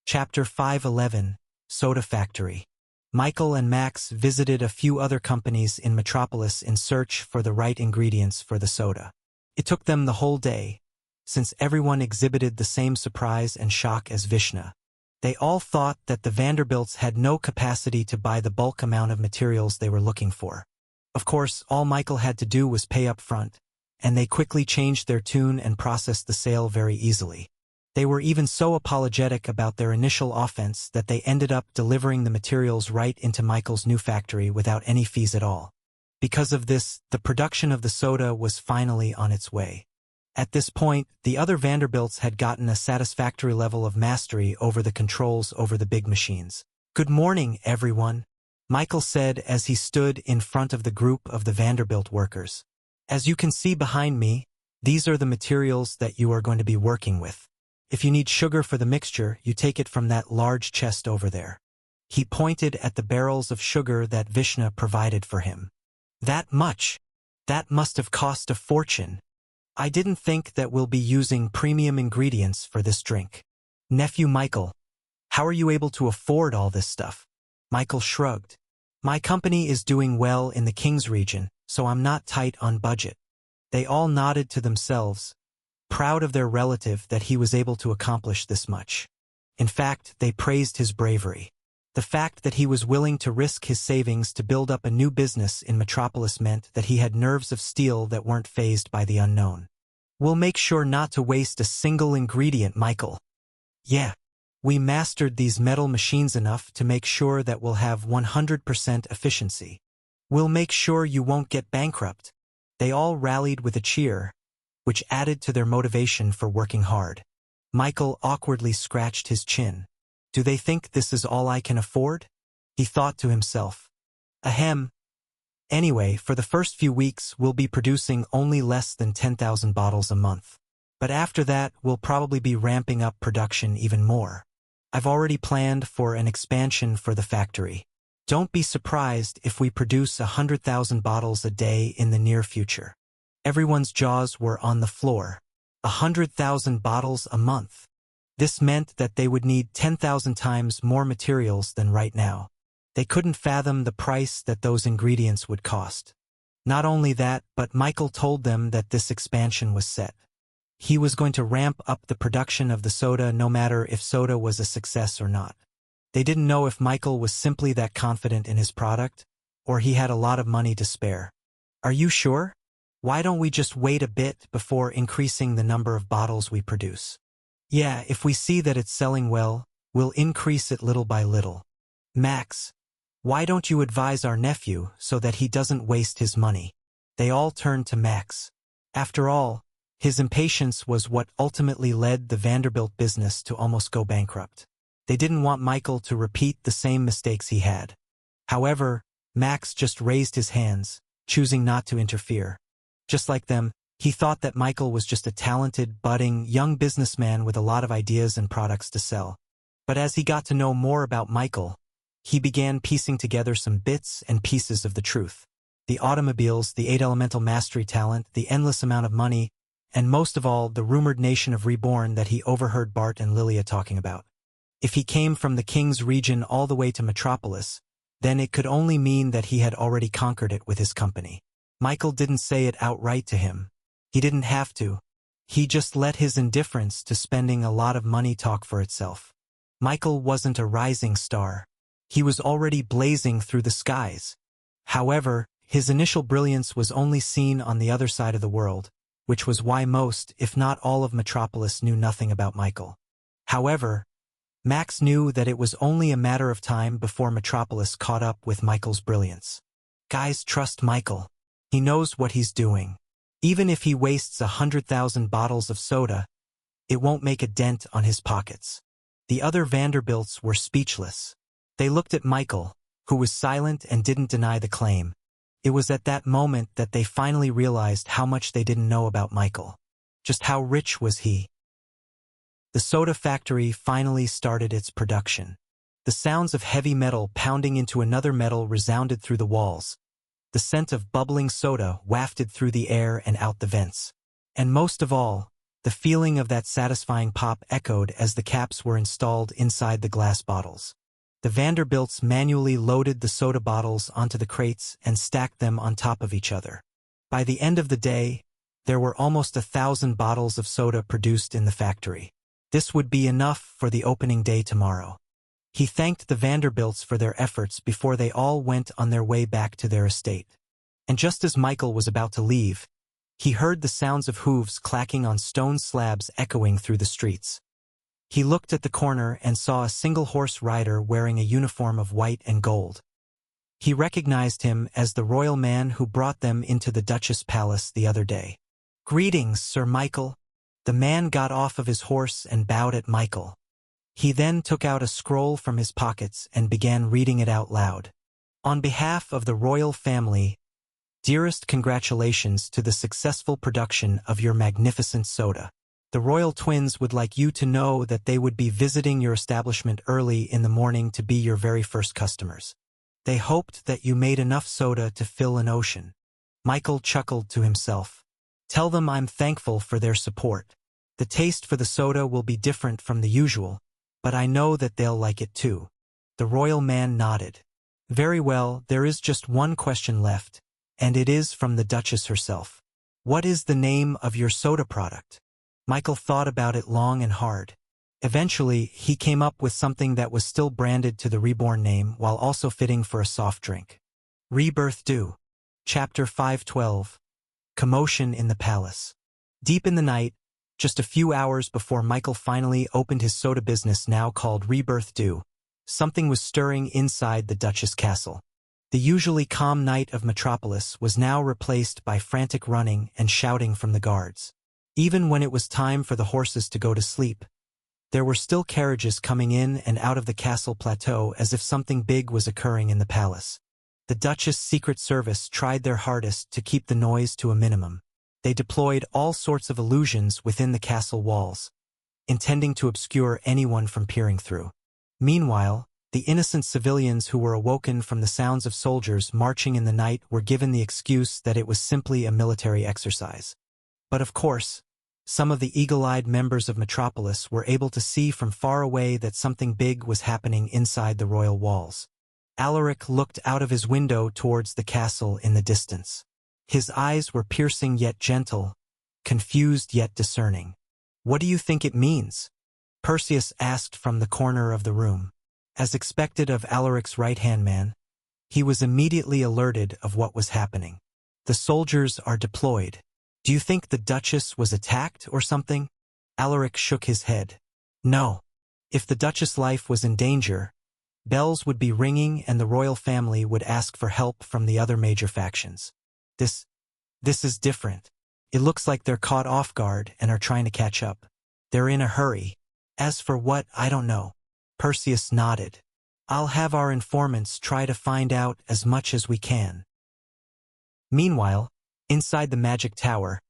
Chapter 511, Soda Factory. Michael and Max visited a few other companies in Metropolis in search for the right ingredients for the soda. It took them the whole day, since everyone exhibited the same surprise and shock as Vishna. They all thought that the Vanderbilts had no capacity to buy the bulk amount of materials they were looking for. Of course, all Michael had to do was pay up front, and they quickly changed their tune and processed the sale very easily. They were even so apologetic about their initial offense that they ended up delivering the materials right into Michael's new factory without any fees at all. Because of this, the production of the soda was finally on its way. At this point, the other Vanderbilts had gotten a satisfactory level of mastery over the controls over the big machines. "Good morning, everyone," Michael said as he stood in front of the group of the Vanderbilt workers. "As you can see behind me, these are the materials that you are going to be working with. If you need sugar for the mixture, you take it from that large chest over there." He pointed at the barrels of sugar that Vishna provided for him. "That much? That must have cost a fortune. I didn't think that we'll be using premium ingredients for this drink." "Nephew Michael, how are you able to afford all this stuff?" Michael shrugged. "My company is doing well in the Kings region, so I'm not tight on budget." They all nodded to themselves, proud of their relative that he was able to accomplish this much. In fact, they praised his bravery. The fact that he was willing to risk his savings to build up a new business in Metropolis meant that he had nerves of steel that weren't fazed by the unknown. "We'll make sure not to waste a single ingredient, Michael." "Yeah. We mastered these metal machines enough to make sure that we'll have 100% efficiency. We'll make sure you won't get bankrupt." They all rallied with a cheer, which added to their motivation for working hard. Michael awkwardly scratched his chin. "Do they think this is all I can afford?" he thought to himself. Ahem. "Anyway, for the first few weeks we'll be producing only less than 10,000 bottles a month. But after that we'll probably be ramping up production even more. I've already planned for an expansion for the factory. Don't be surprised if we produce 100,000 bottles a day in the near future." Everyone's jaws were on the floor. 100,000 bottles a month. This meant that they would need 10,000 times more materials than right now. They couldn't fathom the price that those ingredients would cost. Not only that, but Michael told them that this expansion was set. He was going to ramp up the production of the soda no matter if soda was a success or not. They didn't know if Michael was simply that confident in his product, or he had a lot of money to spare. "Are you sure? Why don't we just wait a bit before increasing the number of bottles we produce?" "Yeah, if we see that it's selling well, we'll increase it little by little." "Max, why don't you advise our nephew so that he doesn't waste his money?" They all turned to Max. After all, his impatience was what ultimately led the Vanderbilt business to almost go bankrupt. They didn't want Michael to repeat the same mistakes he had. However, Max just raised his hands, choosing not to interfere. Just like them, he thought that Michael was just a talented, budding, young businessman with a lot of ideas and products to sell. But as he got to know more about Michael, he began piecing together some bits and pieces of the truth. The automobiles, the 8 elemental mastery talent, the endless amount of money, and most of all, the rumored nation of Reborn that he overheard Bart and Lilia talking about. If he came from the Kings region all the way to Metropolis, then it could only mean that he had already conquered it with his company. Michael didn't say it outright to him. He didn't have to. He just let his indifference to spending a lot of money talk for itself. Michael wasn't a rising star. He was already blazing through the skies. However, his initial brilliance was only seen on the other side of the world, which was why most, if not all of Metropolis knew nothing about Michael. However, Max knew that it was only a matter of time before Metropolis caught up with Michael's brilliance. "Guys, trust Michael. He knows what he's doing. Even if he wastes 100,000 bottles of soda, it won't make a dent on his pockets." The other Vanderbilts were speechless. They looked at Michael, who was silent and didn't deny the claim. It was at that moment that they finally realized how much they didn't know about Michael. Just how rich was he? The soda factory finally started its production. The sounds of heavy metal pounding into another metal resounded through the walls. The scent of bubbling soda wafted through the air and out the vents. And most of all, The feeling of that satisfying pop echoed as the caps were installed inside the glass bottles. The Vanderbilts manually loaded the soda bottles onto the crates and stacked them on top of each other. By the end of the day, there were almost 1,000 bottles of soda produced in the factory. This would be enough for the opening day tomorrow. He thanked the Vanderbilts for their efforts before they all went on their way back to their estate. And just as Michael was about to leave, he heard the sounds of hooves clacking on stone slabs echoing through the streets. He looked at the corner and saw a single-horse rider wearing a uniform of white and gold. He recognized him as the royal man who brought them into the Duchess' palace the other day. "Greetings, Sir Michael." The man got off of his horse and bowed at Michael. He then took out a scroll from his pockets and began reading it out loud. "On behalf of the royal family, dearest congratulations to the successful production of your magnificent soda. The royal twins would like you to know that they would be visiting your establishment early in the morning to be your very first customers. They hoped that you made enough soda to fill an ocean." Michael chuckled to himself. "Tell them I'm thankful for their support. The taste for the soda will be different from the usual, but I know that they'll like it too." The royal man nodded. "Very well, there is just one question left, and it is from the Duchess herself. What is the name of your soda product?" Michael thought about it long and hard. Eventually, he came up with something that was still branded to the Reborn name while also fitting for a soft drink. Rebirth Dew. Chapter 512. Commotion in the Palace. Deep in the night, just a few hours before Michael finally opened his soda business now called Rebirth Dew, something was stirring inside the Duchess' castle. The usually calm night of Metropolis was now replaced by frantic running and shouting from the guards. Even when it was time for the horses to go to sleep, there were still carriages coming in and out of the castle plateau as if something big was occurring in the palace. The Duchess' Secret Service tried their hardest to keep the noise to a minimum. They deployed all sorts of illusions within the castle walls, intending to obscure anyone from peering through. Meanwhile, the innocent civilians who were awoken from the sounds of soldiers marching in the night were given the excuse that it was simply a military exercise. But of course, some of the eagle-eyed members of Metropolis were able to see from far away that something big was happening inside the royal walls. Alaric looked out of his window towards the castle in the distance. His eyes were piercing yet gentle, confused yet discerning. "What do you think it means?" Perseus asked from the corner of the room. As expected of Alaric's right-hand man, he was immediately alerted of what was happening. "The soldiers are deployed. Do you think the Duchess was attacked or something?" Alaric shook his head. "No. If the Duchess' life was in danger, bells would be ringing and the royal family would ask for help from the other major factions. This is different. It looks like they're caught off guard and are trying to catch up. They're in a hurry. As for what, I don't know." Perseus nodded. "I'll have our informants try to find out as much as we can." Meanwhile, inside the magic tower,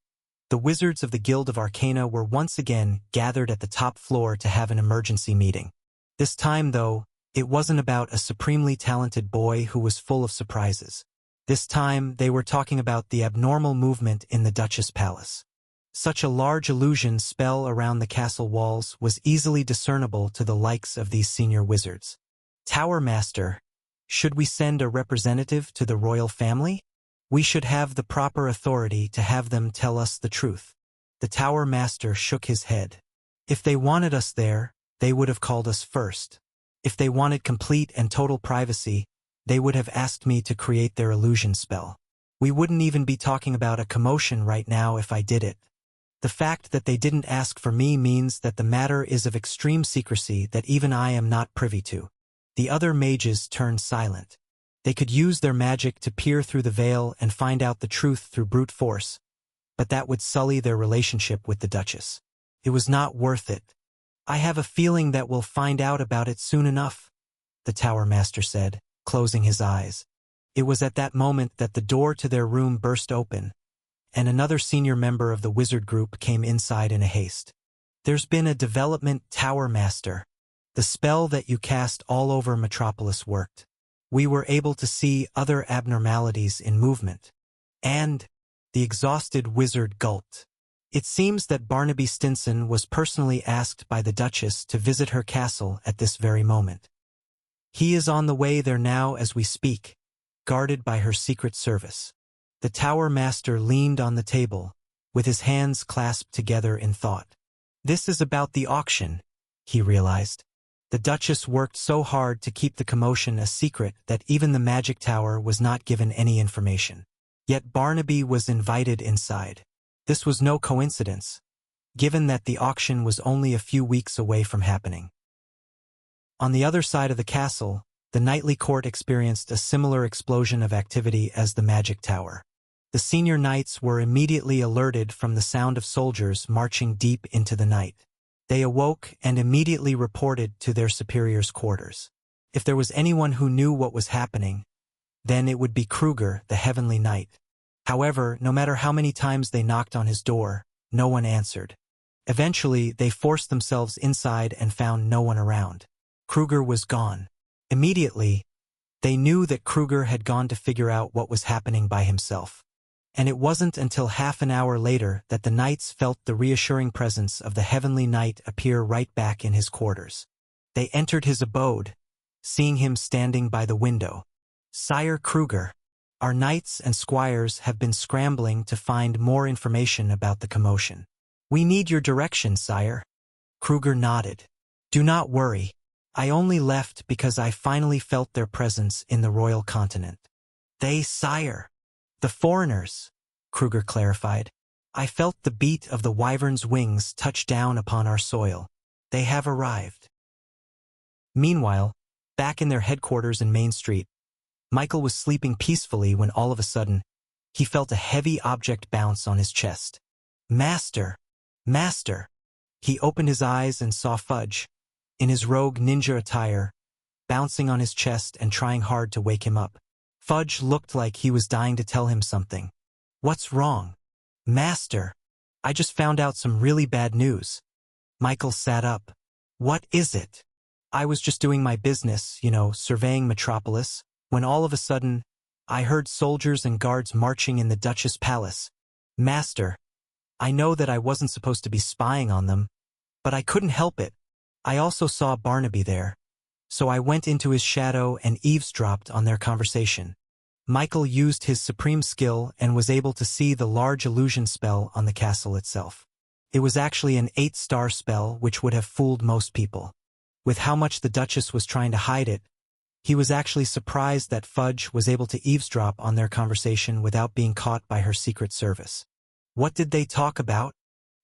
the wizards of the Guild of Arcana were once again gathered at the top floor to have an emergency meeting. This time, though, it wasn't about a supremely talented boy who was full of surprises. This time, they were talking about the abnormal movement in the Duchess' palace. Such a large illusion spell around the castle walls was easily discernible to the likes of these senior wizards. "Tower Master, should we send a representative to the royal family? We should have the proper authority to have them tell us the truth." The Tower Master shook his head. "If they wanted us there, they would have called us first. If they wanted complete and total privacy, they would have asked me to create their illusion spell. We wouldn't even be talking about a commotion right now if I did it. The fact that they didn't ask for me means that the matter is of extreme secrecy that even I am not privy to." The other mages turned silent. They could use their magic to peer through the veil and find out the truth through brute force, but that would sully their relationship with the Duchess. It was not worth it. "I have a feeling that we'll find out about it soon enough," the Tower Master said, closing his eyes. It was at that moment that the door to their room burst open, and another senior member of the wizard group came inside in a haste. "There's been a development, Tower Master. The spell that you cast all over Metropolis worked. We were able to see other abnormalities in movement." And the exhausted wizard gulped. It seems that Barnaby Stinson was personally asked by the Duchess to visit her castle at this very moment. He is on the way there now as we speak, guarded by her secret service. The tower master leaned on the table, with his hands clasped together in thought. This is about the auction, he realized. The Duchess worked so hard to keep the commotion a secret that even the magic tower was not given any information. Yet Barnaby was invited inside. This was no coincidence, given that the auction was only a few weeks away from happening. On the other side of the castle, the nightly court experienced a similar explosion of activity as the magic tower. The senior knights were immediately alerted from the sound of soldiers marching deep into the night. They awoke and immediately reported to their superiors' quarters. If there was anyone who knew what was happening, then it would be Kruger, the Heavenly Knight. However, no matter how many times they knocked on his door, no one answered. Eventually, they forced themselves inside and found no one around. Kruger was gone. Immediately, they knew that Kruger had gone to figure out what was happening by himself. And it wasn't until half an hour later that the knights felt the reassuring presence of the Heavenly Knight appear right back in his quarters. They entered his abode, seeing him standing by the window. "Sire Kruger, our knights and squires have been scrambling to find more information about the commotion. We need your direction, sire." Kruger nodded. "Do not worry. I only left because I finally felt their presence in the royal continent." "They, sire." "The foreigners," Kruger clarified. "I felt the beat of the wyvern's wings touch down upon our soil. They have arrived." Meanwhile, back in their headquarters in Main Street, Michael was sleeping peacefully when all of a sudden, he felt a heavy object bounce on his chest. "Master! Master!" He opened his eyes and saw Fudge, in his rogue ninja attire, bouncing on his chest and trying hard to wake him up. Fudge looked like he was dying to tell him something. "What's wrong?" "Master, I just found out some really bad news." Michael sat up. "What is it?" "I was just doing my business, surveying Metropolis, when all of a sudden, I heard soldiers and guards marching in the Duchess' palace. Master, I know that I wasn't supposed to be spying on them, but I couldn't help it. I also saw Barnaby there. So I went into his shadow and eavesdropped on their conversation." Michael used his supreme skill and was able to see the large illusion spell on the castle itself. It was actually an 8-star spell which would have fooled most people. With how much the Duchess was trying to hide it, he was actually surprised that Fudge was able to eavesdrop on their conversation without being caught by her secret service. What did they talk about?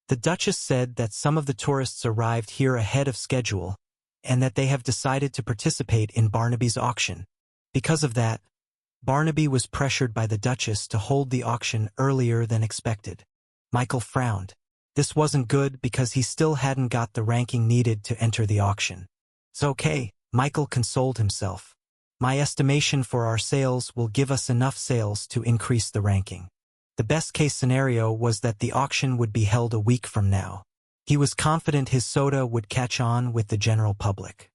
The Duchess said that some of the tourists arrived here ahead of schedule, and that they have decided to participate in Barnaby's auction. Because of that, Barnaby was pressured by the Duchess to hold the auction earlier than expected. Michael frowned. This wasn't good because he still hadn't got the ranking needed to enter the auction. "It's okay," Michael consoled himself. "My estimation for our sales will give us enough sales to increase the ranking." The best-case scenario was that the auction would be held a week from now. He was confident his soda would catch on with the general public.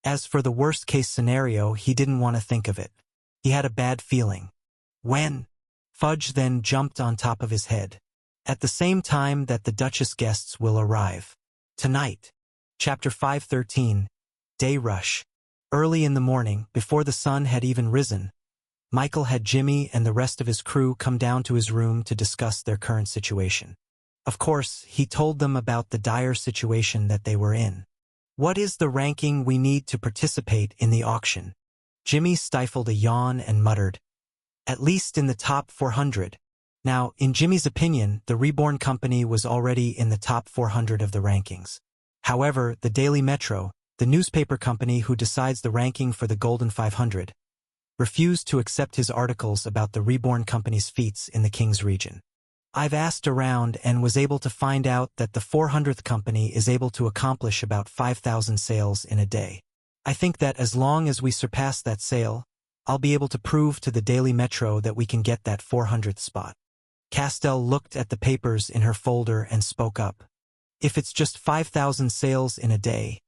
As for the worst-case scenario, he didn't want to think of it. He had a bad feeling. "When?" Fudge then jumped on top of his head. "At the same time that the Duchess guests will arrive. Tonight." Chapter 513, Day Rush. Early in the morning, before the sun had even risen, Michael had Jimmy and the rest of his crew come down to his room to discuss their current situation. Of course, he told them about the dire situation that they were in. "What is the ranking we need to participate in the auction?" Jimmy stifled a yawn and muttered, "At least in the top 400. Now, in Jimmy's opinion, the Reborn company was already in the top 400 of the rankings. However, the Daily Metro, the newspaper company who decides the ranking for the Golden 500, refused to accept his articles about the Reborn company's feats in the King's region. I've asked around and was able to find out that the 400th company is able to accomplish about 5,000 sales in a day. I think that as long as we surpass that sale, I'll be able to prove to the Daily Metro that we can get that 400th spot." Castell looked at the papers in her folder and spoke up. "If it's just 5,000 sales in a day,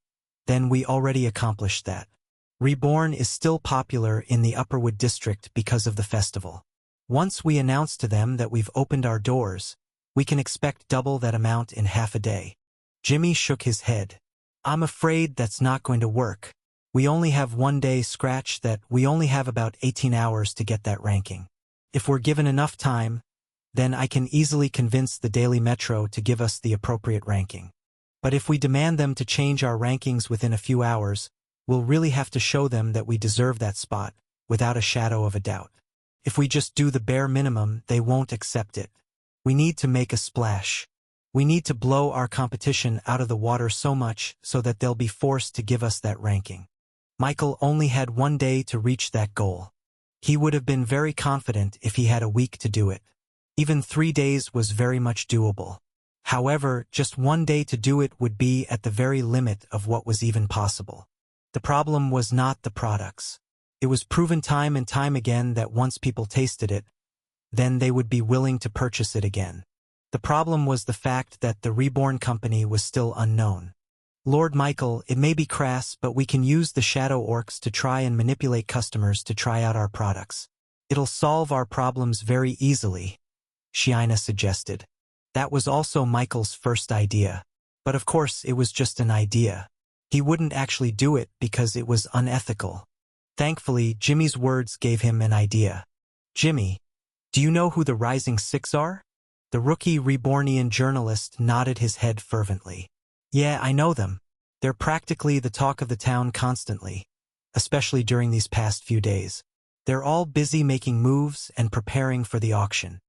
then we already accomplished that. Reborn is still popular in the Upperwood district because of the festival. Once we announce to them that we've opened our doors, We can expect double that amount in half a day. Jimmy shook his head. I'm afraid that's not going to work. We only have 1 day. Scratch that. We only have about 18 hours to get that ranking. If we're given enough time, then I can easily convince the Daily Metro to give us the appropriate ranking. But if we demand them to change our rankings within a few hours, we'll really have to show them that we deserve that spot, without a shadow of a doubt. If we just do the bare minimum, they won't accept it. We need to make a splash. We need to blow our competition out of the water so much so that they'll be forced to give us that ranking. Michael only had 1 day to reach that goal. He would have been very confident if he had a week to do it. Even 3 days was very much doable. However, just 1 day to do it would be at the very limit of what was even possible. The problem was not the products. It was proven time and time again that once people tasted it, then they would be willing to purchase it again. The problem was the fact that the Reborn company was still unknown. Lord Michael, it may be crass, but we can use the shadow orcs to try and manipulate customers to try out our products. It'll solve our problems very easily, Shiina suggested. That was also Michael's first idea. But of course it was just an idea. He wouldn't actually do it because it was unethical. Thankfully, Jimmy's words gave him an idea. Jimmy, do you know who the Rising Six are? The rookie Rebornian journalist nodded his head fervently. Yeah, I know them. They're practically the talk of the town constantly, especially during these past few days. They're all busy making moves and preparing for the auction.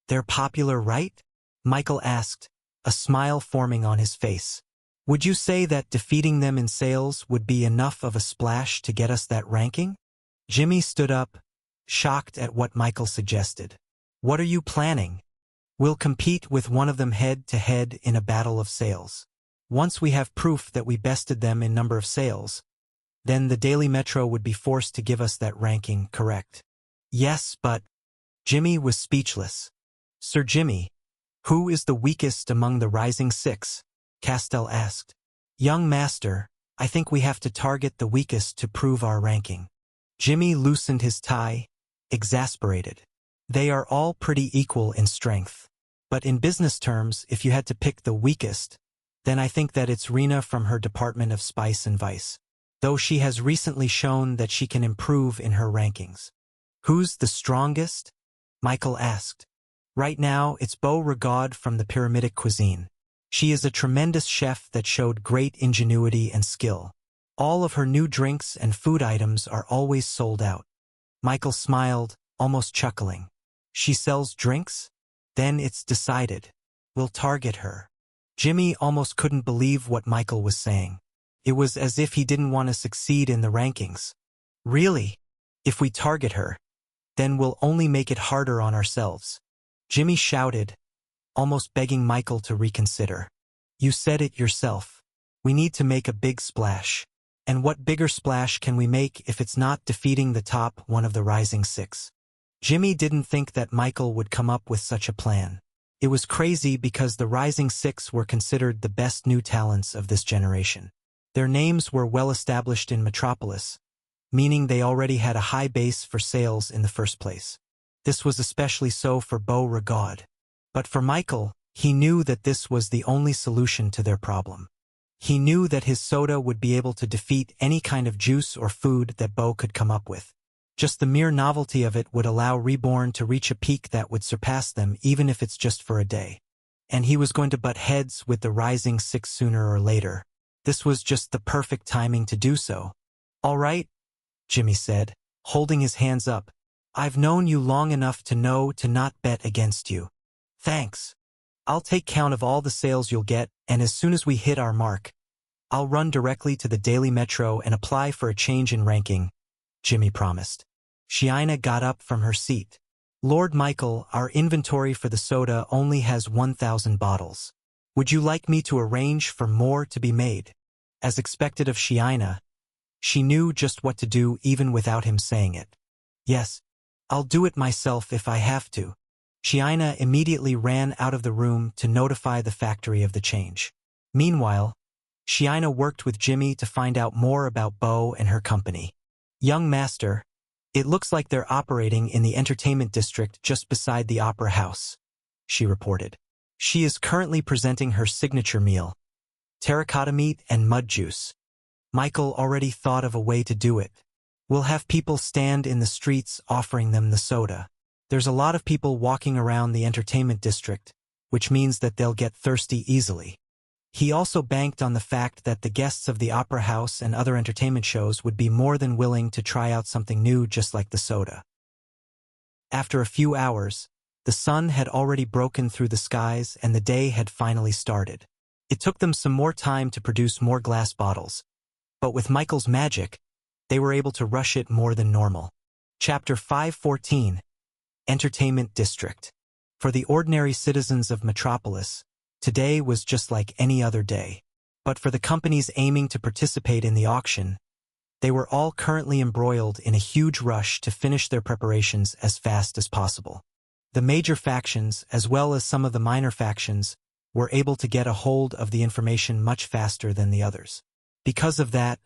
They're popular, right? Michael asked, a smile forming on his face. Would you say that defeating them in sales would be enough of a splash to get us that ranking? Jimmy stood up, shocked at what Michael suggested. What are you planning? We'll compete with one of them head-to-head in a battle of sales. Once we have proof that we bested them in number of sales, then the Daily Metro would be forced to give us that ranking, correct? Yes, but... Jimmy was speechless. Sir Jimmy, who is the weakest among the Rising Six? Castell asked. Young master, I think we have to target the weakest to prove our ranking. Jimmy loosened his tie, exasperated. They are all pretty equal in strength. But in business terms, if you had to pick the weakest, then I think that it's Rena from her Department of Spice and Vice. Though she has recently shown that she can improve in her rankings. Who's the strongest? Michael asked. Right now, it's Beauregard from the Pyramidic Cuisine. She is a tremendous chef that showed great ingenuity and skill. All of her new drinks and food items are always sold out. Michael smiled, almost chuckling. She sells drinks? Then it's decided. We'll target her. Jimmy almost couldn't believe what Michael was saying. It was as if he didn't want to succeed in the rankings. Really? If we target her, then we'll only make it harder on ourselves. Jimmy shouted, almost begging Michael to reconsider. You said it yourself. We need to make a big splash. And what bigger splash can we make if it's not defeating the top one of the Rising Six? Jimmy didn't think that Michael would come up with such a plan. It was crazy because the Rising Six were considered the best new talents of this generation. Their names were well established in Metropolis, meaning they already had a high base for sales in the first place. This was especially so for Beauregard. But for Michael, he knew that this was the only solution to their problem. He knew that his soda would be able to defeat any kind of juice or food that Beau could come up with. Just the mere novelty of it would allow Reborn to reach a peak that would surpass them even if it's just for a day. And he was going to butt heads with the Rising Six sooner or later. This was just the perfect timing to do so. All right, Jimmy said, holding his hands up. I've known you long enough to know to not bet against you. Thanks. I'll take count of all the sales you'll get, and as soon as we hit our mark, I'll run directly to the Daily Metro and apply for a change in ranking, Jimmy promised. Shiina got up from her seat. Lord Michael, our inventory for the soda only has 1,000 bottles. Would you like me to arrange for more to be made? As expected of Shiina, she knew just what to do even without him saying it. Yes, I'll do it myself if I have to. Shiina immediately ran out of the room to notify the factory of the change. Meanwhile, Shiina worked with Jimmy to find out more about Beau and her company. Young master, it looks like they're operating in the entertainment district just beside the opera house, she reported. She is currently presenting her signature meal, terracotta meat and mud juice. Michael already thought of a way to do it. We'll have people stand in the streets offering them the soda. There's a lot of people walking around the entertainment district, which means that they'll get thirsty easily. He also banked on the fact that the guests of the opera house and other entertainment shows would be more than willing to try out something new just like the soda. After a few hours, the sun had already broken through the skies and the day had finally started. It took them some more time to produce more glass bottles, but with Michael's magic, they were able to rush it more than normal. Chapter 514, Entertainment District. For the ordinary citizens of Metropolis, today was just like any other day. But for the companies aiming to participate in the auction, they were all currently embroiled in a huge rush to finish their preparations as fast as possible. The major factions, as well as some of the minor factions, were able to get a hold of the information much faster than the others. Because of that,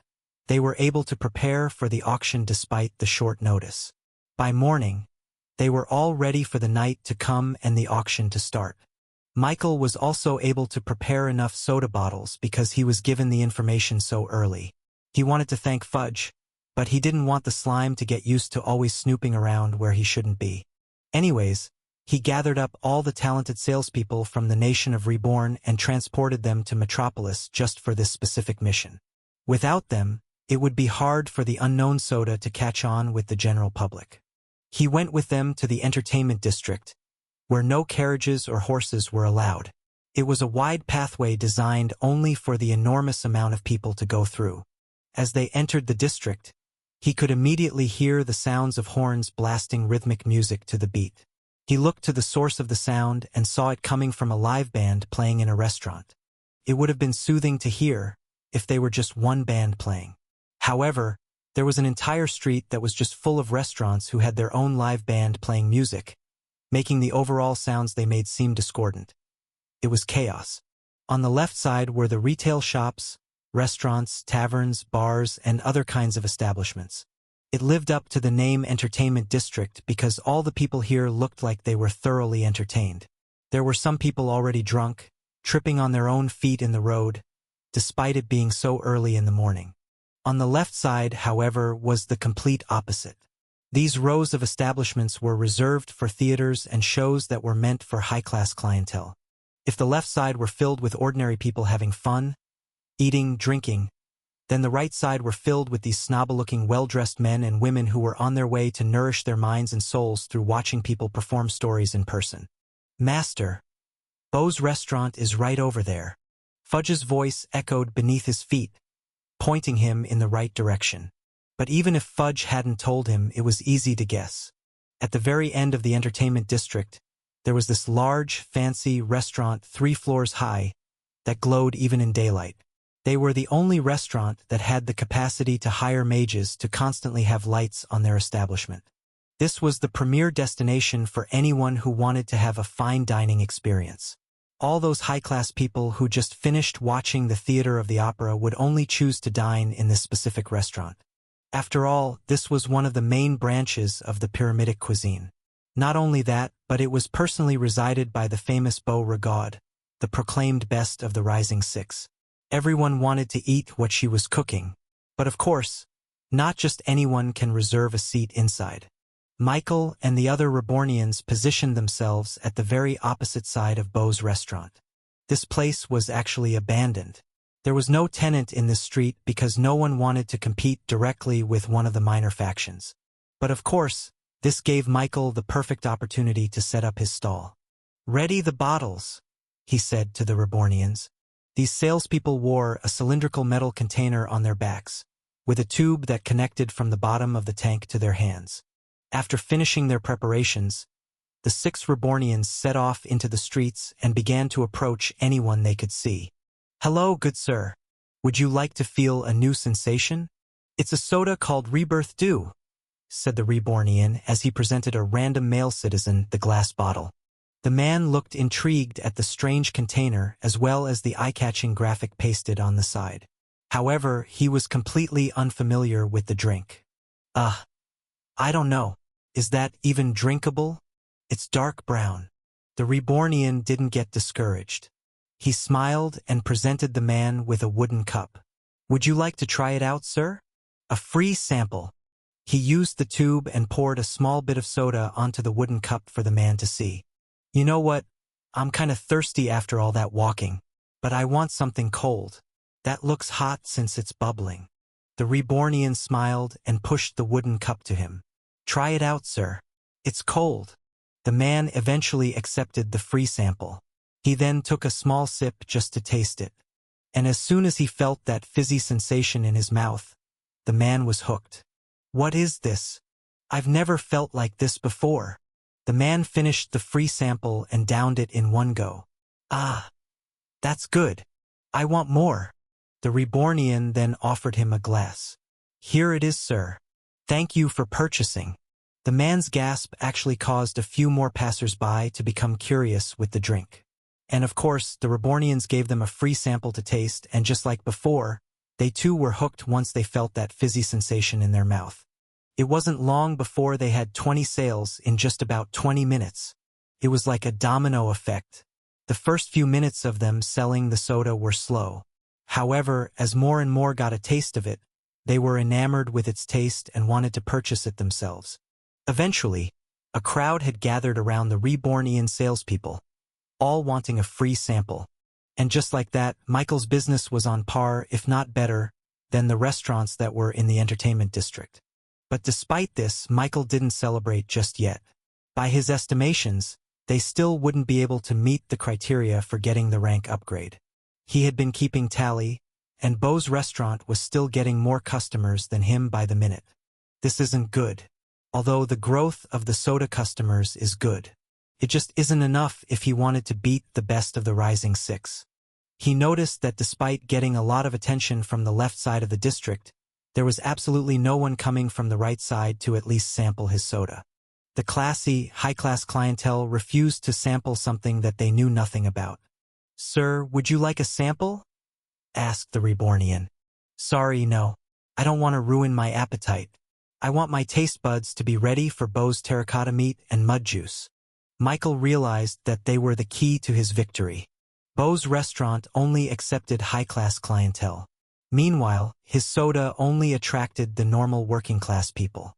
they were able to prepare for the auction despite the short notice. By morning, they were all ready for the night to come and the auction to start. Michael was also able to prepare enough soda bottles because he was given the information so early. He wanted to thank Fudge, but he didn't want the slime to get used to always snooping around where he shouldn't be. Anyways, he gathered up all the talented salespeople from the nation of Reborn and transported them to Metropolis just for this specific mission. Without them, it would be hard for the unknown soda to catch on with the general public. He went with them to the entertainment district, where no carriages or horses were allowed. It was a wide pathway designed only for the enormous amount of people to go through. As they entered the district, he could immediately hear the sounds of horns blasting rhythmic music to the beat. He looked to the source of the sound and saw it coming from a live band playing in a restaurant. It would have been soothing to hear if they were just one band playing. However, there was an entire street that was just full of restaurants who had their own live band playing music, making the overall sounds they made seem discordant. It was chaos. On the left side were the retail shops, restaurants, taverns, bars, and other kinds of establishments. It lived up to the name Entertainment District because all the people here looked like they were thoroughly entertained. There were some people already drunk, tripping on their own feet in the road, despite it being so early in the morning. On the left side, however, was the complete opposite. These rows of establishments were reserved for theaters and shows that were meant for high-class clientele. If the left side were filled with ordinary people having fun, eating, drinking, then the right side were filled with these snobby-looking, well-dressed men and women who were on their way to nourish their minds and souls through watching people perform stories in person. "Master, Beau's restaurant is right over there." Fudge's voice echoed beneath his feet, pointing him in the right direction. But even if Fudge hadn't told him, it was easy to guess. At the very end of the entertainment district, there was this large, fancy restaurant 3 floors high that glowed even in daylight. They were the only restaurant that had the capacity to hire mages to constantly have lights on their establishment. This was the premier destination for anyone who wanted to have a fine dining experience. All those high-class people who just finished watching the theater of the opera would only choose to dine in this specific restaurant. After all, this was one of the main branches of the pyramidic cuisine. Not only that, but it was personally resided by the famous Beau Regaud, the proclaimed best of the Rising Six. Everyone wanted to eat what she was cooking. But of course, not just anyone can reserve a seat inside. Michael and the other Rebornians positioned themselves at the very opposite side of Beau's restaurant. This place was actually abandoned. There was no tenant in this street because no one wanted to compete directly with one of the minor factions. But of course, this gave Michael the perfect opportunity to set up his stall. "Ready the bottles," he said to the Rebornians. These salespeople wore a cylindrical metal container on their backs, with a tube that connected from the bottom of the tank to their hands. After finishing their preparations, the 6 Rebornians set off into the streets and began to approach anyone they could see. "Hello, good sir. Would you like to feel a new sensation? It's a soda called Rebirth Dew," said the Rebornian as he presented a random male citizen the glass bottle. The man looked intrigued at the strange container as well as the eye-catching graphic pasted on the side. However, he was completely unfamiliar with the drink. I don't know. Is that even drinkable? It's dark brown. The Rebornian didn't get discouraged. He smiled and presented the man with a wooden cup. "Would you like to try it out, sir? A free sample." He used the tube and poured a small bit of soda onto the wooden cup for the man to see. "You know what? I'm kinda thirsty after all that walking, but I want something cold. That looks hot since it's bubbling." The Rebornian smiled and pushed the wooden cup to him. "Try it out, sir. It's cold." The man eventually accepted the free sample. He then took a small sip just to taste it. And as soon as he felt that fizzy sensation in his mouth, the man was hooked. "What is this? I've never felt like this before." The man finished the free sample and downed it in one go. "Ah, that's good. I want more." The Rebornian then offered him a glass. "Here it is, sir. Thank you for purchasing." The man's gasp actually caused a few more passers-by to become curious with the drink. And of course, the Rebornians gave them a free sample to taste, and just like before, they too were hooked once they felt that fizzy sensation in their mouth. It wasn't long before they had 20 sales in just about 20 minutes. It was like a domino effect. The first few minutes of them selling the soda were slow. However, as more and more got a taste of it, they were enamored with its taste and wanted to purchase it themselves. Eventually, a crowd had gathered around the Rebornian salespeople, all wanting a free sample. And just like that, Michael's business was on par, if not better, than the restaurants that were in the entertainment district. But despite this, Michael didn't celebrate just yet. By his estimations, they still wouldn't be able to meet the criteria for getting the rank upgrade. He had been keeping tally, and Beau's restaurant was still getting more customers than him by the minute. This isn't good. Although the growth of the soda customers is good, it just isn't enough if he wanted to beat the best of the rising six. He noticed that despite getting a lot of attention from the left side of the district, there was absolutely no one coming from the right side to at least sample his soda. The classy, high-class clientele refused to sample something that they knew nothing about. "Sir, would you like a sample?" asked the Rebornian. "Sorry, no. I don't want to ruin my appetite. I want my taste buds to be ready for Beau's terracotta meat and mud juice." Michael realized that they were the key to his victory. Beau's restaurant only accepted high-class clientele. Meanwhile, his soda only attracted the normal working-class people.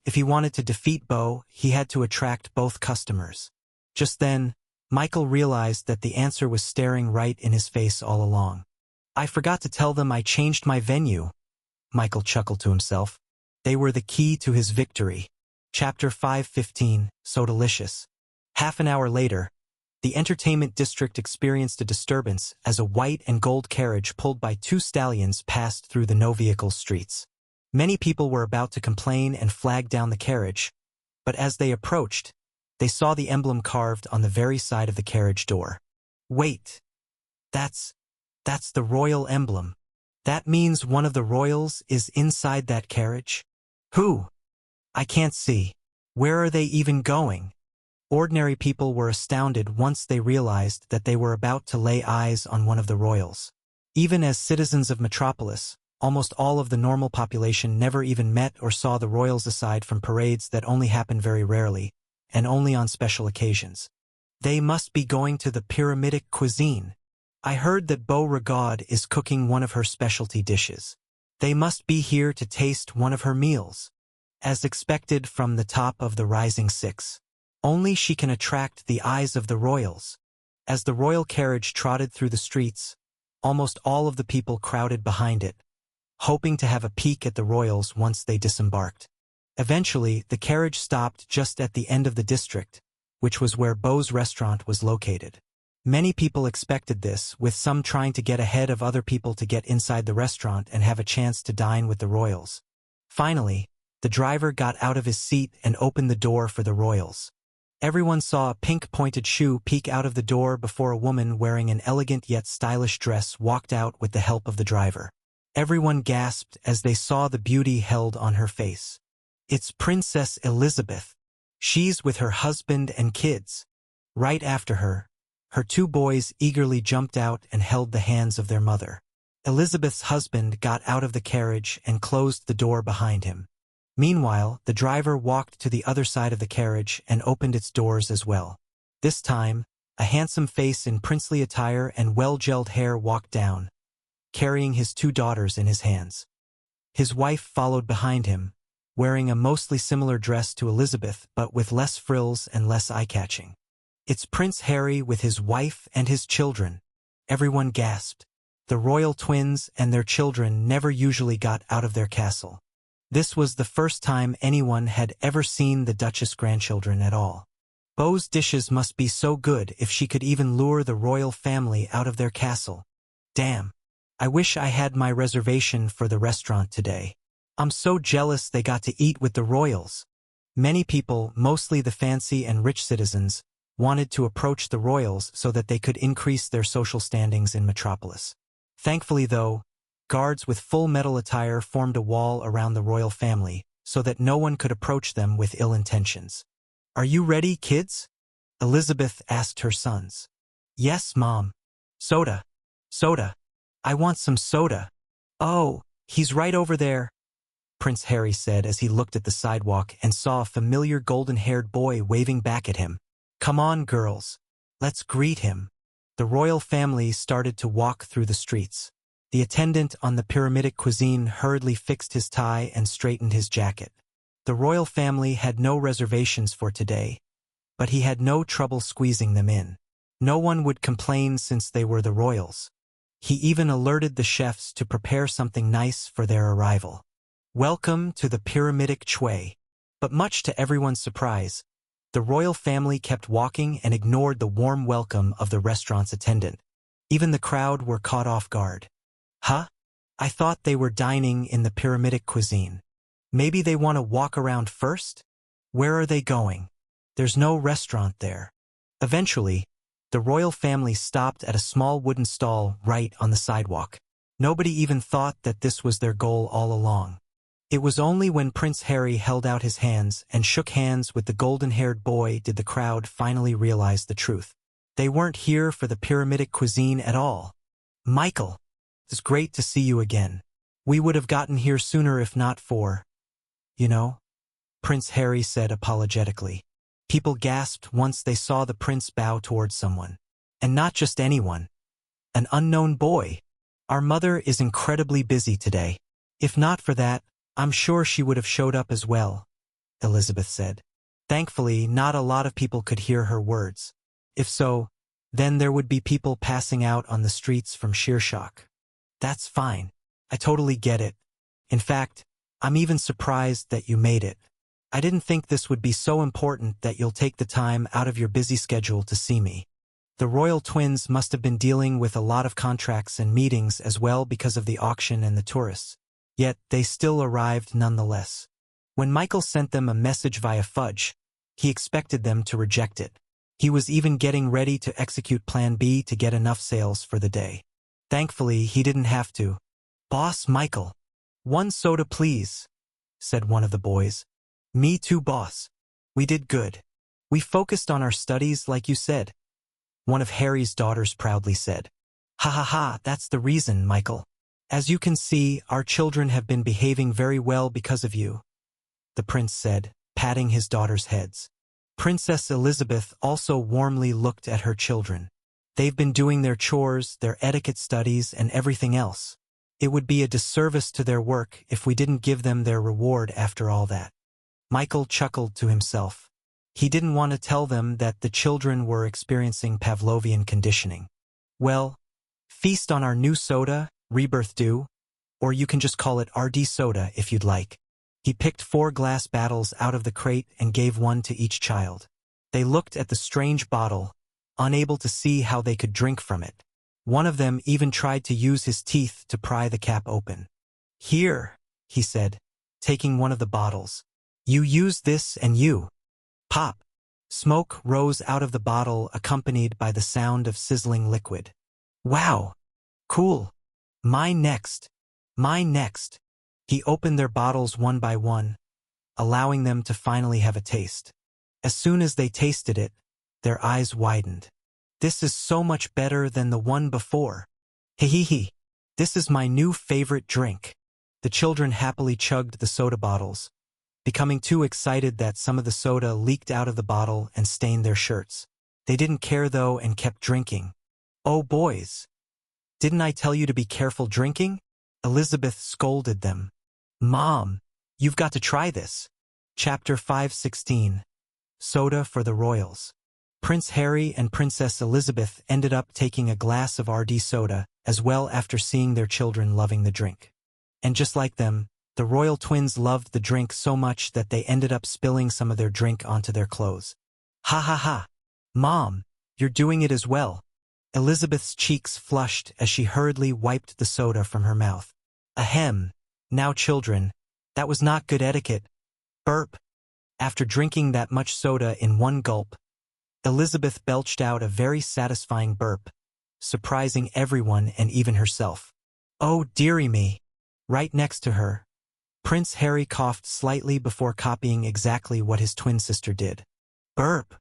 If he wanted to defeat Beau, he had to attract both customers. Just then, Michael realized that the answer was staring right in his face all along. "I forgot to tell them I changed my venue." Michael chuckled to himself. They were the key to his victory. Chapter 5:15, So Delicious. Half an hour later, the entertainment district experienced a disturbance as a white and gold carriage pulled by two stallions passed through the no-vehicle streets. Many people were about to complain and flag down the carriage, but as they approached, they saw the emblem carved on the very side of the carriage door. "Wait, that's the royal emblem. That means one of the royals is inside that carriage? Who? I can't see. Where are they even going?" Ordinary people were astounded once they realized that they were about to lay eyes on one of the royals. Even as citizens of Metropolis, almost all of the normal population never even met or saw the royals aside from parades that only happened very rarely, and only on special occasions. They must be going to the pyramidic cuisine. I heard that Beauregard is cooking one of her specialty dishes. They must be here to taste one of her meals. As expected from the top of the rising six, only she can attract the eyes of the royals. As the royal carriage trotted through the streets, almost all of the people crowded behind it, hoping to have a peek at the royals once they disembarked. Eventually, the carriage stopped just at the end of the district, which was where Beau's restaurant was located. Many people expected this, with some trying to get ahead of other people to get inside the restaurant and have a chance to dine with the royals. Finally, the driver got out of his seat and opened the door for the royals. Everyone saw a pink-pointed shoe peek out of the door before a woman wearing an elegant yet stylish dress walked out with the help of the driver. Everyone gasped as they saw the beauty held on her face. "It's Princess Elizabeth. She's with her husband and kids." Right after her, her two boys eagerly jumped out and held the hands of their mother. Elizabeth's husband got out of the carriage and closed the door behind him. Meanwhile, the driver walked to the other side of the carriage and opened its doors as well. This time, a handsome face in princely attire and well-gelled hair walked down, carrying his 2 daughters in his hands. His wife followed behind him, wearing a mostly similar dress to Elizabeth but with less frills and less eye-catching. "It's Prince Harry with his wife and his children," everyone gasped. The royal twins and their children never usually got out of their castle. This was the first time anyone had ever seen the Duchess' grandchildren at all. Beau's dishes must be so good if she could even lure the royal family out of their castle. Damn. I wish I had my reservation for the restaurant today. I'm so jealous they got to eat with the royals. Many people, mostly the fancy and rich citizens, wanted to approach the royals so that they could increase their social standings in Metropolis. Thankfully, though, guards with full metal attire formed a wall around the royal family so that no one could approach them with ill intentions. "Are you ready, kids?" Elizabeth asked her sons. "Yes, Mom." "Soda. Soda. I want some soda." "Oh, he's right over there," Prince Harry said as he looked at the sidewalk and saw a familiar golden-haired boy waving back at him. "Come on, girls. Let's greet him." The royal family started to walk through the streets. The attendant on the pyramidic cuisine hurriedly fixed his tie and straightened his jacket. The royal family had no reservations for today, but he had no trouble squeezing them in. No one would complain since they were the royals. He even alerted the chefs to prepare something nice for their arrival. "Welcome to the pyramidic Chway." But much to everyone's surprise, the royal family kept walking and ignored the warm welcome of the restaurant's attendant. Even the crowd were caught off guard. "Huh? I thought they were dining in the pyramidic cuisine. Maybe they want to walk around first? Where are they going? There's no restaurant there." Eventually, the royal family stopped at a small wooden stall right on the sidewalk. Nobody even thought that this was their goal all along. It was only when Prince Harry held out his hands and shook hands with the golden-haired boy did the crowd finally realize the truth. They weren't here for the pyramidic cuisine at all. "Michael, it's great to see you again. We would have gotten here sooner if not for, you know," Prince Harry said apologetically. People gasped once they saw the prince bow towards someone. And not just anyone. An unknown boy. "Our mother is incredibly busy today. If not for that, I'm sure she would have showed up as well," Elizabeth said. Thankfully, not a lot of people could hear her words. If so, then there would be people passing out on the streets from sheer shock. "That's fine. I totally get it. In fact, I'm even surprised that you made it. I didn't think this would be so important that you'll take the time out of your busy schedule to see me." The royal twins must have been dealing with a lot of contracts and meetings as well because of the auction and the tourists. Yet they still arrived nonetheless. When Michael sent them a message via Fudge, he expected them to reject it. He was even getting ready to execute Plan B to get enough sales for the day. Thankfully, he didn't have to. "Boss Michael, 1 soda please," said one of the boys. "Me too, boss. We did good. We focused on our studies like you said," one of Harry's daughters proudly said. "Ha ha ha, that's the reason, Michael. As you can see, our children have been behaving very well because of you," the prince said, patting his daughters' heads. Princess Elizabeth also warmly looked at her children. "They've been doing their chores, their etiquette studies, and everything else. It would be a disservice to their work if we didn't give them their reward after all that." Michael chuckled to himself. He didn't want to tell them that the children were experiencing Pavlovian conditioning. "Well, feast on our new soda, Rebirth Dew, or you can just call it RD Soda if you'd like." He picked 4 glass bottles out of the crate and gave one to each child. They looked at the strange bottle, unable to see how they could drink from it. One of them even tried to use his teeth to pry the cap open. "Here," he said, taking one of the bottles. "You use this and you." Pop. Smoke rose out of the bottle accompanied by the sound of sizzling liquid. "Wow. Cool. Mine next. Mine next." He opened their bottles one by one, allowing them to finally have a taste. As soon as they tasted it, their eyes widened. "This is so much better than the one before. Hee. This is my new favorite drink." The children happily chugged the soda bottles, becoming too excited that some of the soda leaked out of the bottle and stained their shirts. They didn't care though and kept drinking. "Oh boys, didn't I tell you to be careful drinking?" Elizabeth scolded them. "Mom, you've got to try this." Chapter 5:16. Soda for the Royals. Prince Harry and Princess Elizabeth ended up taking a glass of RD soda as well after seeing their children loving the drink. And just like them, the royal twins loved the drink so much that they ended up spilling some of their drink onto their clothes. "Ha ha ha! Mom, you're doing it as well." Elizabeth's cheeks flushed as she hurriedly wiped the soda from her mouth. "Ahem. Now children, that was not good etiquette." Burp. After drinking that much soda in one gulp, Elizabeth belched out a very satisfying burp, surprising everyone and even herself. "Oh dearie me." Right next to her, Prince Harry coughed slightly before copying exactly what his twin sister did. Burp.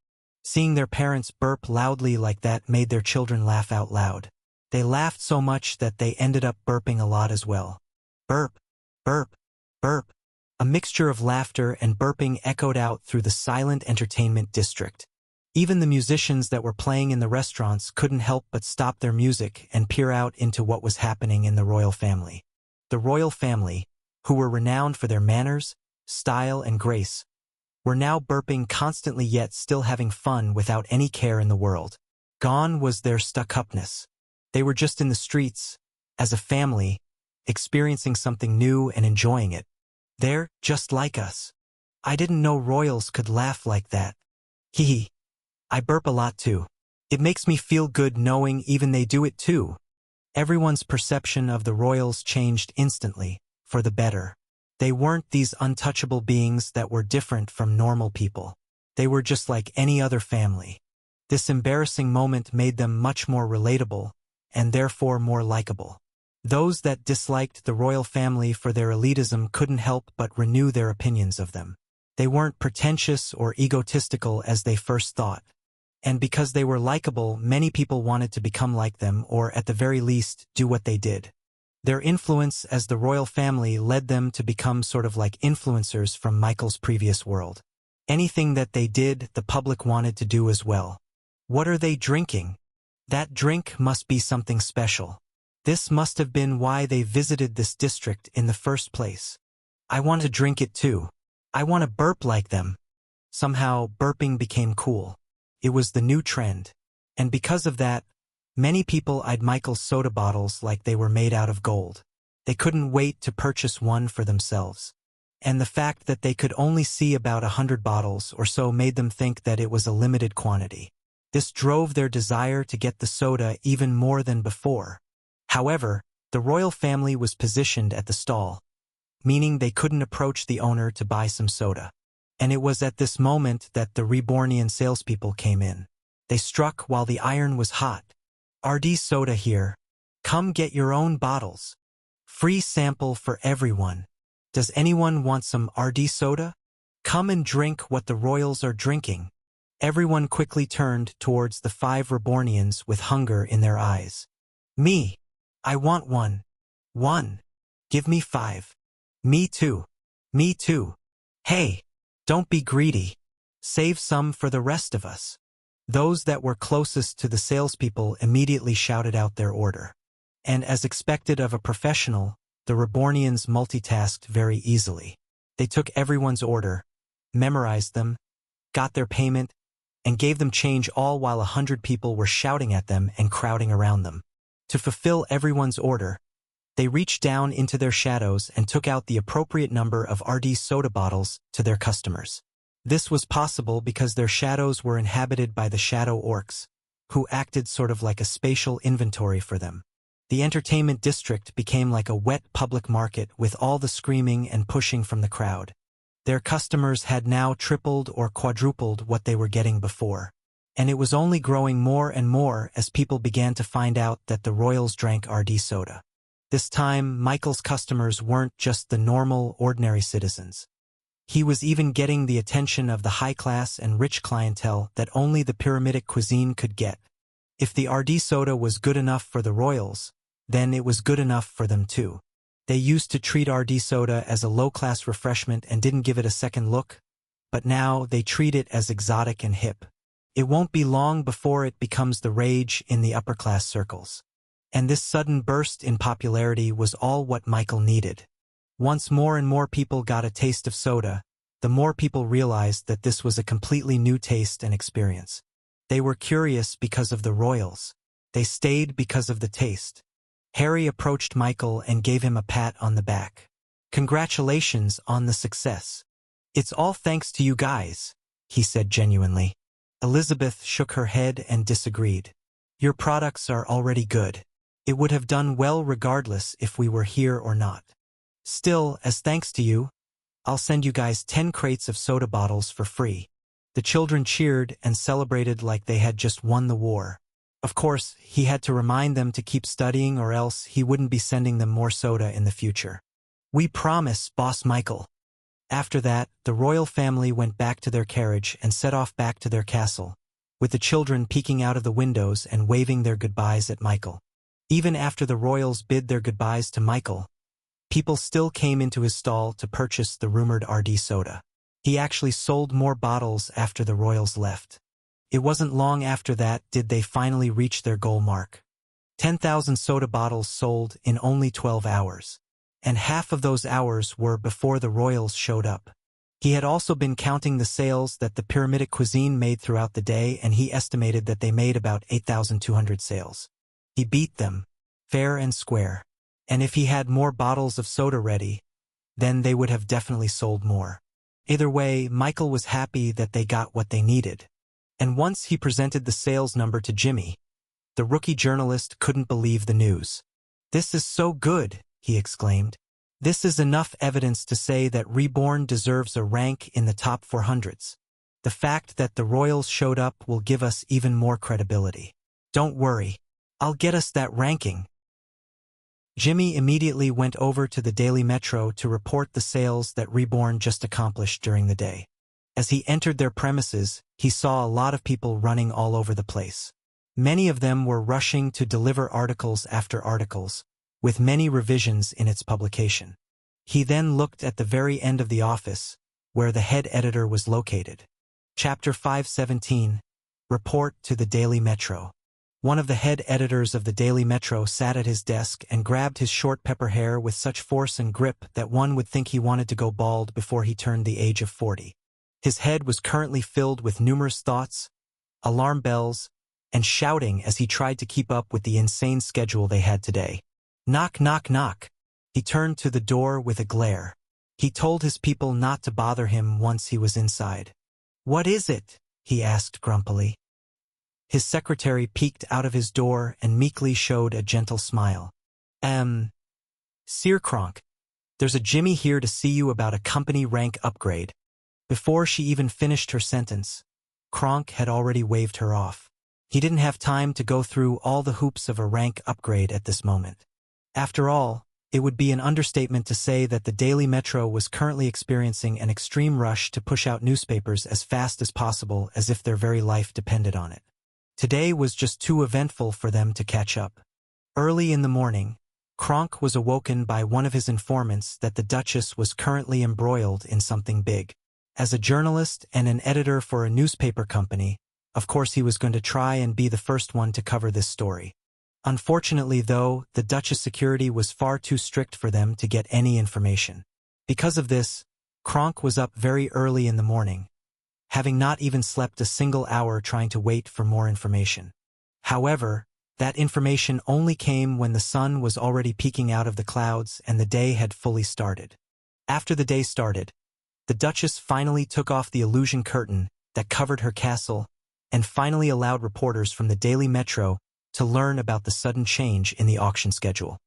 Seeing their parents burp loudly like that made their children laugh out loud. They laughed so much that they ended up burping a lot as well. Burp, burp, burp. A mixture of laughter and burping echoed out through the silent entertainment district. Even the musicians that were playing in the restaurants couldn't help but stop their music and peer out into what was happening in the royal family. The royal family, who were renowned for their manners, style, and grace, were now burping constantly yet still having fun without any care in the world. Gone was their stuck-upness. They were just in the streets, as a family, experiencing something new and enjoying it. They're just like us. I didn't know royals could laugh like that. Hee hee. I burp a lot too. It makes me feel good knowing even they do it too. Everyone's perception of the royals changed instantly, for the better. They weren't these untouchable beings that were different from normal people. They were just like any other family. This embarrassing moment made them much more relatable, and therefore more likable. Those that disliked the royal family for their elitism couldn't help but renew their opinions of them. They weren't pretentious or egotistical as they first thought. And because they were likable, many people wanted to become like them or at the very least do what they did. Their influence as the royal family led them to become sort of like influencers from Michael's previous world. Anything that they did, the public wanted to do as well. What are they drinking? That drink must be something special. This must have been why they visited this district in the first place. I want to drink it too. I want to burp like them. Somehow, burping became cool. It was the new trend. And because of that, many people eyed Michael's soda bottles like they were made out of gold. They couldn't wait to purchase one for themselves. And the fact that they could only see about 100 bottles or so made them think that it was a limited quantity. This drove their desire to get the soda even more than before. However, the royal family was positioned at the stall, meaning they couldn't approach the owner to buy some soda. And it was at this moment that the Rebornian salespeople came in. They struck while the iron was hot. "RD soda here. Come get your own bottles. Free sample for everyone. Does anyone want some RD soda? Come and drink what the royals are drinking." Everyone quickly turned towards the 5 Rebornians with hunger in their eyes. "Me. I want one. One. Give me 5. Me too. Me too. Hey, don't be greedy. Save some for the rest of us." Those that were closest to the salespeople immediately shouted out their order. And as expected of a professional, the Rebornians multitasked very easily. They took everyone's order, memorized them, got their payment, and gave them change all while 100 people were shouting at them and crowding around them. To fulfill everyone's order, they reached down into their shadows and took out the appropriate number of RD soda bottles to their customers. This was possible because their shadows were inhabited by the shadow orcs, who acted sort of like a spatial inventory for them. The entertainment district became like a wet public market with all the screaming and pushing from the crowd. Their customers had now tripled or quadrupled what they were getting before. And it was only growing more and more as people began to find out that the royals drank RD soda. This time, Michael's customers weren't just the normal, ordinary citizens. He was even getting the attention of the high-class and rich clientele that only the pyramidic cuisine could get. If the RD soda was good enough for the royals, then it was good enough for them too. They used to treat RD soda as a low-class refreshment and didn't give it a second look, but now they treat it as exotic and hip. It won't be long before it becomes the rage in the upper-class circles. And this sudden burst in popularity was all what Michael needed. Once more and more people got a taste of soda, the more people realized that this was a completely new taste and experience. They were curious because of the royals. They stayed because of the taste. Harry approached Michael and gave him a pat on the back. "Congratulations on the success. It's all thanks to you guys," he said genuinely. Elizabeth shook her head and disagreed. "Your products are already good. It would have done well regardless if we were here or not. Still, as thanks to you, I'll send you guys 10 crates of soda bottles for free." The children cheered and celebrated like they had just won the war. Of course, he had to remind them to keep studying or else he wouldn't be sending them more soda in the future. "We promise, Boss Michael." After that, the royal family went back to their carriage and set off back to their castle, with the children peeking out of the windows and waving their goodbyes at Michael. Even after the royals bid their goodbyes to Michael, people still came into his stall to purchase the rumored RD soda. He actually sold more bottles after the royals left. It wasn't long after that did they finally reach their goal mark. 10,000 soda bottles sold in only 12 hours. And half of those hours were before the royals showed up. He had also been counting the sales that the pyramidic cuisine made throughout the day, and he estimated that they made about 8,200 sales. He beat them, fair and square. And if he had more bottles of soda ready, then they would have definitely sold more. Either way, Michael was happy that they got what they needed. And once he presented the sales number to Jimmy, the rookie journalist couldn't believe the news. "This is so good," he exclaimed. "This is enough evidence to say that Reborn deserves a rank in the top 400s. The fact that the royals showed up will give us even more credibility. Don't worry, I'll get us that ranking." Jimmy immediately went over to the Daily Metro to report the sales that Reborn just accomplished during the day. As he entered their premises, he saw a lot of people running all over the place. Many of them were rushing to deliver articles after articles, with many revisions in its publication. He then looked at the very end of the office, where the head editor was located. Chapter 517, Report to the Daily Metro. One of the head editors of the Daily Metro sat at his desk and grabbed his short pepper hair with such force and grip that one would think he wanted to go bald before he turned the age of 40. His head was currently filled with numerous thoughts, alarm bells, and shouting as he tried to keep up with the insane schedule they had today. "Knock, knock, knock." He turned to the door with a glare. He told his people not to bother him once he was inside. "What is it?" he asked grumpily. His secretary peeked out of his door and meekly showed a gentle smile. Sir Kronk, there's a Jimmy here to see you about a company rank upgrade." Before she even finished her sentence, Kronk had already waved her off. He didn't have time to go through all the hoops of a rank upgrade at this moment. After all, it would be an understatement to say that the Daily Metro was currently experiencing an extreme rush to push out newspapers as fast as possible, as if their very life depended on it. Today was just too eventful for them to catch up. Early in the morning, Kronk was awoken by one of his informants that the Duchess was currently embroiled in something big. As a journalist and an editor for a newspaper company, of course he was going to try and be the first one to cover this story. Unfortunately, though, the Duchess security was far too strict for them to get any information. Because of this, Kronk was up very early in the morning, having not even slept a single hour trying to wait for more information. However, that information only came when the sun was already peeking out of the clouds and the day had fully started. After the day started, the Duchess finally took off the illusion curtain that covered her castle and finally allowed reporters from the Daily Metro to learn about the sudden change in the auction schedule.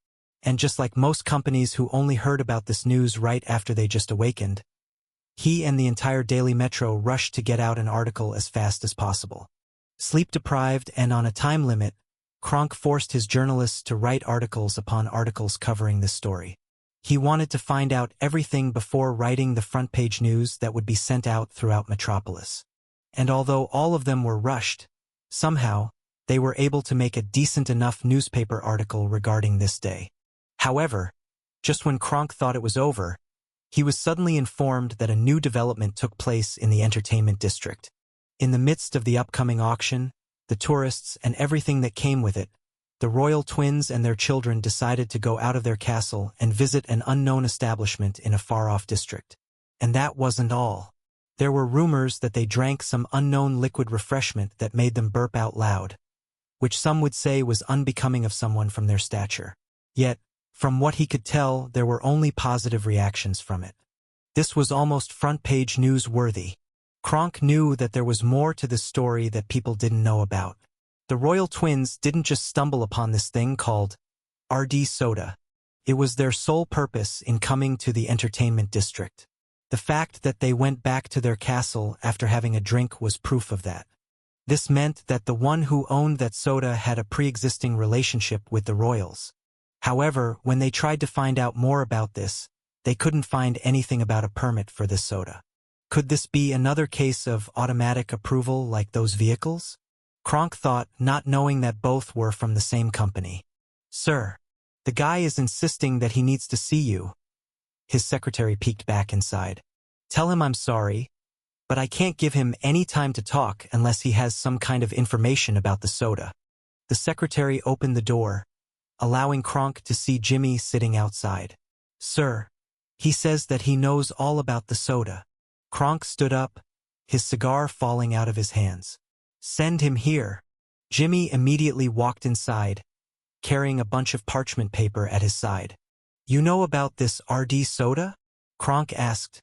And just like most companies who only heard about this news right after they just awakened, he and the entire Daily Metro rushed to get out an article as fast as possible. Sleep-deprived and on a time limit, Kronk forced his journalists to write articles upon articles covering this story. He wanted to find out everything before writing the front-page news that would be sent out throughout Metropolis. And although all of them were rushed, somehow, they were able to make a decent enough newspaper article regarding this day. However, just when Kronk thought it was over, he was suddenly informed that a new development took place in the entertainment district. In the midst of the upcoming auction, the tourists and everything that came with it, the royal twins and their children decided to go out of their castle and visit an unknown establishment in a far-off district. And that wasn't all. There were rumors that they drank some unknown liquid refreshment that made them burp out loud, which some would say was unbecoming of someone from their stature. Yet, from what he could tell, there were only positive reactions from it. This was almost front-page news-worthy. Kronk knew that there was more to this story that people didn't know about. The royal twins didn't just stumble upon this thing called RD soda. It was their sole purpose in coming to the entertainment district. The fact that they went back to their castle after having a drink was proof of that. This meant that the one who owned that soda had a pre-existing relationship with the royals. However, when they tried to find out more about this, they couldn't find anything about a permit for this soda. Could this be another case of automatic approval like those vehicles? Kronk thought, not knowing that both were from the same company. "Sir, the guy is insisting that he needs to see you." His secretary peeked back inside. "Tell him I'm sorry, but I can't give him any time to talk unless he has some kind of information about the soda." The secretary opened the door, allowing Kronk to see Jimmy sitting outside. "Sir, he says that he knows all about the soda." Kronk stood up, his cigar falling out of his hands. "Send him here." Jimmy immediately walked inside, carrying a bunch of parchment paper at his side. "You know about this RD soda?" Kronk asked,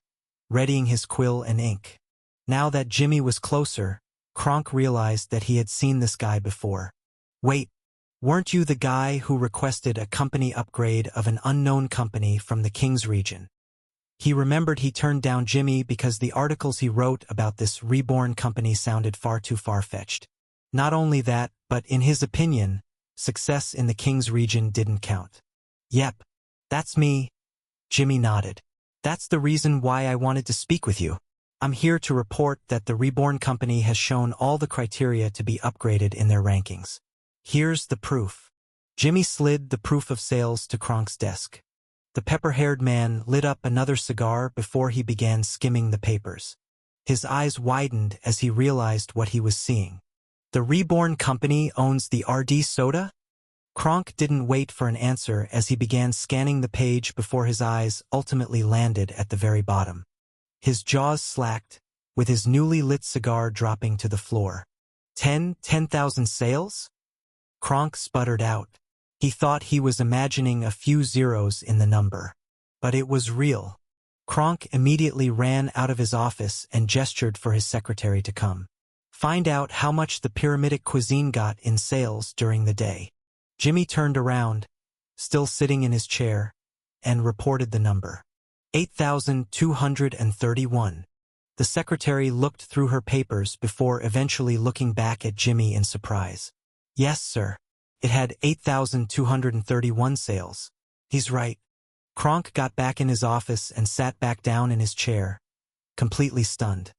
readying his quill and ink. Now that Jimmy was closer, Kronk realized that he had seen this guy before. "Wait, weren't you the guy who requested a company upgrade of an unknown company from the King's region?" He remembered he turned down Jimmy because the articles he wrote about this Reborn company sounded far too far-fetched. Not only that, but in his opinion, success in the King's region didn't count. "Yep, that's me." Jimmy nodded. "That's the reason why I wanted to speak with you. I'm here to report that the Reborn company has shown all the criteria to be upgraded in their rankings. Here's the proof." Jimmy slid the proof of sales to Kronk's desk. The pepper-haired man lit up another cigar before he began skimming the papers. His eyes widened as he realized what he was seeing. "The Reborn company owns the RD soda?" Kronk didn't wait for an answer as he began scanning the page before his eyes ultimately landed at the very bottom. His jaws slacked, with his newly lit cigar dropping to the floor. 10,000 sales?" Kronk sputtered out. He thought he was imagining a few zeros in the number. But it was real. Kronk immediately ran out of his office and gestured for his secretary to come. "Find out how much the pyramidic cuisine got in sales during the day." Jimmy turned around, still sitting in his chair, and reported the number. 8,231. The secretary looked through her papers before eventually looking back at Jimmy in surprise. "Yes, sir. It had 8,231 sales." "He's right." Kronk got back in his office and sat back down in his chair, completely stunned.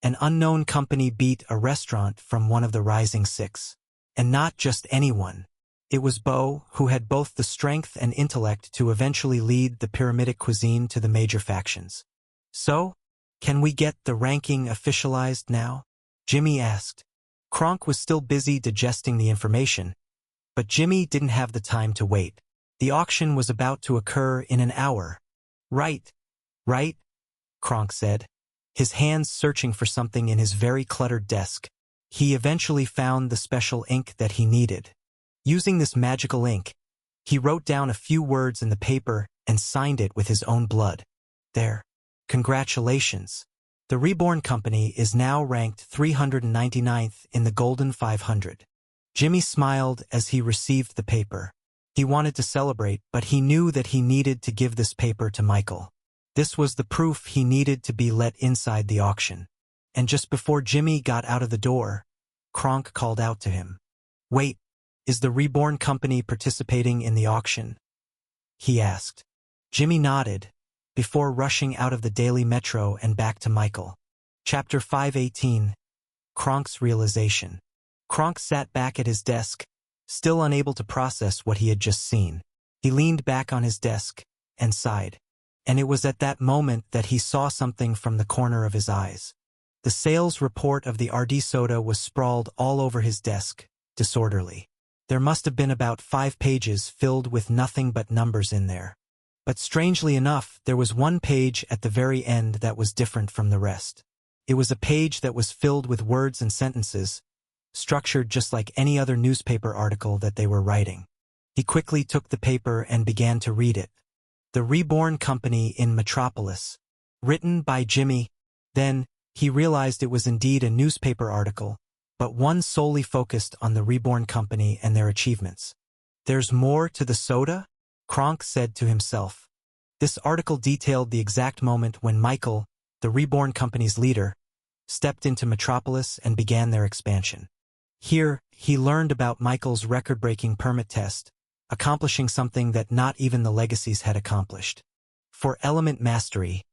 An unknown company beat a restaurant from one of the Rising Six. And not just anyone. It was Bo, who had both the strength and intellect to eventually lead the pyramidic cuisine to the major factions. "So, can we get the ranking officialized now?" Jimmy asked. Kronk was still busy digesting the information, but Jimmy didn't have the time to wait. The auction was about to occur in an hour. Right, Kronk said, his hands searching for something in his very cluttered desk. He eventually found the special ink that he needed. Using this magical ink, he wrote down a few words in the paper and signed it with his own blood. "There. Congratulations. The Reborn Company is now ranked 399th in the Golden 500. Jimmy smiled as he received the paper. He wanted to celebrate, but he knew that he needed to give this paper to Michael. This was the proof he needed to be let inside the auction. And just before Jimmy got out of the door, Kronk called out to him. "Wait, is the Reborn Company participating in the auction?" he asked. Jimmy nodded, before rushing out of the Daily Metro and back to Michael. Chapter 518. Kronk's Realization. Kronk sat back at his desk, still unable to process what he had just seen. He leaned back on his desk and sighed. And it was at that moment that he saw something from the corner of his eyes. The sales report of the RD soda was sprawled all over his desk, disorderly. There must have been about 5 pages filled with nothing but numbers in there. But strangely enough, there was one page at the very end that was different from the rest. It was a page that was filled with words and sentences, structured just like any other newspaper article that they were writing. He quickly took the paper and began to read it. The Reborn Company in Metropolis. Written by Jimmy. Then, he realized it was indeed a newspaper article, but one solely focused on the Reborn Company and their achievements. There's more to the soda? Kronk said to himself. This article detailed the exact moment when Michael, the Reborn Company's leader, stepped into Metropolis and began their expansion. Here, he learned about Michael's record-breaking permit test, accomplishing something that not even the legacies had accomplished. For element mastery,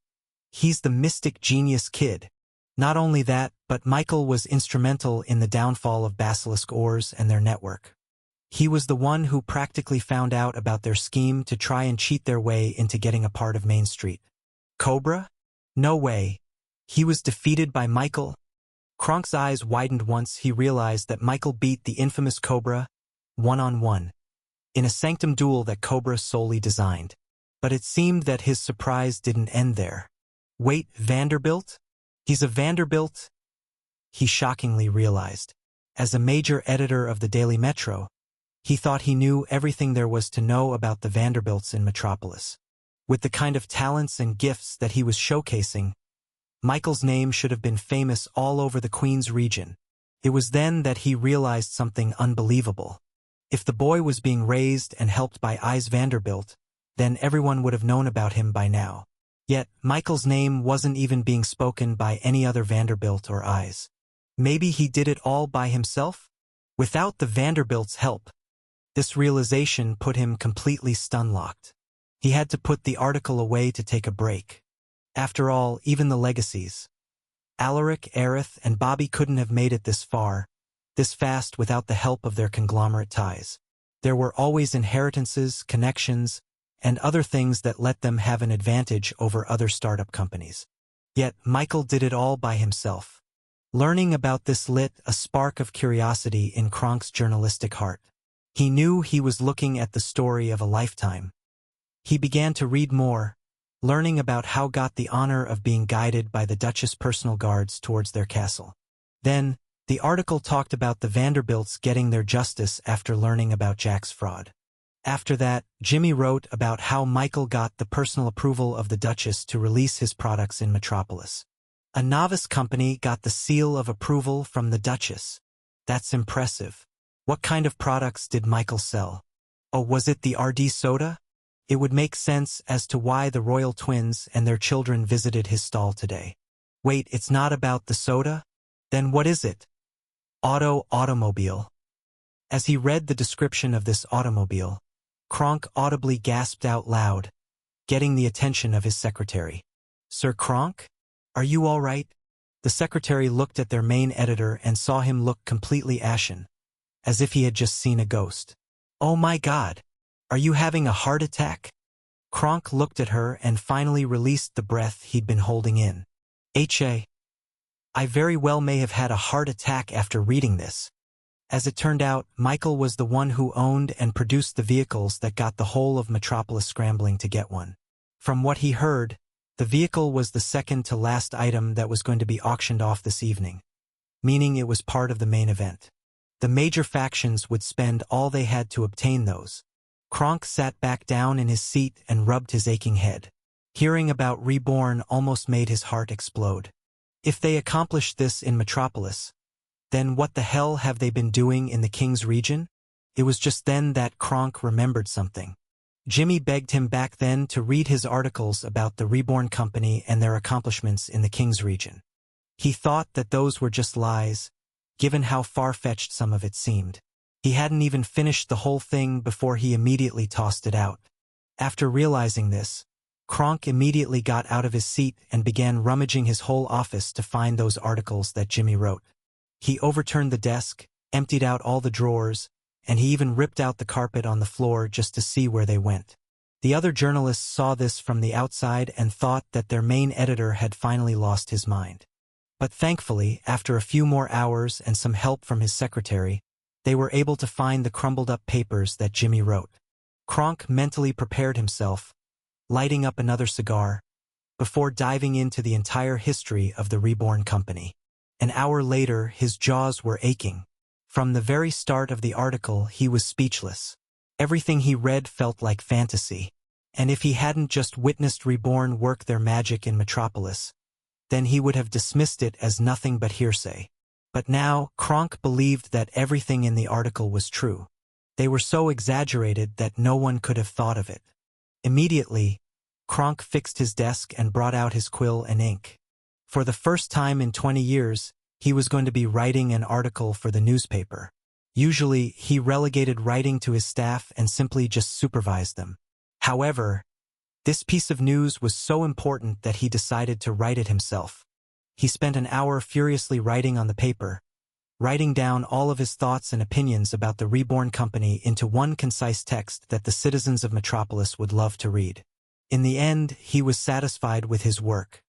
he's the mystic genius kid. Not only that, but Michael was instrumental in the downfall of Basilisk Ores and their network. He was the one who practically found out about their scheme to try and cheat their way into getting a part of Main Street. Cobra? No way. He was defeated by Michael? Kronk's eyes widened once he realized that Michael beat the infamous Cobra, one-on-one, in a sanctum duel that Cobra solely designed. But it seemed that his surprise didn't end there. Wait, Vanderbilt? He's a Vanderbilt? He shockingly realized. As a major editor of the Daily Metro, he thought he knew everything there was to know about the Vanderbilts in Metropolis. With the kind of talents and gifts that he was showcasing, Michael's name should have been famous all over the Queens region. It was then that he realized something unbelievable. If the boy was being raised and helped by Eyes Vanderbilt, then everyone would have known about him by now. Yet, Michael's name wasn't even being spoken by any other Vanderbilt or Eyes. Maybe he did it all by himself? Without the Vanderbilt's help. This realization put him completely stun-locked. He had to put the article away to take a break. After all, even the legacies, Alaric, Aerith, and Bobby couldn't have made it this far, this fast without the help of their conglomerate ties. There were always inheritances, connections, and other things that let them have an advantage over other startup companies. Yet, Michael did it all by himself. Learning about this lit a spark of curiosity in Kronk's journalistic heart. He knew he was looking at the story of a lifetime. He began to read more, learning about how got the honor of being guided by the Duchess' personal guards towards their castle. Then, the article talked about the Vanderbilts getting their justice after learning about Jack's fraud. After that, Jimmy wrote about how Michael got the personal approval of the Duchess to release his products in Metropolis. A novice company got the seal of approval from the Duchess. That's impressive. What kind of products did Michael sell? Oh, was it the RD soda? It would make sense as to why the royal twins and their children visited his stall today. Wait, it's not about the soda? Then what is it? Automobile. As he read the description of this automobile, Kronk audibly gasped out loud, getting the attention of his secretary. Sir Kronk? Are you all right? The secretary looked at their main editor and saw him look completely ashen, as if he had just seen a ghost. Oh my God! Are you having a heart attack? Kronk looked at her and finally released the breath he'd been holding in. I very well may have had a heart attack after reading this. As it turned out, Michael was the one who owned and produced the vehicles that got the whole of Metropolis scrambling to get one. From what he heard, the vehicle was the second to last item that was going to be auctioned off this evening, meaning it was part of the main event. The major factions would spend all they had to obtain those. Kronk sat back down in his seat and rubbed his aching head. Hearing about Reborn almost made his heart explode. If they accomplished this in Metropolis, then what the hell have they been doing in the King's region? It was just then that Kronk remembered something. Jimmy begged him back then to read his articles about the Reborn Company and their accomplishments in the King's region. He thought that those were just lies, given how far-fetched some of it seemed. He hadn't even finished the whole thing before he immediately tossed it out. After realizing this, Kronk immediately got out of his seat and began rummaging his whole office to find those articles that Jimmy wrote. He overturned the desk, emptied out all the drawers, and he even ripped out the carpet on the floor just to see where they went. The other journalists saw this from the outside and thought that their main editor had finally lost his mind. But thankfully, after a few more hours and some help from his secretary, they were able to find the crumbled-up papers that Jimmy wrote. Kronk mentally prepared himself, lighting up another cigar, before diving into the entire history of the Reborn company. An hour later, his jaws were aching. From the very start of the article, he was speechless. Everything he read felt like fantasy. And if he hadn't just witnessed Reborn work their magic in Metropolis, then he would have dismissed it as nothing but hearsay. But now, Kronk believed that everything in the article was true. They were so exaggerated that no one could have thought of it. Immediately, Kronk fixed his desk and brought out his quill and ink. For the first time in 20 years, he was going to be writing an article for the newspaper. Usually, he relegated writing to his staff and simply just supervised them. However, this piece of news was so important that he decided to write it himself. He spent an hour furiously writing on the paper, writing down all of his thoughts and opinions about the Reborn company into one concise text that the citizens of Metropolis would love to read. In the end, he was satisfied with his work.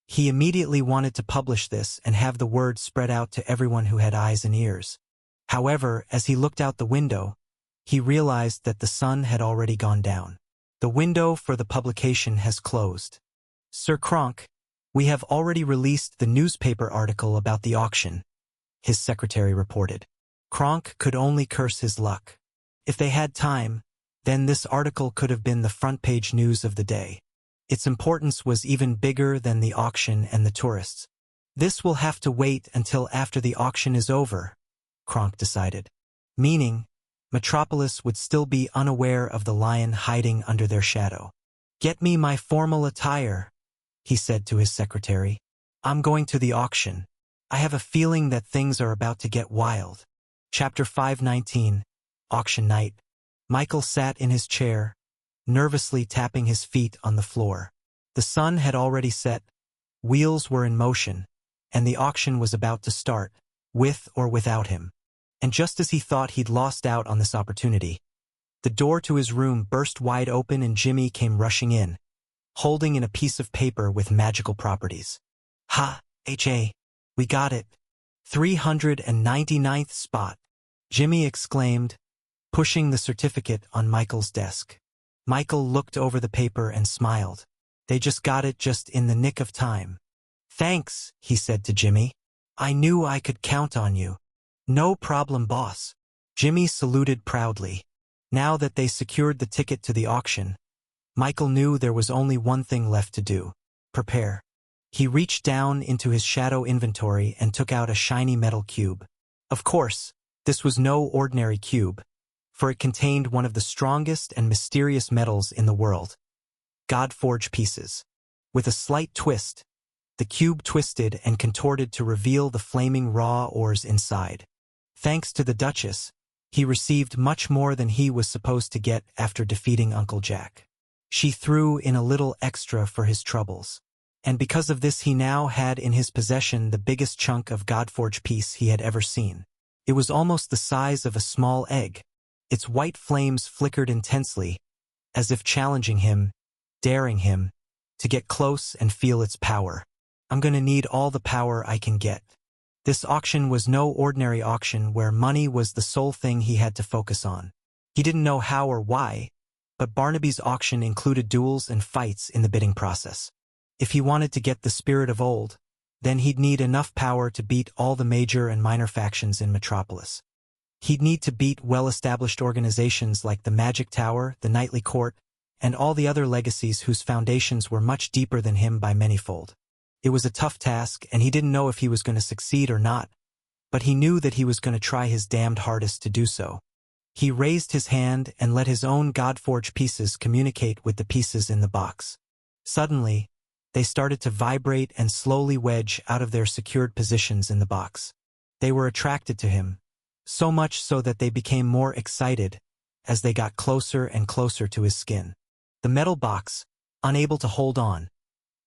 He immediately wanted to publish this and have the word spread out to everyone who had eyes and ears. However, as he looked out the window, he realized that the sun had already gone down. The window for the publication has closed. Sir Kronk, we have already released the newspaper article about the auction, his secretary reported. Kronk could only curse his luck. If they had time, then this article could have been the front-page news of the day. Its importance was even bigger than the auction and the tourists. This will have to wait until after the auction is over, Kronk decided. Meaning, Metropolis would still be unaware of the lion hiding under their shadow. "Get me my formal attire," he said to his secretary. "I'm going to the auction. I have a feeling that things are about to get wild." Chapter 519, Auction Night. Michael sat in his chair, nervously tapping his feet on the floor. The sun had already set, wheels were in motion, and the auction was about to start, with or without him. And just as he thought he'd lost out on this opportunity, the door to his room burst wide open and Jimmy came rushing in, holding in a piece of paper with magical properties. "Ha, H.A., we got it. 399th spot," Jimmy exclaimed, pushing the certificate on Michael's desk. Michael looked over the paper and smiled. "They just got it just in the nick of time." "Thanks," he said to Jimmy. "I knew I could count on you." "No problem, boss." Jimmy saluted proudly. Now that they secured the ticket to the auction, Michael knew there was only one thing left to do: prepare. He reached down into his shadow inventory and took out a shiny metal cube. Of course, this was no ordinary cube, for it contained one of the strongest and mysterious metals in the world: God-forged pieces. With a slight twist, the cube twisted and contorted to reveal the flaming raw ores inside. Thanks to the Duchess, he received much more than he was supposed to get after defeating Uncle Jack. She threw in a little extra for his troubles. And because of this, he now had in his possession the biggest chunk of God-forged piece he had ever seen. It was almost the size of a small egg. Its white flames flickered intensely, as if challenging him, daring him, to get close and feel its power. "I'm going to need all the power I can get." This auction was no ordinary auction where money was the sole thing he had to focus on. He didn't know how or why, but Barnaby's auction included duels and fights in the bidding process. If he wanted to get the spirit of old, then he'd need enough power to beat all the major and minor factions in Metropolis. He'd need to beat well-established organizations like the Magic Tower, the Knightly Court, and all the other legacies whose foundations were much deeper than him by manyfold. It was a tough task, and he didn't know if he was going to succeed or not, but he knew that he was going to try his damned hardest to do so. He raised his hand and let his own God-forged pieces communicate with the pieces in the box. Suddenly, they started to vibrate and slowly wedge out of their secured positions in the box. They were attracted to him, so much so that they became more excited as they got closer and closer to his skin. The metal box, unable to hold on,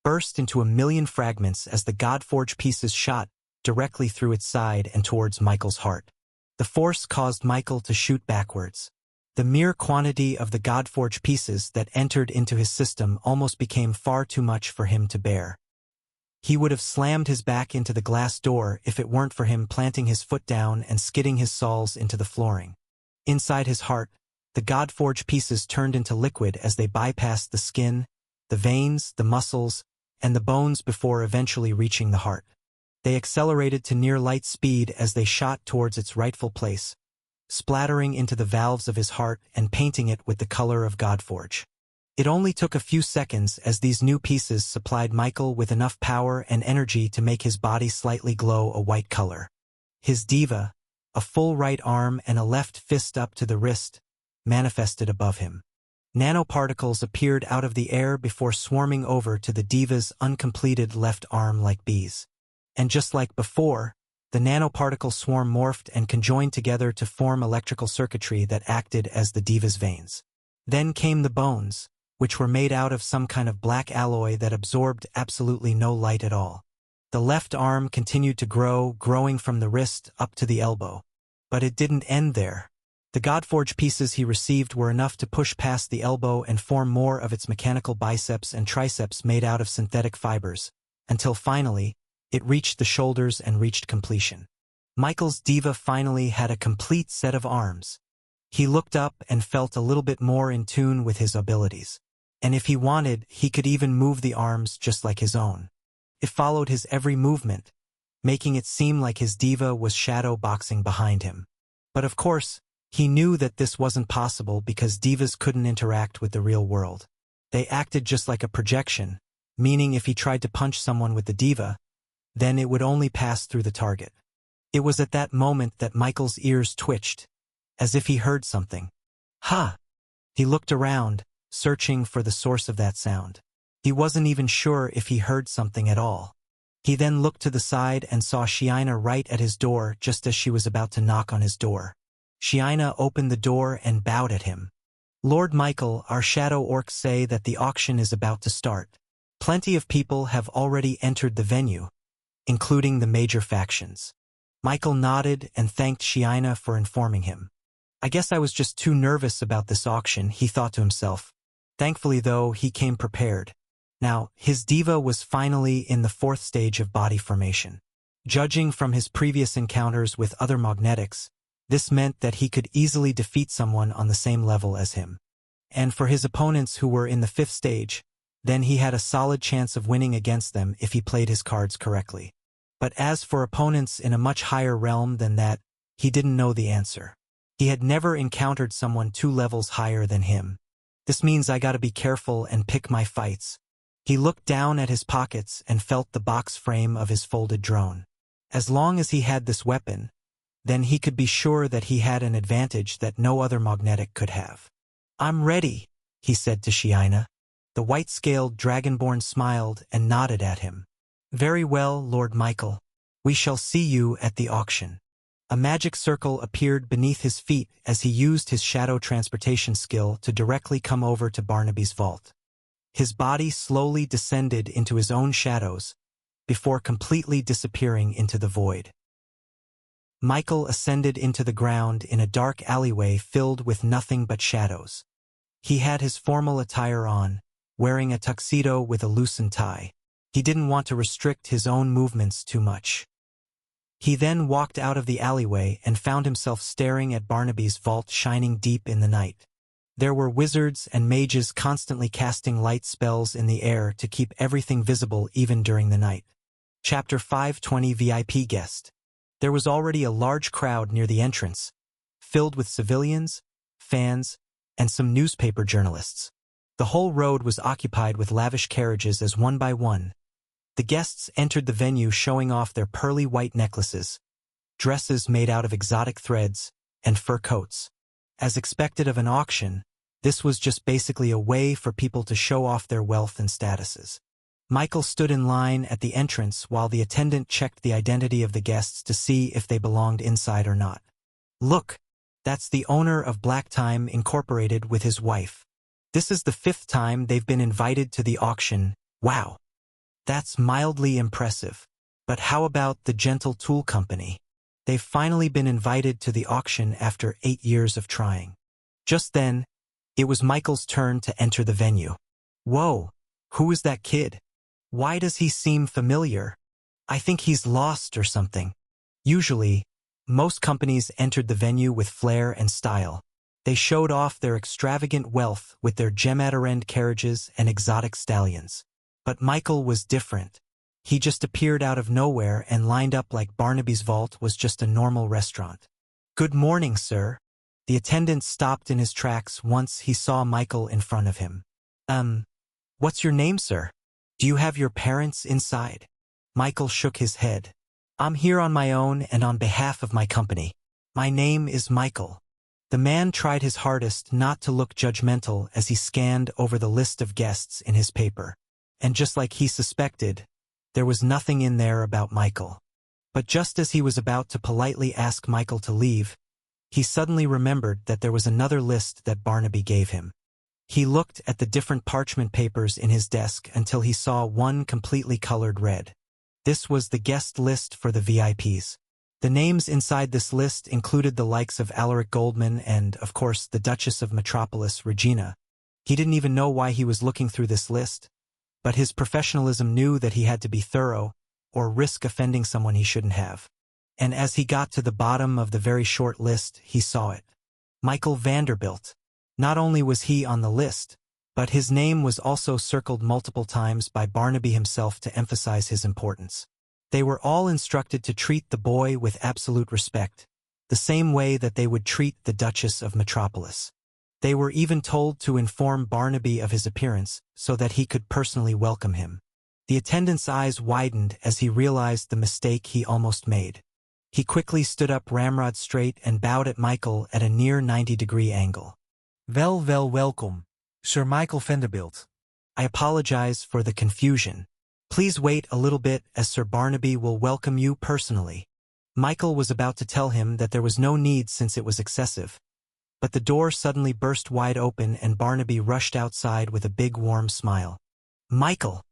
burst into a million fragments as the God-forged pieces shot directly through its side and towards Michael's heart. The force caused Michael to shoot backwards. The mere quantity of the God-forged pieces that entered into his system almost became far too much for him to bear. He would have slammed his back into the glass door if it weren't for him planting his foot down and skidding his soles into the flooring. Inside his heart, the Godforge pieces turned into liquid as they bypassed the skin, the veins, the muscles, and the bones before eventually reaching the heart. They accelerated to near light speed as they shot towards its rightful place, splattering into the valves of his heart and painting it with the color of Godforge. It only took a few seconds as these new pieces supplied Michael with enough power and energy to make his body slightly glow a white color. His diva, a full right arm and a left fist up to the wrist, manifested above him. Nanoparticles appeared out of the air before swarming over to the diva's uncompleted left arm like bees. And just like before, the nanoparticle swarm morphed and conjoined together to form electrical circuitry that acted as the diva's veins. Then came the bones, which were made out of some kind of black alloy that absorbed absolutely no light at all. The left arm continued to grow, growing from the wrist up to the elbow. But it didn't end there. The Godforge pieces he received were enough to push past the elbow and form more of its mechanical biceps and triceps made out of synthetic fibers, until finally, it reached the shoulders and reached completion. Michael's diva finally had a complete set of arms. He looked up and felt a little bit more in tune with his abilities. And if he wanted, he could even move the arms just like his own. It followed his every movement, making it seem like his diva was shadow boxing behind him. But of course, he knew that this wasn't possible because divas couldn't interact with the real world. They acted just like a projection, meaning if he tried to punch someone with the diva, then it would only pass through the target. It was at that moment that Michael's ears twitched, as if he heard something. Ha! He looked around, searching for the source of that sound. He wasn't even sure if he heard something at all. He then looked to the side and saw Shiina right at his door just as she was about to knock on his door. Shiina opened the door and bowed at him. "Lord Michael, our shadow orcs say that the auction is about to start. Plenty of people have already entered the venue, including the major factions." Michael nodded and thanked Shiina for informing him. "I guess I was just too nervous about this auction," he thought to himself. Thankfully, though, he came prepared. Now, his diva was finally in the 4th stage of body formation. Judging from his previous encounters with other magnetics, this meant that he could easily defeat someone on the same level as him. And for his opponents who were in the 5th stage, then he had a solid chance of winning against them if he played his cards correctly. But as for opponents in a much higher realm than that, he didn't know the answer. He had never encountered someone 2 levels higher than him. This means I gotta be careful and pick my fights. He looked down at his pockets and felt the box frame of his folded drone. As long as he had this weapon, then he could be sure that he had an advantage that no other magnetic could have. "I'm ready," he said to Shiina. The white-scaled dragonborn smiled and nodded at him. "Very well, Lord Michael. We shall see you at the auction." A magic circle appeared beneath his feet as he used his shadow transportation skill to directly come over to Barnaby's vault. His body slowly descended into his own shadows, before completely disappearing into the void. Michael ascended into the ground in a dark alleyway filled with nothing but shadows. He had his formal attire on, wearing a tuxedo with a loosened tie. He didn't want to restrict his own movements too much. He then walked out of the alleyway and found himself staring at Barnaby's vault shining deep in the night. There were wizards and mages constantly casting light spells in the air to keep everything visible even during the night. Chapter 520 VIP Guest. There was already a large crowd near the entrance, filled with civilians, fans, and some newspaper journalists. The whole road was occupied with lavish carriages as one by one. The guests entered the venue showing off their pearly white necklaces, dresses made out of exotic threads, and fur coats. As expected of an auction, this was just basically a way for people to show off their wealth and statuses. Michael stood in line at the entrance while the attendant checked the identity of the guests to see if they belonged inside or not. "Look, that's the owner of Black Time Incorporated with his wife. This is the 5th time they've been invited to the auction. Wow. That's mildly impressive. But how about the Gentle Tool Company? They've finally been invited to the auction after 8 years of trying." Just then, it was Michael's turn to enter the venue. "Whoa, who is that kid? Why does he seem familiar? I think he's lost or something. Usually, most companies entered the venue with flair and style. They showed off their extravagant wealth with their gem-at-a-rend carriages and exotic stallions. But Michael was different. He just appeared out of nowhere and lined up like Barnaby's vault was just a normal restaurant. "Good morning, sir." The attendant stopped in his tracks once he saw Michael in front of him. What's your name, sir? Do you have your parents inside?" Michael shook his head. "I'm here on my own and on behalf of my company. My name is Michael." The man tried his hardest not to look judgmental as he scanned over the list of guests in his paper. And just like he suspected, there was nothing in there about Michael. But just as he was about to politely ask Michael to leave, he suddenly remembered that there was another list that Barnaby gave him. He looked at the different parchment papers in his desk until he saw one completely colored red. This was the guest list for the VIPs. The names inside this list included the likes of Alaric Goldman and, of course, the Duchess of Metropolis, Regina. He didn't even know why he was looking through this list, but his professionalism knew that he had to be thorough or risk offending someone he shouldn't have. And as he got to the bottom of the very short list, he saw it. Michael Vanderbilt. Not only was he on the list, but his name was also circled multiple times by Barnaby himself to emphasize his importance. They were all instructed to treat the boy with absolute respect, the same way that they would treat the Duchess of Metropolis. They were even told to inform Barnaby of his appearance so that he could personally welcome him. The attendant's eyes widened as he realized the mistake he almost made. He quickly stood up ramrod straight and bowed at Michael at a near 90-degree angle. Welcome, Sir Michael Vanderbilt. I apologize for the confusion. Please wait a little bit as Sir Barnaby will welcome you personally." Michael was about to tell him that there was no need since it was excessive. But the door suddenly burst wide open and Barnaby rushed outside with a big warm smile. "Michael,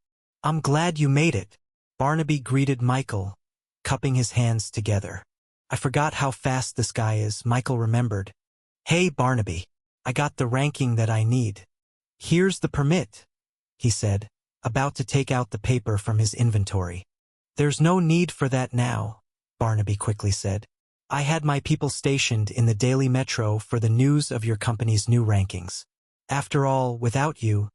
I'm glad you made it." Barnaby greeted Michael, cupping his hands together. "I forgot how fast this guy is," Michael remembered. "Hey, Barnaby. I got the ranking that I need. Here's the permit," he said, about to take out the paper from his inventory. "There's no need for that now," Barnaby quickly said. "I had my people stationed in the Daily Metro for the news of your company's new rankings. After all, without you,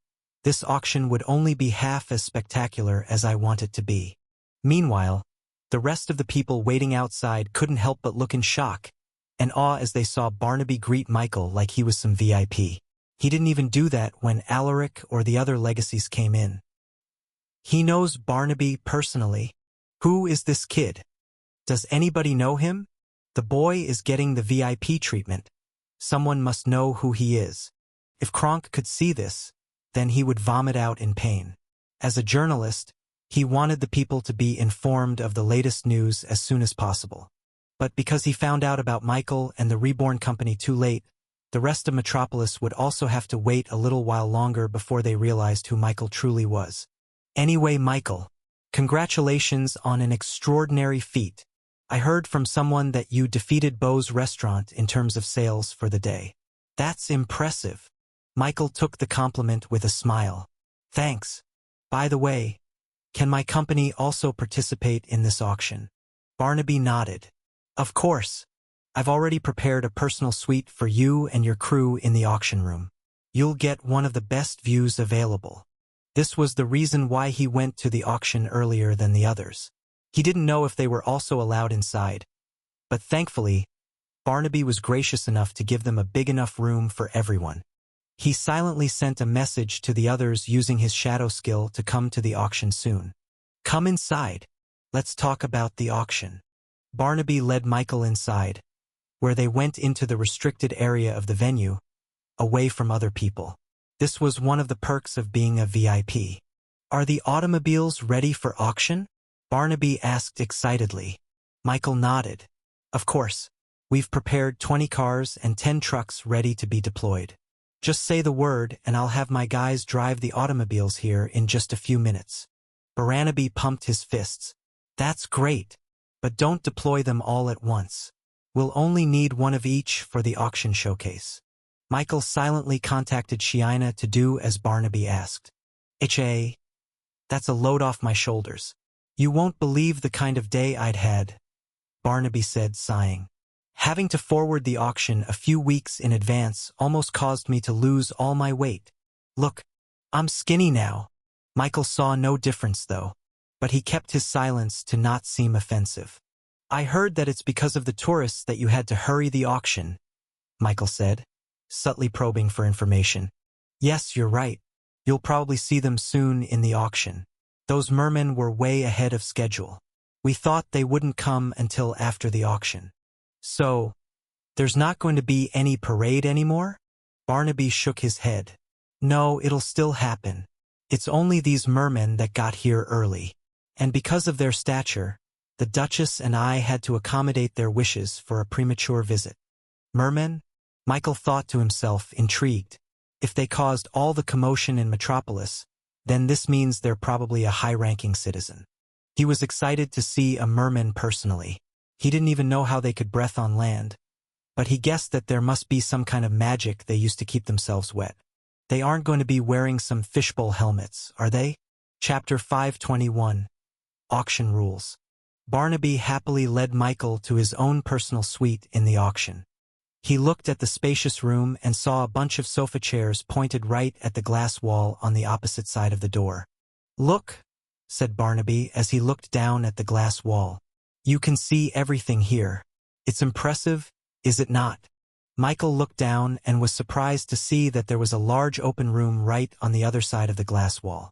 this auction would only be half as spectacular as I want it to be." Meanwhile, the rest of the people waiting outside couldn't help but look in shock and awe as they saw Barnaby greet Michael like he was some VIP. He didn't even do that when Alaric or the other legacies came in. "He knows Barnaby personally. Who is this kid? Does anybody know him? The boy is getting the VIP treatment. Someone must know who he is." If Kronk could see this, then he would vomit out in pain. As a journalist, he wanted the people to be informed of the latest news as soon as possible. But because he found out about Michael and the Reborn company too late, the rest of Metropolis would also have to wait a little while longer before they realized who Michael truly was. "Anyway, Michael, congratulations on an extraordinary feat. I heard from someone that you defeated Beau's restaurant in terms of sales for the day." "That's impressive." Michael took the compliment with a smile. "Thanks. By the way, can my company also participate in this auction?" Barnaby nodded. "Of course. I've already prepared a personal suite for you and your crew in the auction room. You'll get one of the best views available." This was the reason why he went to the auction earlier than the others. He didn't know if they were also allowed inside. But thankfully, Barnaby was gracious enough to give them a big enough room for everyone. He silently sent a message to the others using his shadow skill to come to the auction soon. "Come inside. Let's talk about the auction." Barnaby led Michael inside, where they went into the restricted area of the venue, away from other people. This was one of the perks of being a VIP. "Are the automobiles ready for auction?" Barnaby asked excitedly. Michael nodded. "Of course. We've prepared 20 cars and 10 trucks ready to be deployed. Just say the word and I'll have my guys drive the automobiles here in just a few minutes." Barnaby pumped his fists. "That's great. But don't deploy them all at once. We'll only need one of each for the auction showcase." Michael silently contacted Shiina to do as Barnaby asked. "Ha, That's a load off my shoulders. You won't believe the kind of day I'd had, Barnaby said, sighing. Having to forward the auction a few weeks in advance almost caused me to lose all my weight. Look, I'm skinny now. Michael saw no difference, though, but he kept his silence to not seem offensive. I heard that it's because of the tourists that you had to hurry the auction, Michael said, subtly probing for information. Yes, you're right. You'll probably see them soon in the auction. Those mermen were way ahead of schedule. We thought they wouldn't come until after the auction. So, there's not going to be any parade anymore? Barnaby shook his head. No, it'll still happen. It's only these mermen that got here early. And because of their stature, the Duchess and I had to accommodate their wishes for a premature visit. Mermen? Michael thought to himself, intrigued. If they caused all the commotion in Metropolis, then this means they're probably a high-ranking citizen. He was excited to see a merman personally. He didn't even know how they could breathe on land, but he guessed that there must be some kind of magic they used to keep themselves wet. They aren't going to be wearing some fishbowl helmets, are they? Chapter 521. Auction Rules. Barnaby happily led Michael to his own personal suite in the auction. He looked at the spacious room and saw a bunch of sofa chairs pointed right at the glass wall on the opposite side of the door. Look, said Barnaby as he looked down at the glass wall. You can see everything here. It's impressive, is it not? Michael looked down and was surprised to see that there was a large open room right on the other side of the glass wall.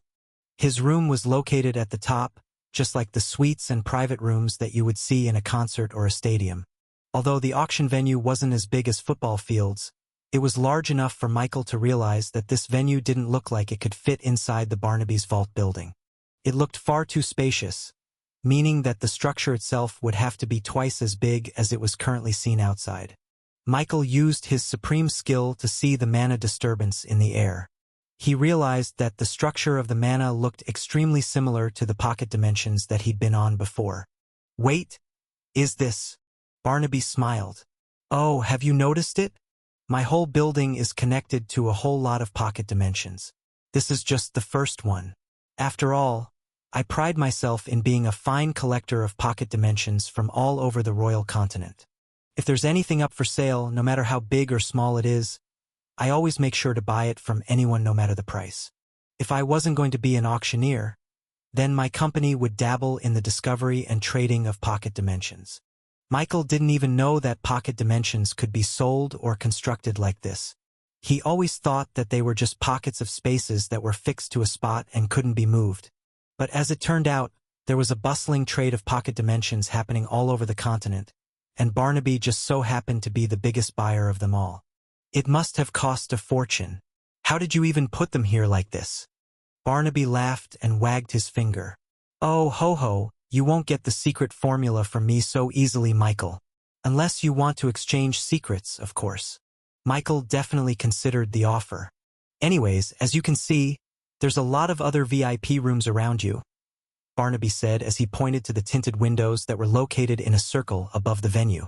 His room was located at the top, just like the suites and private rooms that you would see in a concert or a stadium. Although the auction venue wasn't as big as football fields, it was large enough for Michael to realize that this venue didn't look like it could fit inside the Barnaby's vault building. It looked far too spacious, meaning that the structure itself would have to be twice as big as it was currently seen outside. Michael used his supreme skill to see the mana disturbance in the air. He realized that the structure of the mana looked extremely similar to the pocket dimensions that he'd been on before. Wait, is this? Barnaby smiled. Oh, have you noticed it? My whole building is connected to a whole lot of pocket dimensions. This is just the first one. After all, I pride myself in being a fine collector of pocket dimensions from all over the royal continent. If there's anything up for sale, no matter how big or small it is, I always make sure to buy it from anyone no matter the price. If I wasn't going to be an auctioneer, then my company would dabble in the discovery and trading of pocket dimensions. Michael didn't even know that pocket dimensions could be sold or constructed like this. He always thought that they were just pockets of spaces that were fixed to a spot and couldn't be moved. But as it turned out, there was a bustling trade of pocket dimensions happening all over the continent, and Barnaby just so happened to be the biggest buyer of them all. It must have cost a fortune. How did you even put them here like this? Barnaby laughed and wagged his finger. Oh, ho-ho, you won't get the secret formula from me so easily, Michael. Unless you want to exchange secrets, of course. Michael definitely considered the offer. Anyways, as you can see, there's a lot of other VIP rooms around you, Barnaby said as he pointed to the tinted windows that were located in a circle above the venue.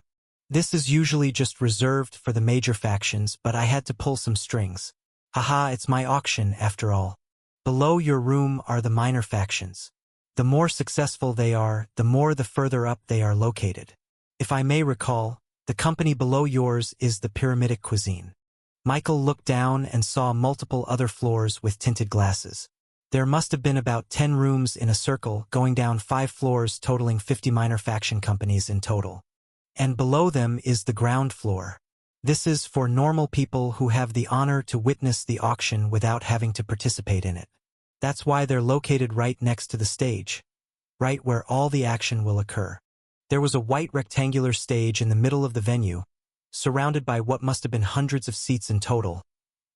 This is usually just reserved for the major factions, but I had to pull some strings. Haha, it's my auction, after all. Below your room are the minor factions. The more successful they are, the further up they are located. If I may recall, the company below yours is the Pyramidic Cuisine. Michael looked down and saw multiple other floors with tinted glasses. There must have been about 10 rooms in a circle, going down 5 floors totaling 50 minor faction companies in total. And below them is the ground floor. This is for normal people who have the honor to witness the auction without having to participate in it. That's why they're located right next to the stage, right where all the action will occur. There was a white rectangular stage in the middle of the venue, surrounded by what must have been hundreds of seats in total,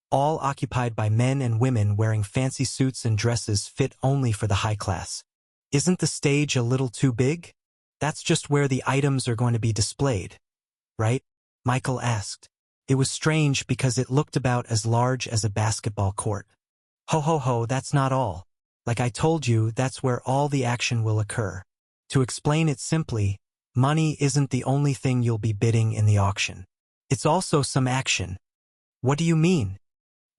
all occupied by men and women wearing fancy suits and dresses fit only for the high class. Isn't the stage a little too big? That's just where the items are going to be displayed, right? Michael asked. It was strange because it looked about as large as a basketball court. Ho ho ho, that's not all. Like I told you, that's where all the action will occur. To explain it simply, money isn't the only thing you'll be bidding in the auction. It's also some action. What do you mean?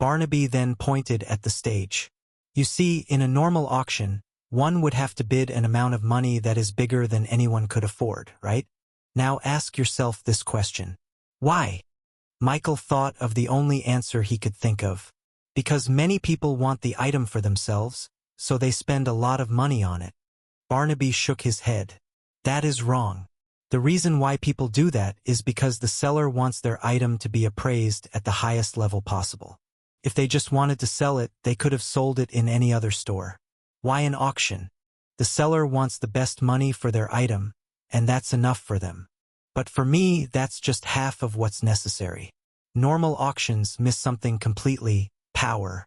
Barnaby then pointed at the stage. You see, in a normal auction, one would have to bid an amount of money that is bigger than anyone could afford, right? Now ask yourself this question. Why? Michael thought of the only answer he could think of. Because many people want the item for themselves, so they spend a lot of money on it. Barnaby shook his head. That is wrong. The reason why people do that is because the seller wants their item to be appraised at the highest level possible. If they just wanted to sell it, they could have sold it in any other store. Why an auction? The seller wants the best money for their item, and that's enough for them. But for me, that's just half of what's necessary. Normal auctions miss something completely: power.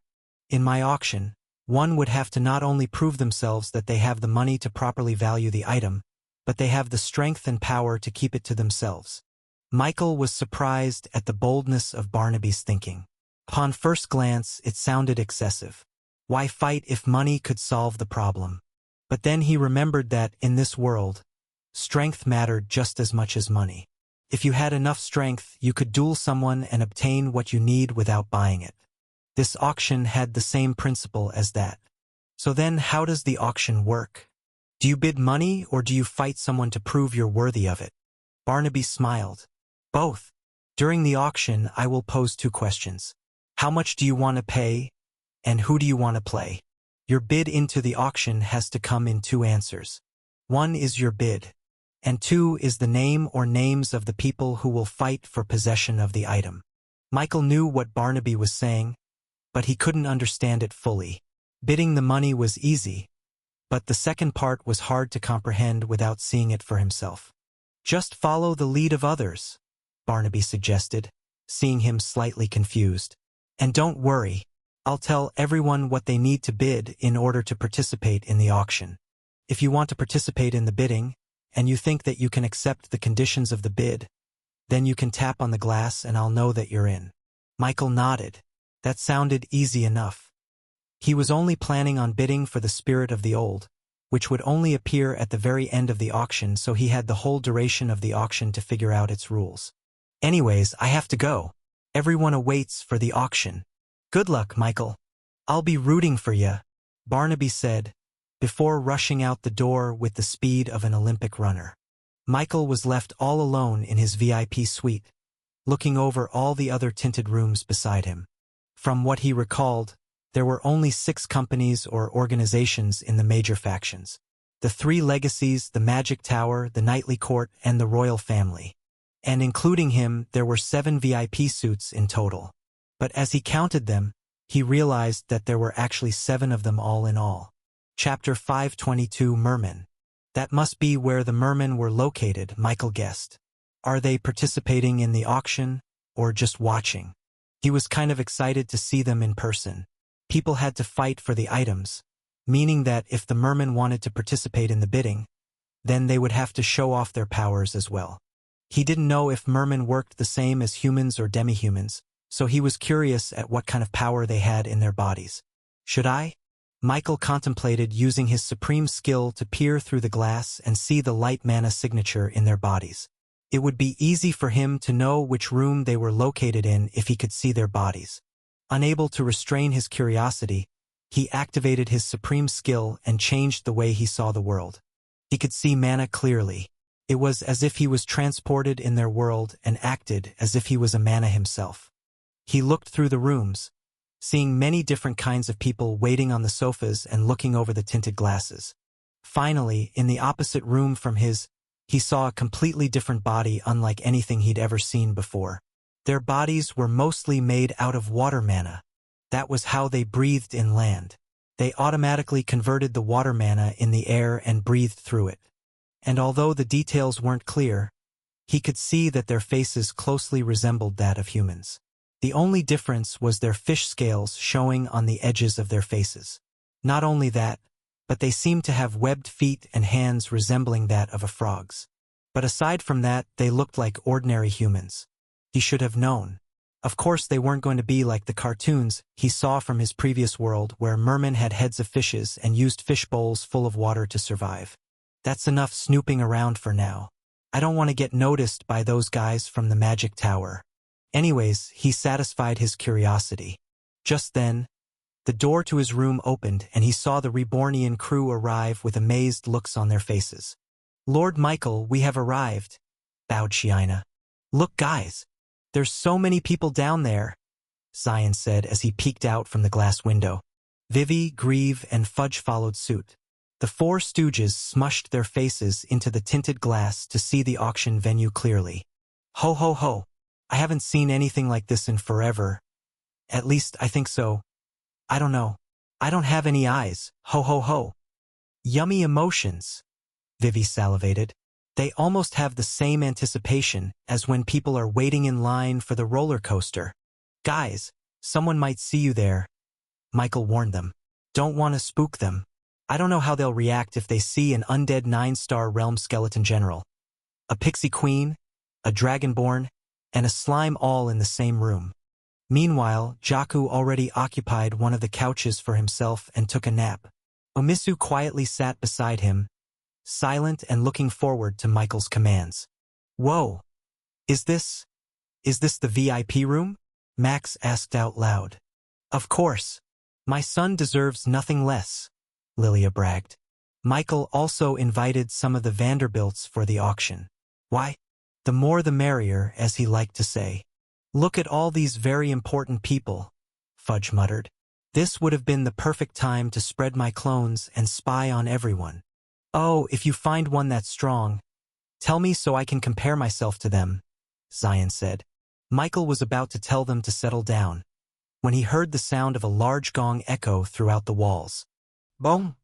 In my auction, one would have to not only prove themselves that they have the money to properly value the item, but they have the strength and power to keep it to themselves. Michael was surprised at the boldness of Barnaby's thinking. Upon first glance, it sounded excessive. Why fight if money could solve the problem? But then he remembered that, in this world, strength mattered just as much as money. If you had enough strength, you could duel someone and obtain what you need without buying it. This auction had the same principle as that. So then, how does the auction work? Do you bid money, or do you fight someone to prove you're worthy of it? Barnaby smiled. Both. During the auction, I will pose two questions. How much do you want to pay, and who do you want to play? Your bid into the auction has to come in two answers. One is your bid, and two is the name or names of the people who will fight for possession of the item. Michael knew what Barnaby was saying, but he couldn't understand it fully. Bidding the money was easy, but the second part was hard to comprehend without seeing it for himself. Just follow the lead of others, Barnaby suggested, seeing him slightly confused. And don't worry, I'll tell everyone what they need to bid in order to participate in the auction. If you want to participate in the bidding, and you think that you can accept the conditions of the bid, then you can tap on the glass and I'll know that you're in. Michael nodded. That sounded easy enough. He was only planning on bidding for the Spirit of the Old, which would only appear at the very end of the auction, so he had the whole duration of the auction to figure out its rules. Anyways, I have to go. Everyone awaits for the auction. Good luck, Michael. I'll be rooting for ya, Barnaby said, before rushing out the door with the speed of an Olympic runner. Michael was left all alone in his VIP suite, looking over all the other tinted rooms beside him. From what he recalled, there were only 6 companies or organizations in the major factions. The 3 legacies, the Magic Tower, the Knightly Court, and the Royal Family. And including him, there were 7 VIP suits in total. But as he counted them, he realized that there were actually 7 of them all in all. Chapter 522, Mermen. That must be where the mermen were located, Michael guessed. Are they participating in the auction, or just watching? He was kind of excited to see them in person. People had to fight for the items, meaning that if the mermen wanted to participate in the bidding, then they would have to show off their powers as well. He didn't know if mermen worked the same as humans or demi-humans, so he was curious at what kind of power they had in their bodies. Should I? Michael contemplated using his supreme skill to peer through the glass and see the light mana signature in their bodies. It would be easy for him to know which room they were located in if he could see their bodies. Unable to restrain his curiosity, he activated his supreme skill and changed the way he saw the world. He could see mana clearly. It was as if he was transported in their world and acted as if he was a mana himself. He looked through the rooms, seeing many different kinds of people waiting on the sofas and looking over the tinted glasses. Finally, in the opposite room from his, he saw a completely different body unlike anything he'd ever seen before. Their bodies were mostly made out of water mana. That was how they breathed in land. They automatically converted the water mana in the air and breathed through it. And although the details weren't clear, he could see that their faces closely resembled that of humans. The only difference was their fish scales showing on the edges of their faces. Not only that, but they seemed to have webbed feet and hands resembling that of a frog's. But aside from that, they looked like ordinary humans. He should have known. Of course, they weren't going to be like the cartoons he saw from his previous world where mermen had heads of fishes and used fish bowls full of water to survive. That's enough snooping around for now. I don't want to get noticed by those guys from the Magic Tower. Anyways, he satisfied his curiosity. Just then, The door to his room opened and he saw the Rebornian crew arrive with amazed looks on their faces. "Lord Michael, we have arrived," bowed Shiina. "Look, guys. There's so many people down there," Zion said as he peeked out from the glass window. Vivi, Grieve, and Fudge followed suit. The four stooges smushed their faces into the tinted glass to see the auction venue clearly. "Ho ho ho. I haven't seen anything like this in forever. At least I think so. I don't know. I don't have any eyes. Ho ho ho." "Yummy emotions," Vivi salivated. "They almost have the same anticipation as when people are waiting in line for the roller coaster." "Guys, someone might see you there," Michael warned them. "Don't want to spook them. I don't know how they'll react if they see an undead 9-star realm skeleton general, a pixie queen, a dragonborn, and a slime all in the same room." Meanwhile, Jaku already occupied one of the couches for himself and took a nap. Omisu quietly sat beside him, silent and looking forward to Michael's commands. "Whoa! Is this the VIP room?" Max asked out loud. "Of course. My son deserves nothing less," Lilia bragged. Michael also invited some of the Vanderbilts for the auction. "Why? The more the merrier," as he liked to say. "Look at all these very important people," Fudge muttered. "This would have been the perfect time to spread my clones and spy on everyone." "Oh, if you find one that's strong, tell me so I can compare myself to them," Zion said. Michael was about to tell them to settle down when he heard the sound of a large gong echo throughout the walls. Boom!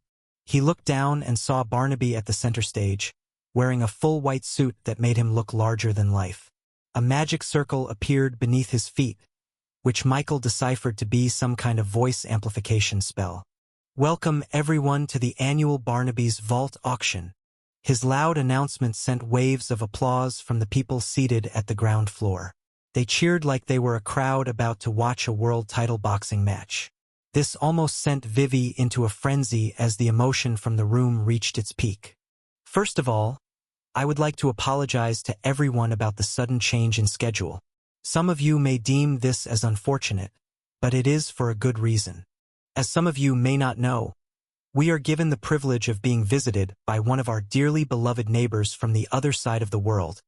He looked down and saw Barnaby at the center stage, wearing a full white suit that made him look larger than life. A magic circle appeared beneath his feet, which Michael deciphered to be some kind of voice amplification spell. "Welcome everyone to the annual Barnaby's Vault auction." His loud announcement sent waves of applause from the people seated at the ground floor. They cheered like they were a crowd about to watch a world title boxing match. This almost sent Vivi into a frenzy as the emotion from the room reached its peak. "First of all, I would like to apologize to everyone about the sudden change in schedule. Some of you may deem this as unfortunate, but it is for a good reason. As some of you may not know, we are given the privilege of being visited by one of our dearly beloved neighbors from the other side of the world,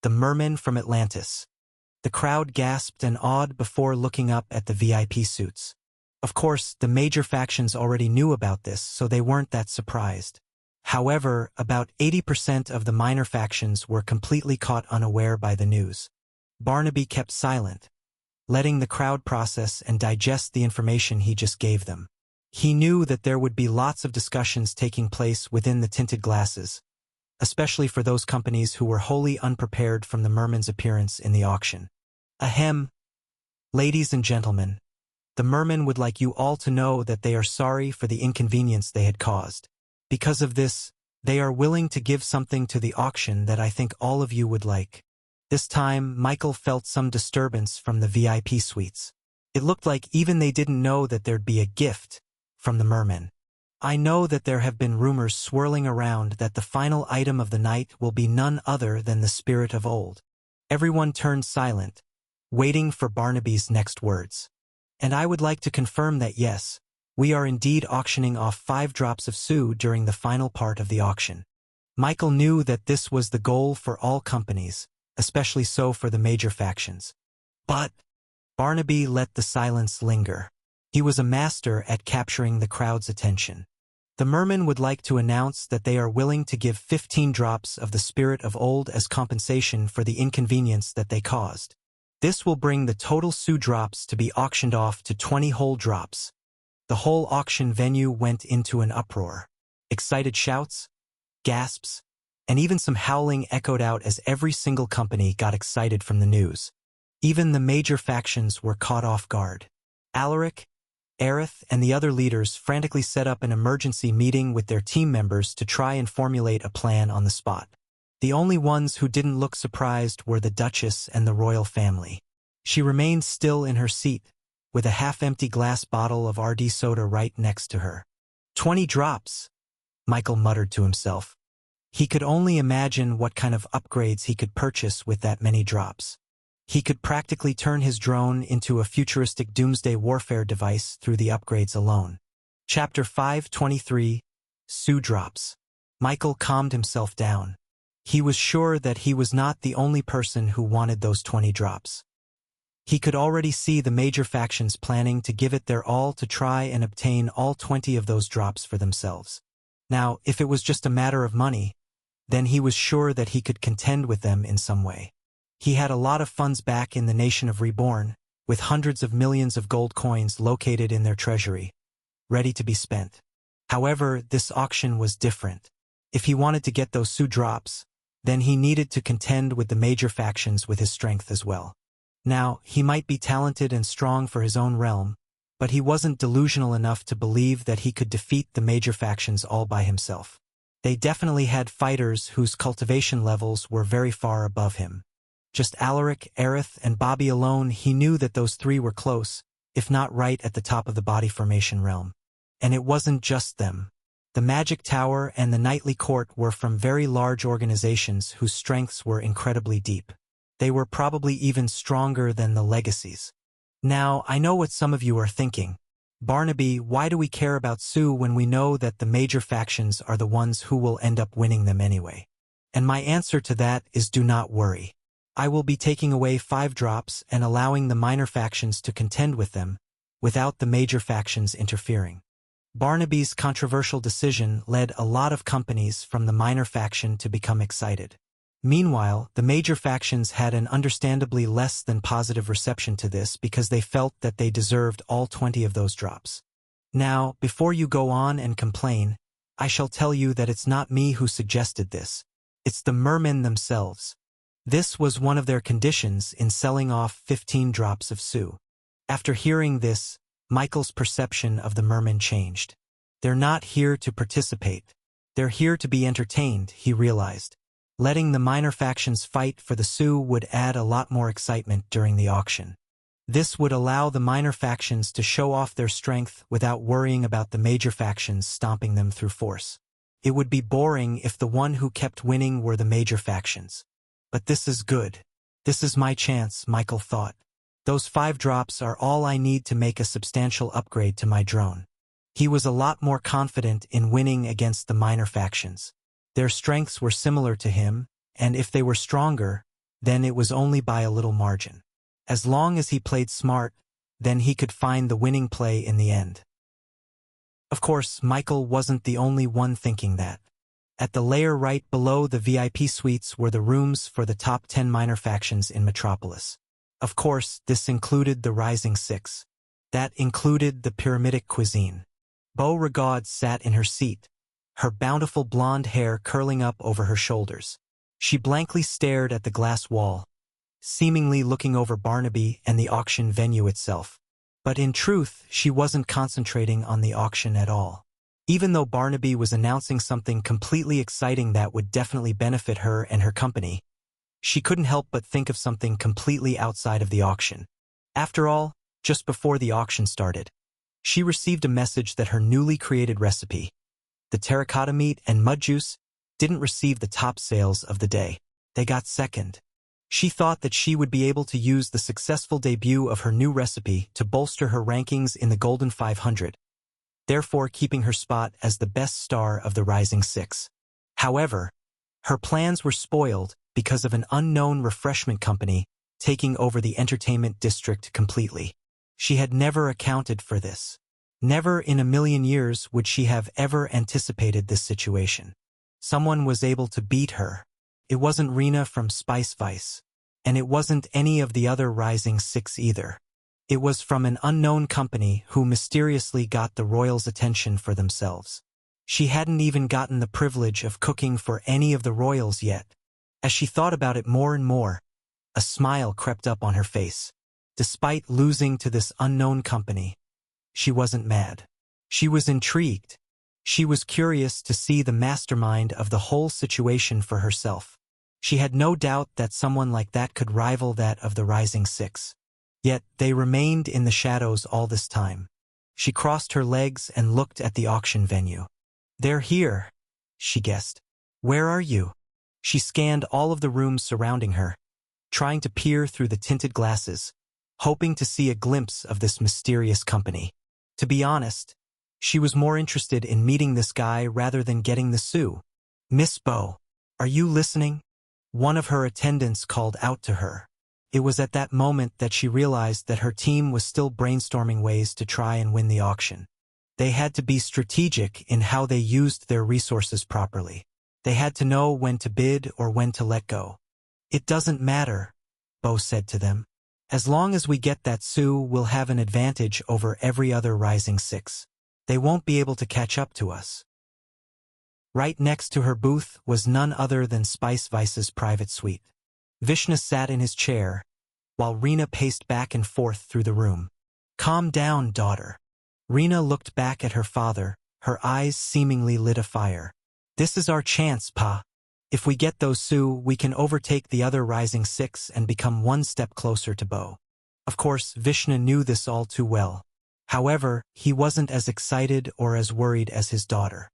the mermen from Atlantis." The crowd gasped and awed before looking up at the VIP suits. Of course, the major factions already knew about this, so they weren't that surprised. However, about 80% of the minor factions were completely caught unaware by the news. Barnaby kept silent, letting the crowd process and digest the information he just gave them. He knew that there would be lots of discussions taking place within the tinted glasses, especially for those companies who were wholly unprepared from the merman's appearance in the auction. Ahem. Ladies and gentlemen, the mermen would like you all to know that they are sorry for the inconvenience they had caused. Because of this, they are willing to give something to the auction that I think all of you would like. This time, Michael felt some disturbance from the VIP suites. It looked like even they didn't know that there'd be a gift from the mermen. "I know that there have been rumors swirling around that the final item of the night will be none other than the spirit of old." Everyone turned silent, waiting for Barnaby's next words. "And I would like to confirm that yes, we are indeed auctioning off 5 drops of Su during the final part of the auction." Michael knew that this was the goal for all companies, especially so for the major factions. But Barnaby let the silence linger. He was a master at capturing the crowd's attention. "The mermen would like to announce that they are willing to give 15 drops of the spirit of old as compensation for the inconvenience that they caused. This will bring the total Su drops to be auctioned off to 20 whole drops." The whole auction venue went into an uproar. Excited shouts, gasps, and even some howling echoed out as every single company got excited from the news. Even the major factions were caught off guard. Alaric, Aerith, and the other leaders frantically set up an emergency meeting with their team members to try and formulate a plan on the spot. The only ones who didn't look surprised were the Duchess and the royal family. She remained still in her seat, with a half-empty glass bottle of RD soda right next to her. 20 drops, Michael muttered to himself. He could only imagine what kind of upgrades he could purchase with that many drops. He could practically turn his drone into a futuristic doomsday warfare device through the upgrades alone. Chapter 523, Sue Drops. Michael calmed himself down. He was sure that he was not the only person who wanted those 20 drops. He could already see the major factions planning to give it their all to try and obtain all 20 of those drops for themselves. Now, if it was just a matter of money, then he was sure that he could contend with them in some way. He had a lot of funds back in the nation of Reborn, with hundreds of millions of gold coins located in their treasury, ready to be spent. However, this auction was different. If he wanted to get those Sue drops, then he needed to contend with the major factions with his strength as well. Now, he might be talented and strong for his own realm, but he wasn't delusional enough to believe that he could defeat the major factions all by himself. They definitely had fighters whose cultivation levels were very far above him. Just Alaric, Aerith, and Bobby alone, he knew that those three were close, if not right at the top of the body formation realm. And it wasn't just them. The Magic Tower and the Knightly Court were from very large organizations whose strengths were incredibly deep. They were probably even stronger than the legacies. Now, I know what some of you are thinking. Barnaby, why do we care about Sue when we know that the major factions are the ones who will end up winning them anyway? And my answer to that is do not worry. I will be taking away 5 drops and allowing the minor factions to contend with them, without the major factions interfering. Barnaby's controversial decision led a lot of companies from the minor faction to become excited. Meanwhile, the major factions had an understandably less than positive reception to this because they felt that they deserved all 20 of those drops. Now, before you go on and complain, I shall tell you that it's not me who suggested this. It's the mermen themselves. This was one of their conditions in selling off 15 drops of Sue. After hearing this, Michael's perception of the mermen changed. They're not here to participate. They're here to be entertained, he realized. Letting the minor factions fight for the Sue would add a lot more excitement during the auction. This would allow the minor factions to show off their strength without worrying about the major factions stomping them through force. It would be boring if the one who kept winning were the major factions. But this is good. This is my chance, Michael thought. Those 5 drops are all I need to make a substantial upgrade to my drone. He was a lot more confident in winning against the minor factions. Their strengths were similar to him, and if they were stronger, then it was only by a little margin. As long as he played smart, then he could find the winning play in the end. Of course, Michael wasn't the only one thinking that. At the layer right below the VIP suites were the rooms for the top 10 minor factions in Metropolis. Of course, this included the Rising Six. That included the pyramidic cuisine. Beauregard sat in her seat, her bountiful blonde hair curling up over her shoulders. She blankly stared at the glass wall, seemingly looking over Barnaby and the auction venue itself. But in truth, she wasn't concentrating on the auction at all. Even though Barnaby was announcing something completely exciting that would definitely benefit her and her company, she couldn't help but think of something completely outside of the auction. After all, just before the auction started, she received a message that her newly created recipe, the terracotta meat and mud juice, didn't receive the top sales of the day. They got second. She thought that she would be able to use the successful debut of her new recipe to bolster her rankings in the Golden 500, therefore keeping her spot as the best star of the Rising Six. However, her plans were spoiled because of an unknown refreshment company taking over the entertainment district completely. She had never accounted for this. Never in a million years would she have ever anticipated this situation. Someone was able to beat her. It wasn't Rena from Spice Vice, and it wasn't any of the other Rising Six either. It was from an unknown company who mysteriously got the royals' attention for themselves. She hadn't even gotten the privilege of cooking for any of the royals yet. As she thought about it more and more, a smile crept up on her face. Despite losing to this unknown company, she wasn't mad. She was intrigued. She was curious to see the mastermind of the whole situation for herself. She had no doubt that someone like that could rival that of the Rising Six. Yet they remained in the shadows all this time. She crossed her legs and looked at the auction venue. "They're here," she guessed. "Where are you?" She scanned all of the rooms surrounding her, trying to peer through the tinted glasses, hoping to see a glimpse of this mysterious company. To be honest, she was more interested in meeting this guy rather than getting the sou. "Miss Bo, are you listening?" One of her attendants called out to her. It was at that moment that she realized that her team was still brainstorming ways to try and win the auction. They had to be strategic in how they used their resources properly. They had to know when to bid or when to let go. "It doesn't matter," Bo said to them. "As long as we get that sou, we'll have an advantage over every other rising six. They won't be able to catch up to us." Right next to her booth was none other than Spice Vice's private suite. Vishnu sat in his chair, while Rena paced back and forth through the room. "Calm down, daughter." Rena looked back at her father, her eyes seemingly lit afire. "This is our chance, Pa. If we get those sous, we can overtake the other rising six and become one step closer to Bo." Of course, Vishnu knew this all too well. However, he wasn't as excited or as worried as his daughter.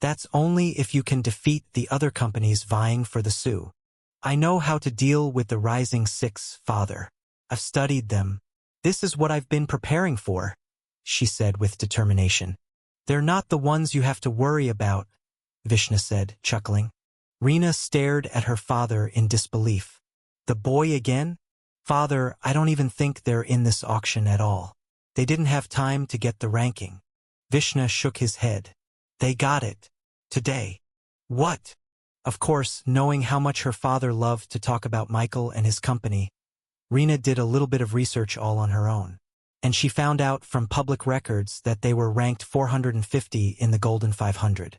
"That's only if you can defeat the other companies vying for the sou. I know how to deal with the rising six, father. I've studied them. This is what I've been preparing for," she said with determination. "They're not the ones you have to worry about," Vishnu said, chuckling. Rena stared at her father in disbelief. "The boy again? Father, I don't even think they're in this auction at all. They didn't have time to get the ranking." Vishnu shook his head. "They got it. Today." "What?" Of course, knowing how much her father loved to talk about Michael and his company, Rena did a little bit of research all on her own. And she found out from public records that they were ranked 450 in the Golden 500.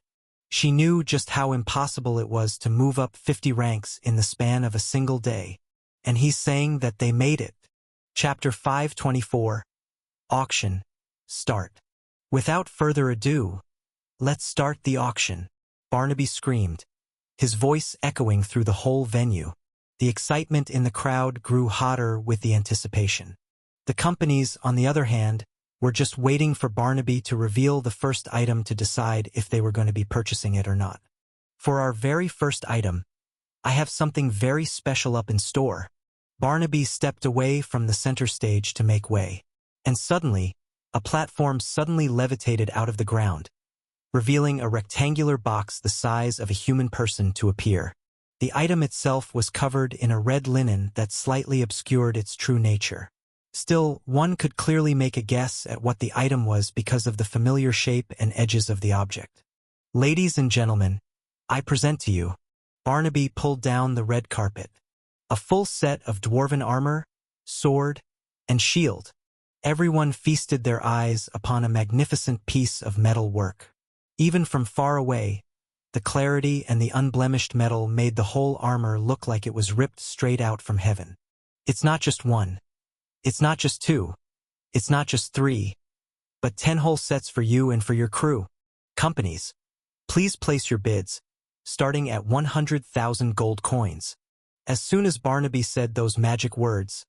She knew just how impossible it was to move up 50 ranks in the span of a single day. And he's saying that they made it. Chapter 524. Auction. Start. "Without further ado, let's start the auction," Barnaby screamed, his voice echoing through the whole venue. The excitement in the crowd grew hotter with the anticipation. The companies, on the other hand, were just waiting for Barnaby to reveal the first item to decide if they were going to be purchasing it or not. "For our very first item, I have something very special up in store." Barnaby stepped away from the center stage to make way. And suddenly, a platform suddenly levitated out of the ground, revealing a rectangular box the size of a human person to appear. The item itself was covered in a red linen that slightly obscured its true nature. Still, one could clearly make a guess at what the item was because of the familiar shape and edges of the object. "Ladies and gentlemen, I present to you," Barnaby pulled down the red carpet, "a full set of dwarven armor, sword, and shield." Everyone feasted their eyes upon a magnificent piece of metal work. Even from far away, the clarity and the unblemished metal made the whole armor look like it was ripped straight out from heaven. "It's not just one. It's not just two. It's not just three. But 10 whole sets for you and for your crew. Companies, please place your bids, starting at 100,000 gold coins." As soon as Barnaby said those magic words,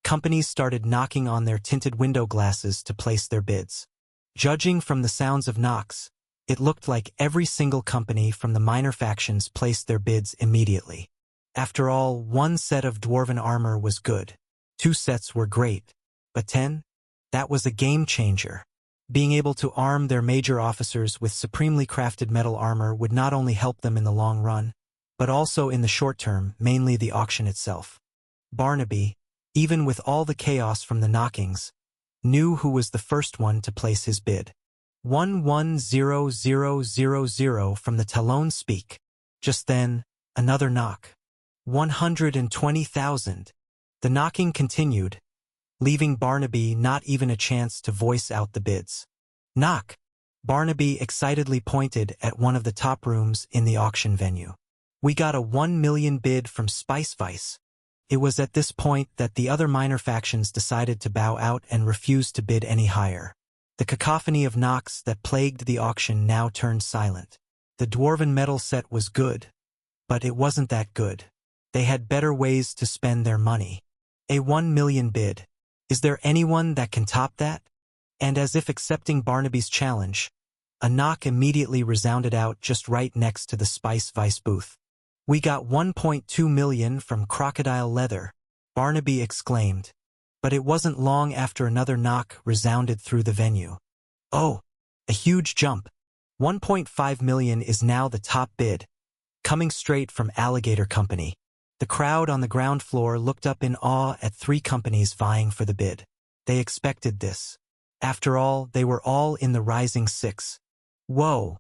companies started knocking on their tinted window glasses to place their bids. Judging from the sounds of knocks, it looked like every single company from the minor factions placed their bids immediately. After all, one set of dwarven armor was good. 2 sets were great. But 10? That was a game changer. Being able to arm their major officers with supremely crafted metal armor would not only help them in the long run, but also in the short term, mainly the auction itself. Barnaby, even with all the chaos from the knockings, knew who was the first one to place his bid. 110000 from the Talon speak. Just then, another knock. 120,000. The knocking continued, leaving Barnaby not even a chance to voice out the bids. "Knock!" Barnaby excitedly pointed at one of the top rooms in the auction venue. "We got a 1 million bid from Spice Vice." It was at this point that the other minor factions decided to bow out and refuse to bid any higher. The cacophony of knocks that plagued the auction now turned silent. The dwarven metal set was good, but it wasn't that good. They had better ways to spend their money. A 1 million bid. Is there anyone that can top that? And as if accepting Barnaby's challenge, a knock immediately resounded out just right next to the Spice Vice booth. "We got 1.2 million from Crocodile Leather." Barnaby exclaimed. But it wasn't long after another knock resounded through the venue. Oh, a huge jump. 1.5 million is now the top bid, coming straight from Alligator Company. The crowd on the ground floor looked up in awe at 3 companies vying for the bid. They expected this. After all, they were all in the Rising Six. Whoa!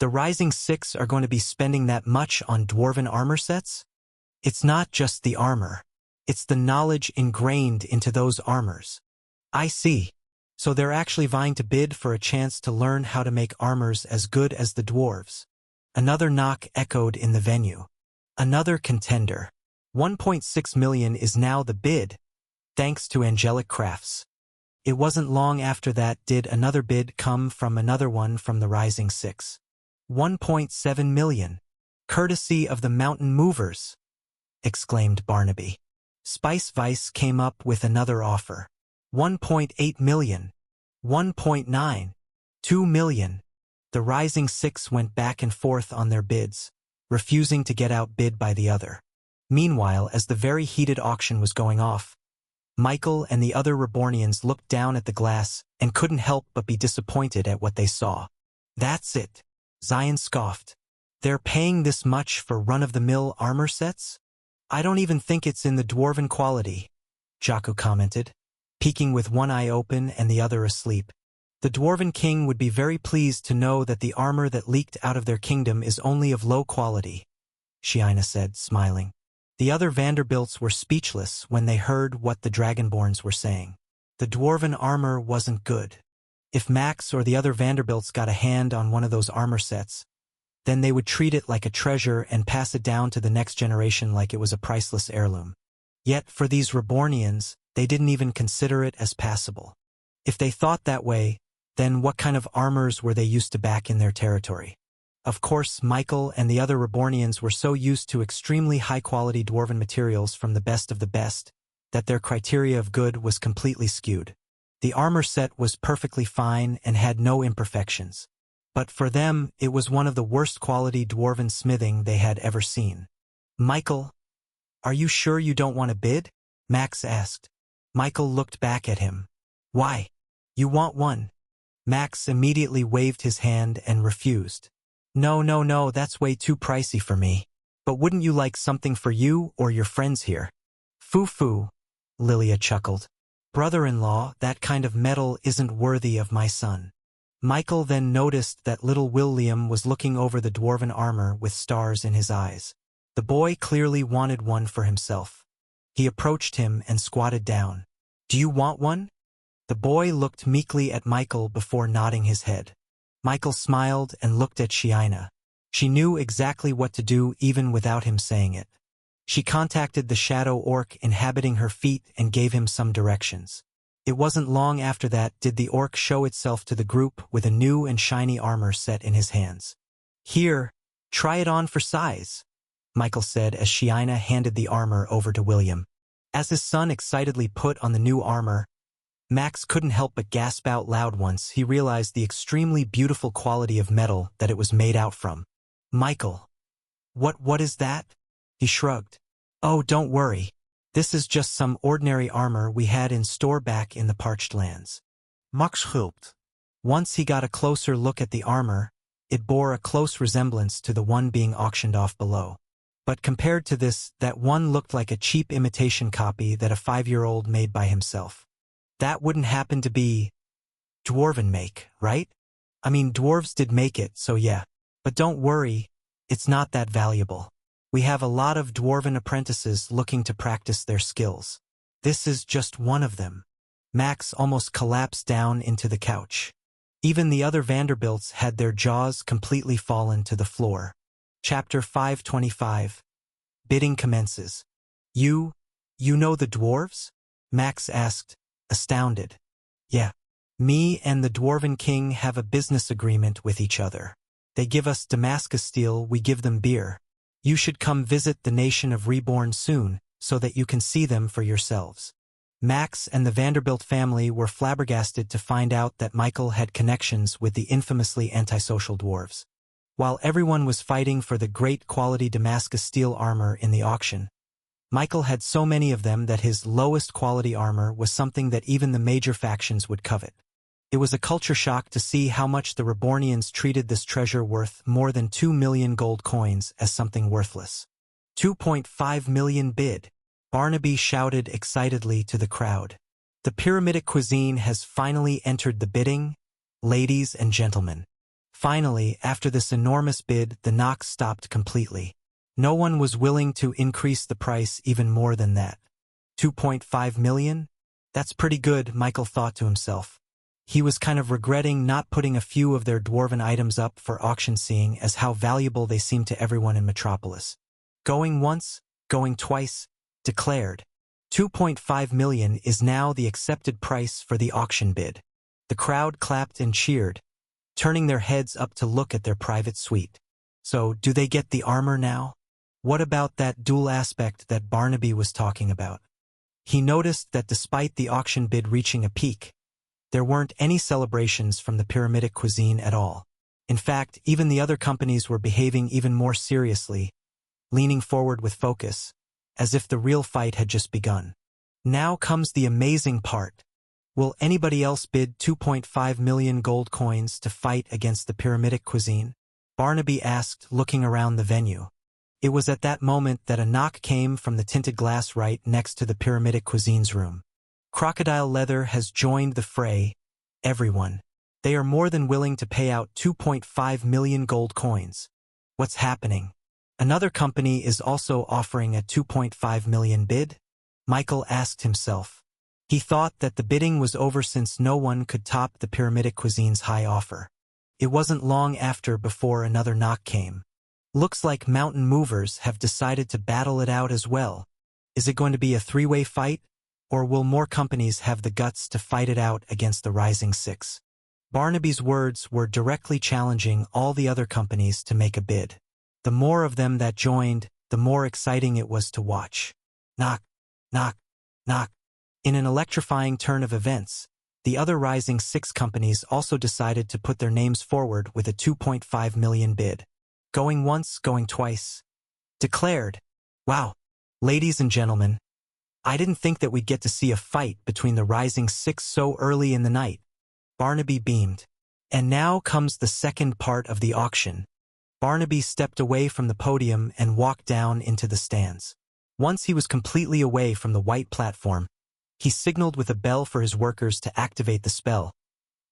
The Rising Six are going to be spending that much on dwarven armor sets? It's not just the armor. It's the knowledge ingrained into those armors. I see. So they're actually vying to bid for a chance to learn how to make armors as good as the dwarves. Another knock echoed in the venue. Another contender. 1.6 million is now the bid, thanks to Angelic Crafts. It wasn't long after that did another bid come from another one from the Rising Six. 1.7 million. Courtesy of the Mountain Movers, exclaimed Barnaby. Spice Vice came up with another offer. 1.8 million. 1.9. 2 million. The Rising Six went back and forth on their bids, refusing to get outbid by the other. Meanwhile, as the very heated auction was going off, Michael and the other Rebornians looked down at the glass and couldn't help but be disappointed at what they saw. That's it, Zion scoffed. They're paying this much for run-of-the-mill armor sets? I don't even think it's in the dwarven quality, Jaco commented, peeking with one eye open and the other asleep. The Dwarven King would be very pleased to know that the armor that leaked out of their kingdom is only of low quality, Shiina said, smiling. The other Vanderbilts were speechless when they heard what the Dragonborns were saying. The dwarven armor wasn't good. If Max or the other Vanderbilts got a hand on one of those armor sets, then they would treat it like a treasure and pass it down to the next generation like it was a priceless heirloom. Yet for these Rebornians, they didn't even consider it as passable. If they thought that way, then what kind of armors were they used to back in their territory? Of course, Michael and the other Rebornians were so used to extremely high-quality dwarven materials from the best of the best that their criteria of good was completely skewed. The armor set was perfectly fine and had no imperfections. But for them, it was one of the worst quality dwarven smithing they had ever seen. Michael, are you sure you don't want to bid? Max asked. Michael looked back at him. Why? You want one? Max immediately waved his hand and refused. No, that's way too pricey for me. But wouldn't you like something for you or your friends here? Foo, Lilia chuckled. Brother-in-law, that kind of metal isn't worthy of my son. Michael then noticed that little William was looking over the dwarven armor with stars in his eyes. The boy clearly wanted one for himself. He approached him and squatted down. Do you want one? The boy looked meekly at Michael before nodding his head. Michael smiled and looked at Shiina. She knew exactly what to do even without him saying it. She contacted the shadow orc inhabiting her feet and gave him some directions. It wasn't long after that did the orc show itself to the group with a new and shiny armor set in his hands. Here, try it on for size, Michael said as Shiina handed the armor over to William. As his son excitedly put on the new armor, Max couldn't help but gasp out loud once he realized the extremely beautiful quality of metal that it was made out from. Michael, what is that? He shrugged. Oh, don't worry. This is just some ordinary armor we had in store back in the parched lands. Max gulped. Once he got a closer look at the armor, it bore a close resemblance to the one being auctioned off below. But compared to this, that one looked like a cheap imitation copy that a 5-year-old made by himself. That wouldn't happen to be dwarven make, right? I mean, dwarves did make it, so yeah. But don't worry, it's not that valuable. We have a lot of dwarven apprentices looking to practice their skills. This is just one of them. Max almost collapsed down into the couch. Even the other Vanderbilts had their jaws completely fallen to the floor. Chapter 525. Bidding commences. You know the dwarves? Max asked, astounded. Yeah. Me and the Dwarven King have a business agreement with each other. They give us Damascus steel, we give them beer. You should come visit the nation of Reborn soon, so that you can see them for yourselves. Max and the Vanderbilt family were flabbergasted to find out that Michael had connections with the infamously antisocial dwarves. While everyone was fighting for the great quality Damascus steel armor in the auction, Michael had so many of them that his lowest quality armor was something that even the major factions would covet. It was a culture shock to see how much the Rebornians treated this treasure worth more than 2 million gold coins as something worthless. 2.5 million bid, Barnaby shouted excitedly to the crowd. The pyramidic cuisine has finally entered the bidding, ladies and gentlemen. Finally, after this enormous bid, the knock stopped completely. No one was willing to increase the price even more than that. 2.5 million? That's pretty good, Michael thought to himself. He was kind of regretting not putting a few of their dwarven items up for auction, seeing as how valuable they seemed to everyone in Metropolis. Going once, going twice, declared. 2.5 million is now the accepted price for the auction bid. The crowd clapped and cheered, turning their heads up to look at their private suite. So, do they get the armor now? What about that dual aspect that Barnaby was talking about? He noticed that despite the auction bid reaching a peak, there weren't any celebrations from the pyramidic cuisine at all. In fact, even the other companies were behaving even more seriously, leaning forward with focus, as if the real fight had just begun. Now comes the amazing part. Will anybody else bid 2.5 million gold coins to fight against the pyramidic cuisine? Barnaby asked, looking around the venue. It was at that moment that a knock came from the tinted glass right next to the pyramidic cuisine's room. Crocodile Leather has joined the fray. Everyone. They are more than willing to pay out 2.5 million gold coins. What's happening? Another company is also offering a 2.5 million bid? Michael asked himself. He thought that the bidding was over since no one could top the pyramidic cuisine's high offer. It wasn't long after before another knock came. Looks like Mountain Movers have decided to battle it out as well. Is it going to be a three-way fight? Or will more companies have the guts to fight it out against the Rising Six? Barnaby's words were directly challenging all the other companies to make a bid. The more of them that joined, the more exciting it was to watch. Knock, knock, knock. In an electrifying turn of events, the other Rising Six companies also decided to put their names forward with a 2.5 million bid. Going once, going twice. Declared. Wow. Ladies and gentlemen, I didn't think that we'd get to see a fight between the Rising Six so early in the night. Barnaby beamed. And now comes the second part of the auction. Barnaby stepped away from the podium and walked down into the stands. Once he was completely away from the white platform, he signaled with a bell for his workers to activate the spell,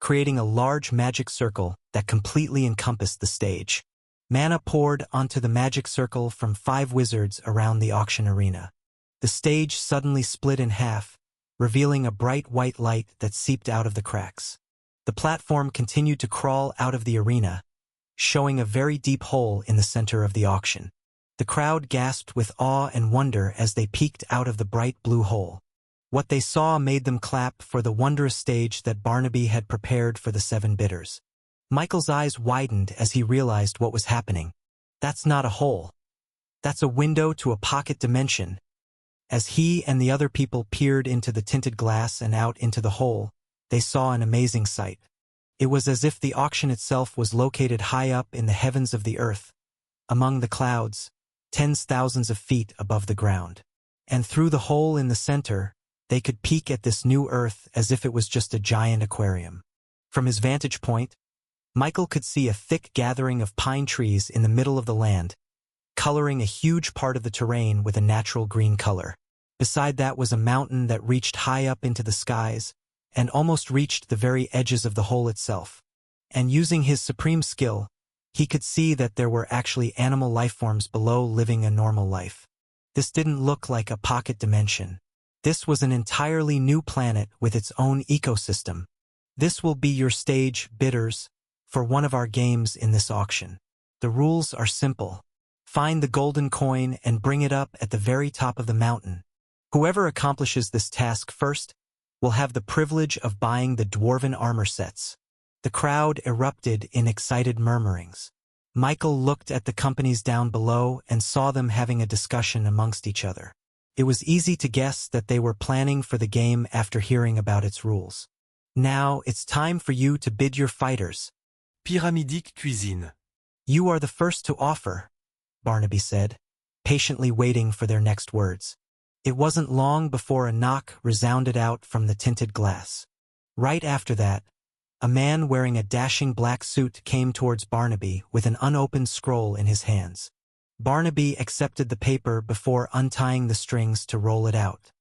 creating a large magic circle that completely encompassed the stage. Mana poured onto the magic circle from 5 wizards around the auction arena. The stage suddenly split in half, revealing a bright white light that seeped out of the cracks. The platform continued to crawl out of the arena, showing a very deep hole in the center of the auction. The crowd gasped with awe and wonder as they peeked out of the bright blue hole. What they saw made them clap for the wondrous stage that Barnaby had prepared for the 7 bidders. Michael's eyes widened as he realized what was happening. That's not a hole. That's a window to a pocket dimension. As he and the other people peered into the tinted glass and out into the hole, they saw an amazing sight. It was as if the auction itself was located high up in the heavens of the earth, among the clouds, tens of thousands of feet above the ground. And through the hole in the center, they could peek at this new earth as if it was just a giant aquarium. From his vantage point, Michael could see a thick gathering of pine trees in the middle of the land, coloring a huge part of the terrain with a natural green color. Beside that was a mountain that reached high up into the skies and almost reached the very edges of the hole itself. And using his supreme skill, he could see that there were actually animal life forms below living a normal life. This didn't look like a pocket dimension. This was an entirely new planet with its own ecosystem. This will be your stage, bidders, for one of our games in this auction. The rules are simple. Find the golden coin and bring it up at the very top of the mountain. Whoever accomplishes this task first will have the privilege of buying the dwarven armor sets. The crowd erupted in excited murmurings. Michael looked at the companies down below and saw them having a discussion amongst each other. It was easy to guess that they were planning for the game after hearing about its rules. Now it's time for you to bid your fighters. Pyramidique cuisine. You are the first to offer, Barnaby said, patiently waiting for their next words. It wasn't long before a knock resounded out from the tinted glass. Right after that, a man wearing a dashing black suit came towards Barnaby with an unopened scroll in his hands. Barnaby accepted the paper before untying the strings to roll it out.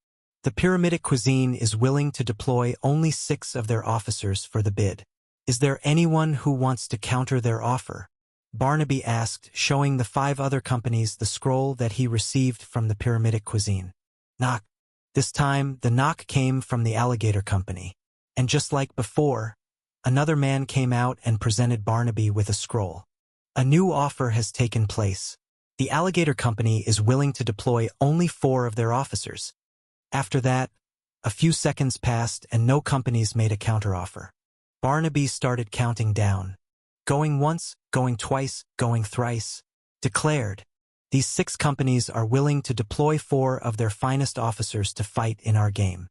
The Pyramidic Cuisine is willing to deploy only 6 of their officers for the bid. Is there anyone who wants to counter their offer? Barnaby asked, showing the 5 other companies the scroll that he received from the Pyramidic Cuisine. Knock. This time, the knock came from the Alligator Company. And just like before, another man came out and presented Barnaby with a scroll. A new offer has taken place. The Alligator Company is willing to deploy only 4 of their officers. After that, a few seconds passed and no companies made a counteroffer. Barnaby started counting down. Going once, going twice, going thrice. Declared. These 6 companies are willing to deploy 4 of their finest officers to fight in our game.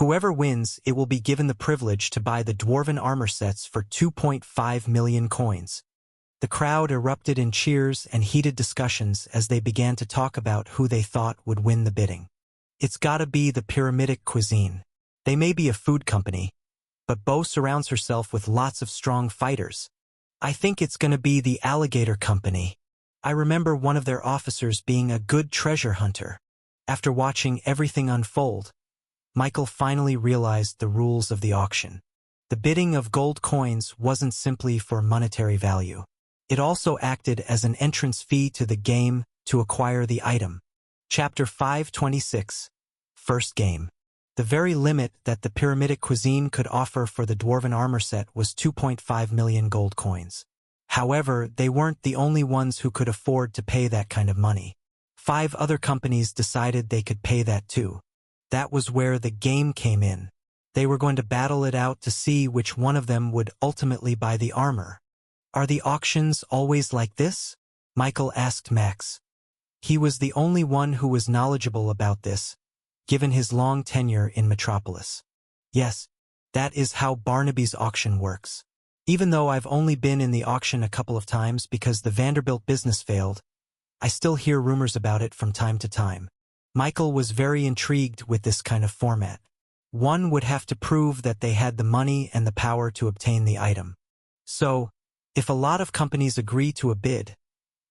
Whoever wins, it will be given the privilege to buy the dwarven armor sets for 2.5 million coins. The crowd erupted in cheers and heated discussions as they began to talk about who they thought would win the bidding. It's gotta be the Pyramidic Cuisine. They may be a food company, but Bo surrounds herself with lots of strong fighters. I think it's gonna be the Alligator Company. I remember one of their officers being a good treasure hunter. After watching everything unfold, Michael finally realized the rules of the auction. The bidding of gold coins wasn't simply for monetary value. It also acted as an entrance fee to the game to acquire the item. Chapter 526. First Game. The very limit that the Pyramidic Cuisine could offer for the dwarven armor set was 2.5 million gold coins. However, they weren't the only ones who could afford to pay that kind of money. 5 other companies decided they could pay that too. That was where the game came in. They were going to battle it out to see which one of them would ultimately buy the armor. Are the auctions always like this? Michael asked Max. He was the only one who was knowledgeable about this, given his long tenure in Metropolis. Yes, that is how Barnaby's auction works. Even though I've only been in the auction a couple of times because the Vanderbilt business failed, I still hear rumors about it from time to time. Michael was very intrigued with this kind of format. One would have to prove that they had the money and the power to obtain the item. So, if a lot of companies agree to a bid,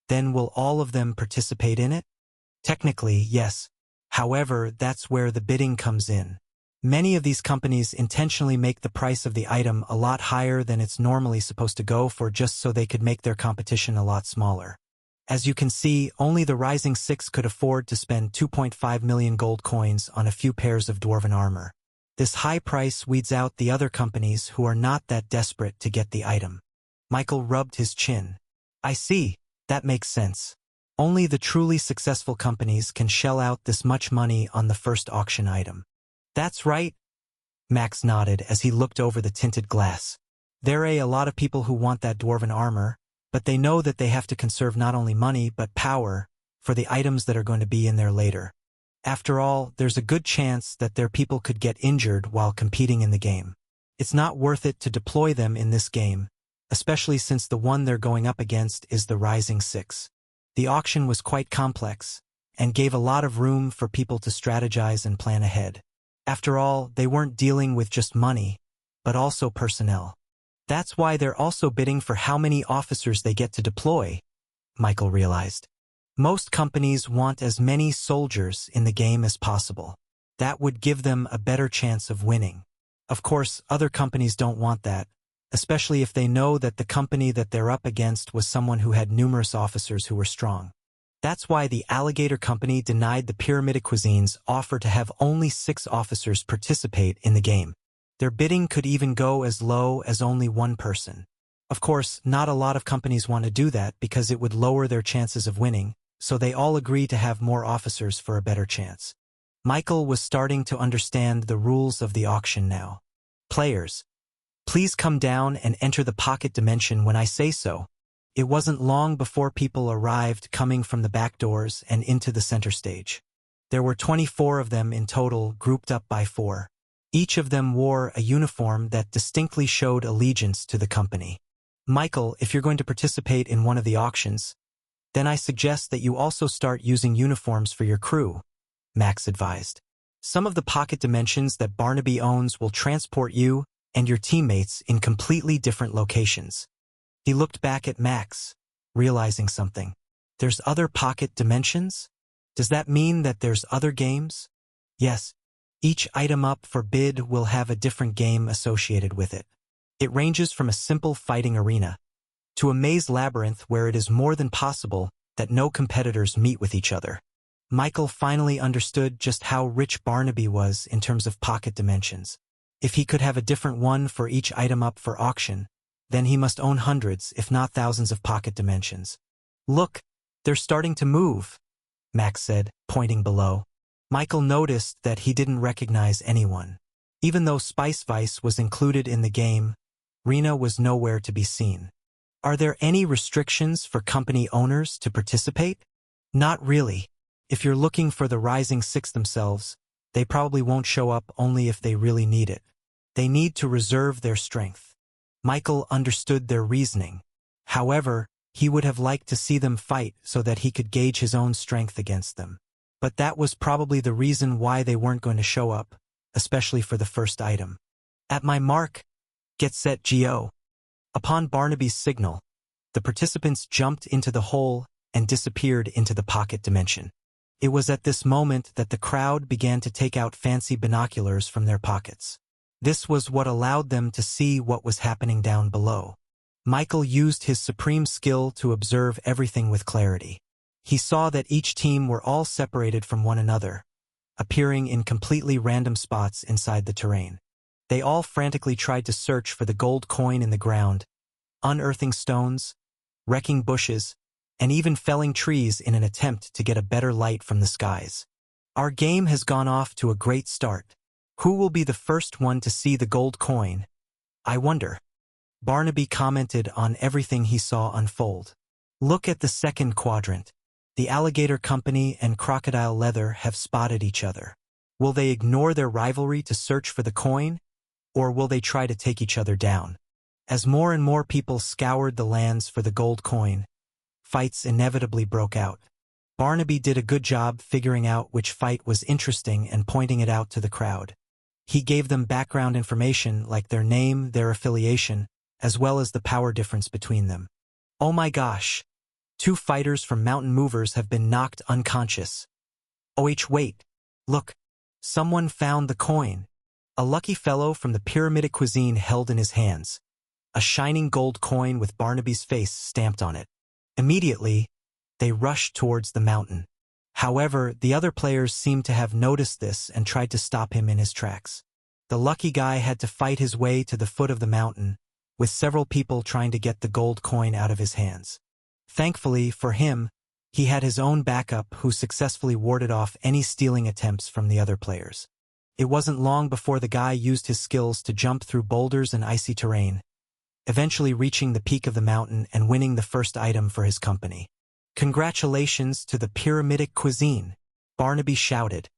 then will all of them participate in it? Technically, yes. However, that's where the bidding comes in. Many of these companies intentionally make the price of the item a lot higher than it's normally supposed to go for just so they could make their competition a lot smaller. As you can see, only the Rising 6 could afford to spend 2.5 million gold coins on a few pairs of dwarven armor. This high price weeds out the other companies who are not that desperate to get the item. Michael rubbed his chin. I see, that makes sense. Only the truly successful companies can shell out this much money on the first auction item. That's right. Max nodded as he looked over the tinted glass. There are a lot of people who want that dwarven armor, but they know that they have to conserve not only money but power for the items that are going to be in there later. After all, there's a good chance that their people could get injured while competing in the game. It's not worth it to deploy them in this game, especially since the one they're going up against is the Rising 6. The auction was quite complex and gave a lot of room for people to strategize and plan ahead. After all, they weren't dealing with just money, but also personnel. That's why they're also bidding for how many officers they get to deploy, Michael realized. Most companies want as many soldiers in the game as possible. That would give them a better chance of winning. Of course, other companies don't want that, especially if they know that the company that they're up against was someone who had numerous officers who were strong. That's why the Alligator Company denied the Pyramidic Cuisine's offer to have only 6 officers participate in the game. Their bidding could even go as low as only 1 person. Of course, not a lot of companies want to do that because it would lower their chances of winning, so they all agree to have more officers for a better chance. Michael was starting to understand the rules of the auction now. Players, please come down and enter the pocket dimension when I say so. It wasn't long before people arrived coming from the back doors and into the center stage. There were 24 of them in total, grouped up by 4. Each of them wore a uniform that distinctly showed allegiance to the company. Michael, if you're going to participate in one of the auctions, then I suggest that you also start using uniforms for your crew. Max advised. Some of the pocket dimensions that Barnaby owns will transport you and your teammates in completely different locations. He looked back at Max, realizing something. There's other pocket dimensions? Does that mean that there's other games? Yes. Each item up for bid will have a different game associated with it. It ranges from a simple fighting arena to a maze labyrinth where it is more than possible that no competitors meet with each other. Michael finally understood just how rich Barnaby was in terms of pocket dimensions. If he could have a different one for each item up for auction, then he must own hundreds, if not thousands of pocket dimensions. Look, they're starting to move, Max said, pointing below. Michael noticed that he didn't recognize anyone. Even though Spice Vice was included in the game, Rena was nowhere to be seen. Are there any restrictions for company owners to participate? Not really. If you're looking for the Rising Six themselves, they probably won't show up only if they really need it. They need to reserve their strength. Michael understood their reasoning. However, he would have liked to see them fight so that he could gauge his own strength against them. But that was probably the reason why they weren't going to show up, especially for the first item. At my mark, get set go. Upon Barnaby's signal, the participants jumped into the hole and disappeared into the pocket dimension. It was at this moment that the crowd began to take out fancy binoculars from their pockets. This was what allowed them to see what was happening down below. Michael used his supreme skill to observe everything with clarity. He saw that each team were all separated from one another, appearing in completely random spots inside the terrain. They all frantically tried to search for the gold coin in the ground, unearthing stones, wrecking bushes, and even felling trees in an attempt to get a better light from the skies. Our game has gone off to a great start. Who will be the first one to see the gold coin? I wonder. Barnaby commented on everything he saw unfold. Look at the second quadrant. The Alligator Company and Crocodile Leather have spotted each other. Will they ignore their rivalry to search for the coin, or will they try to take each other down? As more and more people scoured the lands for the gold coin, fights inevitably broke out. Barnaby did a good job figuring out which fight was interesting and pointing it out to the crowd. He gave them background information like their name, their affiliation, as well as the power difference between them. Oh my gosh! 2 fighters from Mountain Movers have been knocked unconscious. Wait. Look. Someone found the coin. A lucky fellow from the Pyramidic Cuisine held in his hands a shining gold coin with Barnaby's face stamped on it. Immediately, they rushed towards the mountain. However, the other players seemed to have noticed this and tried to stop him in his tracks. The lucky guy had to fight his way to the foot of the mountain, with several people trying to get the gold coin out of his hands. Thankfully, for him, he had his own backup who successfully warded off any stealing attempts from the other players. It wasn't long before the guy used his skills to jump through boulders and icy terrain, eventually reaching the peak of the mountain and winning the first item for his company. Congratulations to the Pyramidic Cuisine, Barnaby shouted,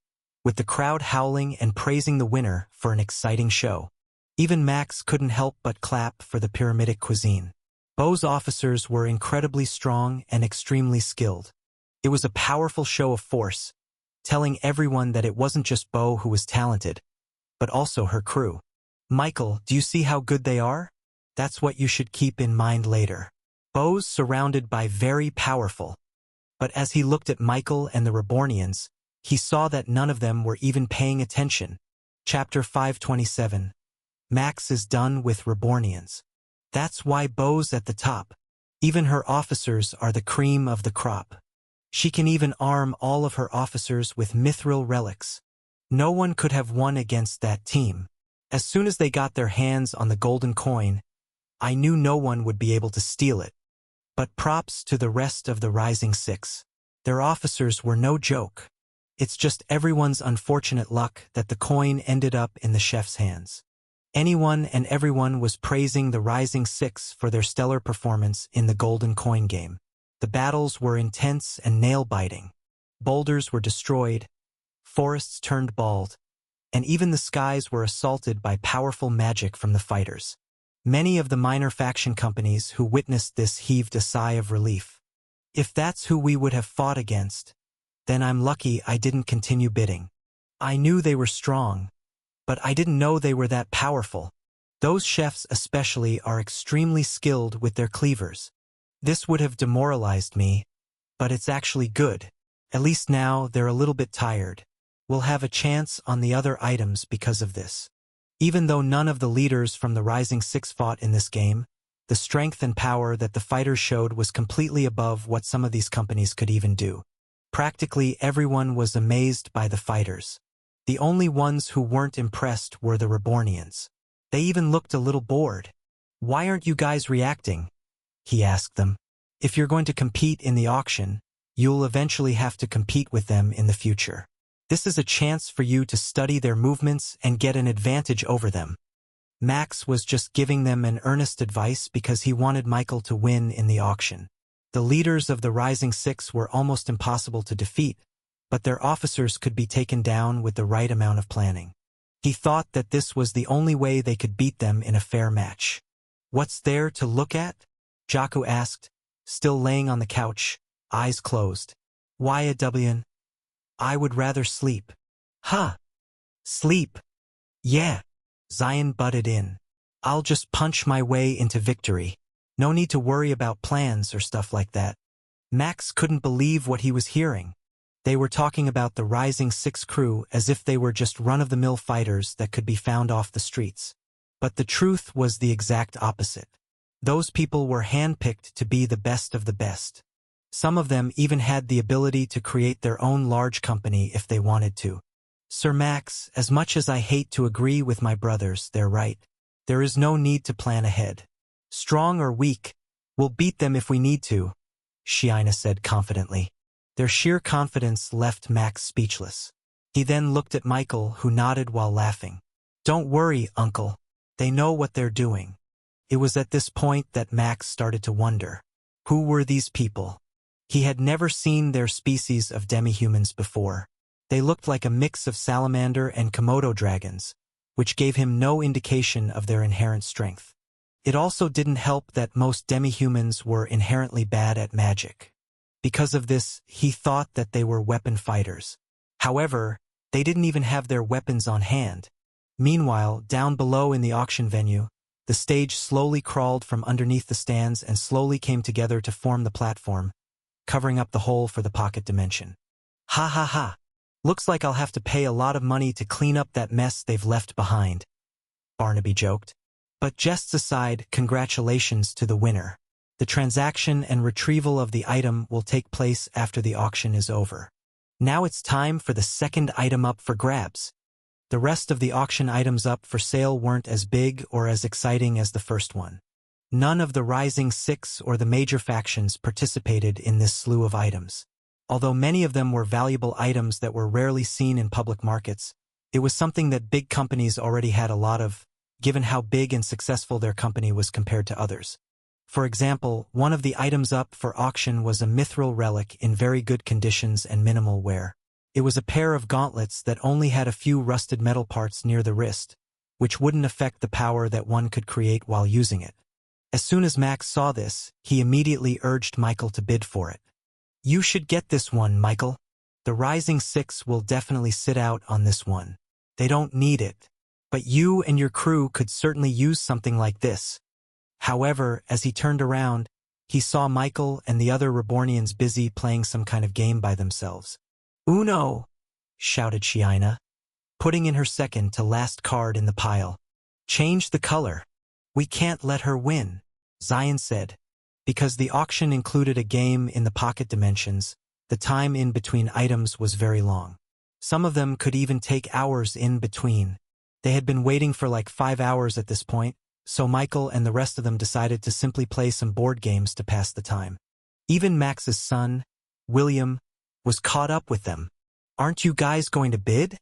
with the crowd howling and praising the winner for an exciting show. Even Max couldn't help but clap for the Pyramidic Cuisine. Bo's officers were incredibly strong and extremely skilled. It was a powerful show of force, telling everyone that it wasn't just Bo who was talented, but also her crew. Michael, do you see how good they are? That's what you should keep in mind later. Bo's surrounded by very powerful. But as he looked at Michael and the Rebornians, he saw that none of them were even paying attention. Chapter 527. Max is done with Rebornians. That's why Bo's at the top. Even her officers are the cream of the crop. She can even arm all of her officers with mithril relics. No one could have won against that team. As soon as they got their hands on the golden coin, I knew no one would be able to steal it. But props to the rest of the Rising Six. Their officers were no joke. It's just everyone's unfortunate luck that the coin ended up in the chef's hands. Anyone and everyone was praising the Rising Six for their stellar performance in the golden coin game. The battles were intense and nail-biting. Boulders were destroyed, forests turned bald, and even the skies were assaulted by powerful magic from the fighters. Many of the minor faction companies who witnessed this heaved a sigh of relief. If that's who we would have fought against, Then I'm lucky I didn't continue bidding. I knew they were strong, but I didn't know they were that powerful. Those chefs especially are extremely skilled with their cleavers. This would have demoralized me, but it's actually good. At least now they're a little bit tired. We'll have a chance on the other items because of this. Even though none of the leaders from the Rising Six fought in this game, the strength and power that the fighters showed was completely above what some of these companies could even do. Practically everyone was amazed by the fighters. The only ones who weren't impressed were the Rebornians. They even looked a little bored. "Why aren't you guys reacting?" he asked them. "If you're going to compete in the auction, you'll eventually have to compete with them in the future. This is a chance for you to study their movements and get an advantage over them." Max was just giving them an earnest advice because he wanted Michael to win in the auction. The leaders of the Rising Six were almost impossible to defeat, but their officers could be taken down with the right amount of planning. He thought that this was the only way they could beat them in a fair match. "What's there to look at?" Jaku asked, still laying on the couch, eyes closed. "Why a W? I would rather sleep." "Huh? Sleep? Yeah." Zion butted in. "I'll just punch my way into victory. No need to worry about plans or stuff like that." Max couldn't believe what he was hearing. They were talking about the Rising Six crew as if they were just run-of-the-mill fighters that could be found off the streets. But the truth was the exact opposite. Those people were handpicked to be the best of the best. Some of them even had the ability to create their own large company if they wanted to. "Sir Max, as much as I hate to agree with my brothers, they're right. There is no need to plan ahead. Strong or weak, we'll beat them if we need to," Shiina said confidently. Their sheer confidence left Max speechless. He then looked at Michael, who nodded while laughing. "Don't worry, Uncle. They know what they're doing." It was at this point that Max started to wonder. Who were these people? He had never seen their species of demi-humans before. They looked like a mix of salamander and Komodo dragons, which gave him no indication of their inherent strength. It also didn't help that most demi-humans were inherently bad at magic. Because of this, he thought that they were weapon fighters. However, they didn't even have their weapons on hand. Meanwhile, down below in the auction venue, the stage slowly crawled from underneath the stands and slowly came together to form the platform, covering up the hole for the pocket dimension. "Ha ha ha. Looks like I'll have to pay a lot of money to clean up that mess they've left behind," Barnaby joked. But jests aside, congratulations to the winner. The transaction and retrieval of the item will take place after the auction is over. Now it's time for the second item up for grabs. The rest of the auction items up for sale weren't as big or as exciting as the first one. None of the Rising Six or the major factions participated in this slew of items. Although many of them were valuable items that were rarely seen in public markets, it was something that big companies already had a lot of, given how big and successful their company was compared to others. For example, one of the items up for auction was a mithril relic in very good conditions and minimal wear. It was a pair of gauntlets that only had a few rusted metal parts near the wrist, which wouldn't affect the power that one could create while using it. As soon as Max saw this, he immediately urged Michael to bid for it. "You should get this one, Michael. The Rising Six will definitely sit out on this one. They don't need it. But you and your crew could certainly use something like this." However, as he turned around, he saw Michael and the other Rebornians busy playing some kind of game by themselves. "Uno!" shouted Shiina, putting in her second to last card in the pile. "Change the color. We can't let her win," Zion said. Because the auction included a game in the pocket dimensions, the time in between items was very long. Some of them could even take hours in between. They had been waiting for like 5 hours at this point, so Michael and the rest of them decided to simply play some board games to pass the time. Even Max's son, William, was caught up with them. "Aren't you guys going to bid?"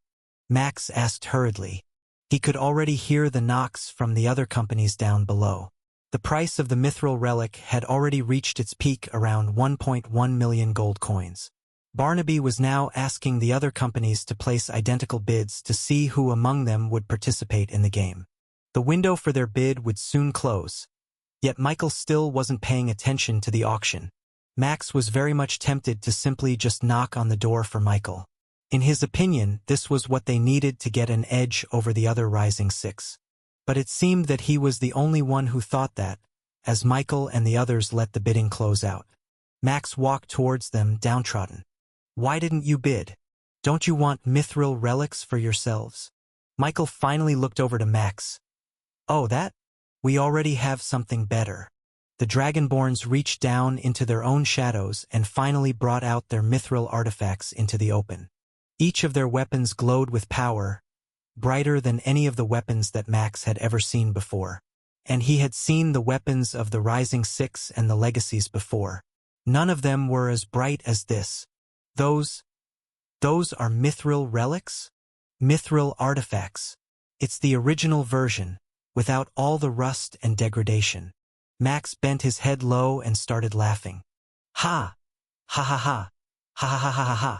Max asked hurriedly. He could already hear the knocks from the other companies down below. The price of the mithril relic had already reached its peak around 1.1 million gold coins. Barnaby was now asking the other companies to place identical bids to see who among them would participate in the game. The window for their bid would soon close, yet Michael still wasn't paying attention to the auction. Max was very much tempted to simply just knock on the door for Michael. In his opinion, this was what they needed to get an edge over the other rising six. But it seemed that he was the only one who thought that, as Michael and the others let the bidding close out. Max walked towards them, downtrodden. "Why didn't you bid? Don't you want mithril relics for yourselves?" Michael finally looked over to Max. "Oh, that? We already have something better." The Dragonborns reached down into their own shadows and finally brought out their mithril artifacts into the open. Each of their weapons glowed with power, brighter than any of the weapons that Max had ever seen before. And he had seen the weapons of the Rising Six and the Legacies before. None of them were as bright as this. Those are mithril relics? Mithril artifacts. It's the original version, without all the rust and degradation. Max bent his head low and started laughing. Ha! Ha ha ha! Ha ha ha ha ha ha!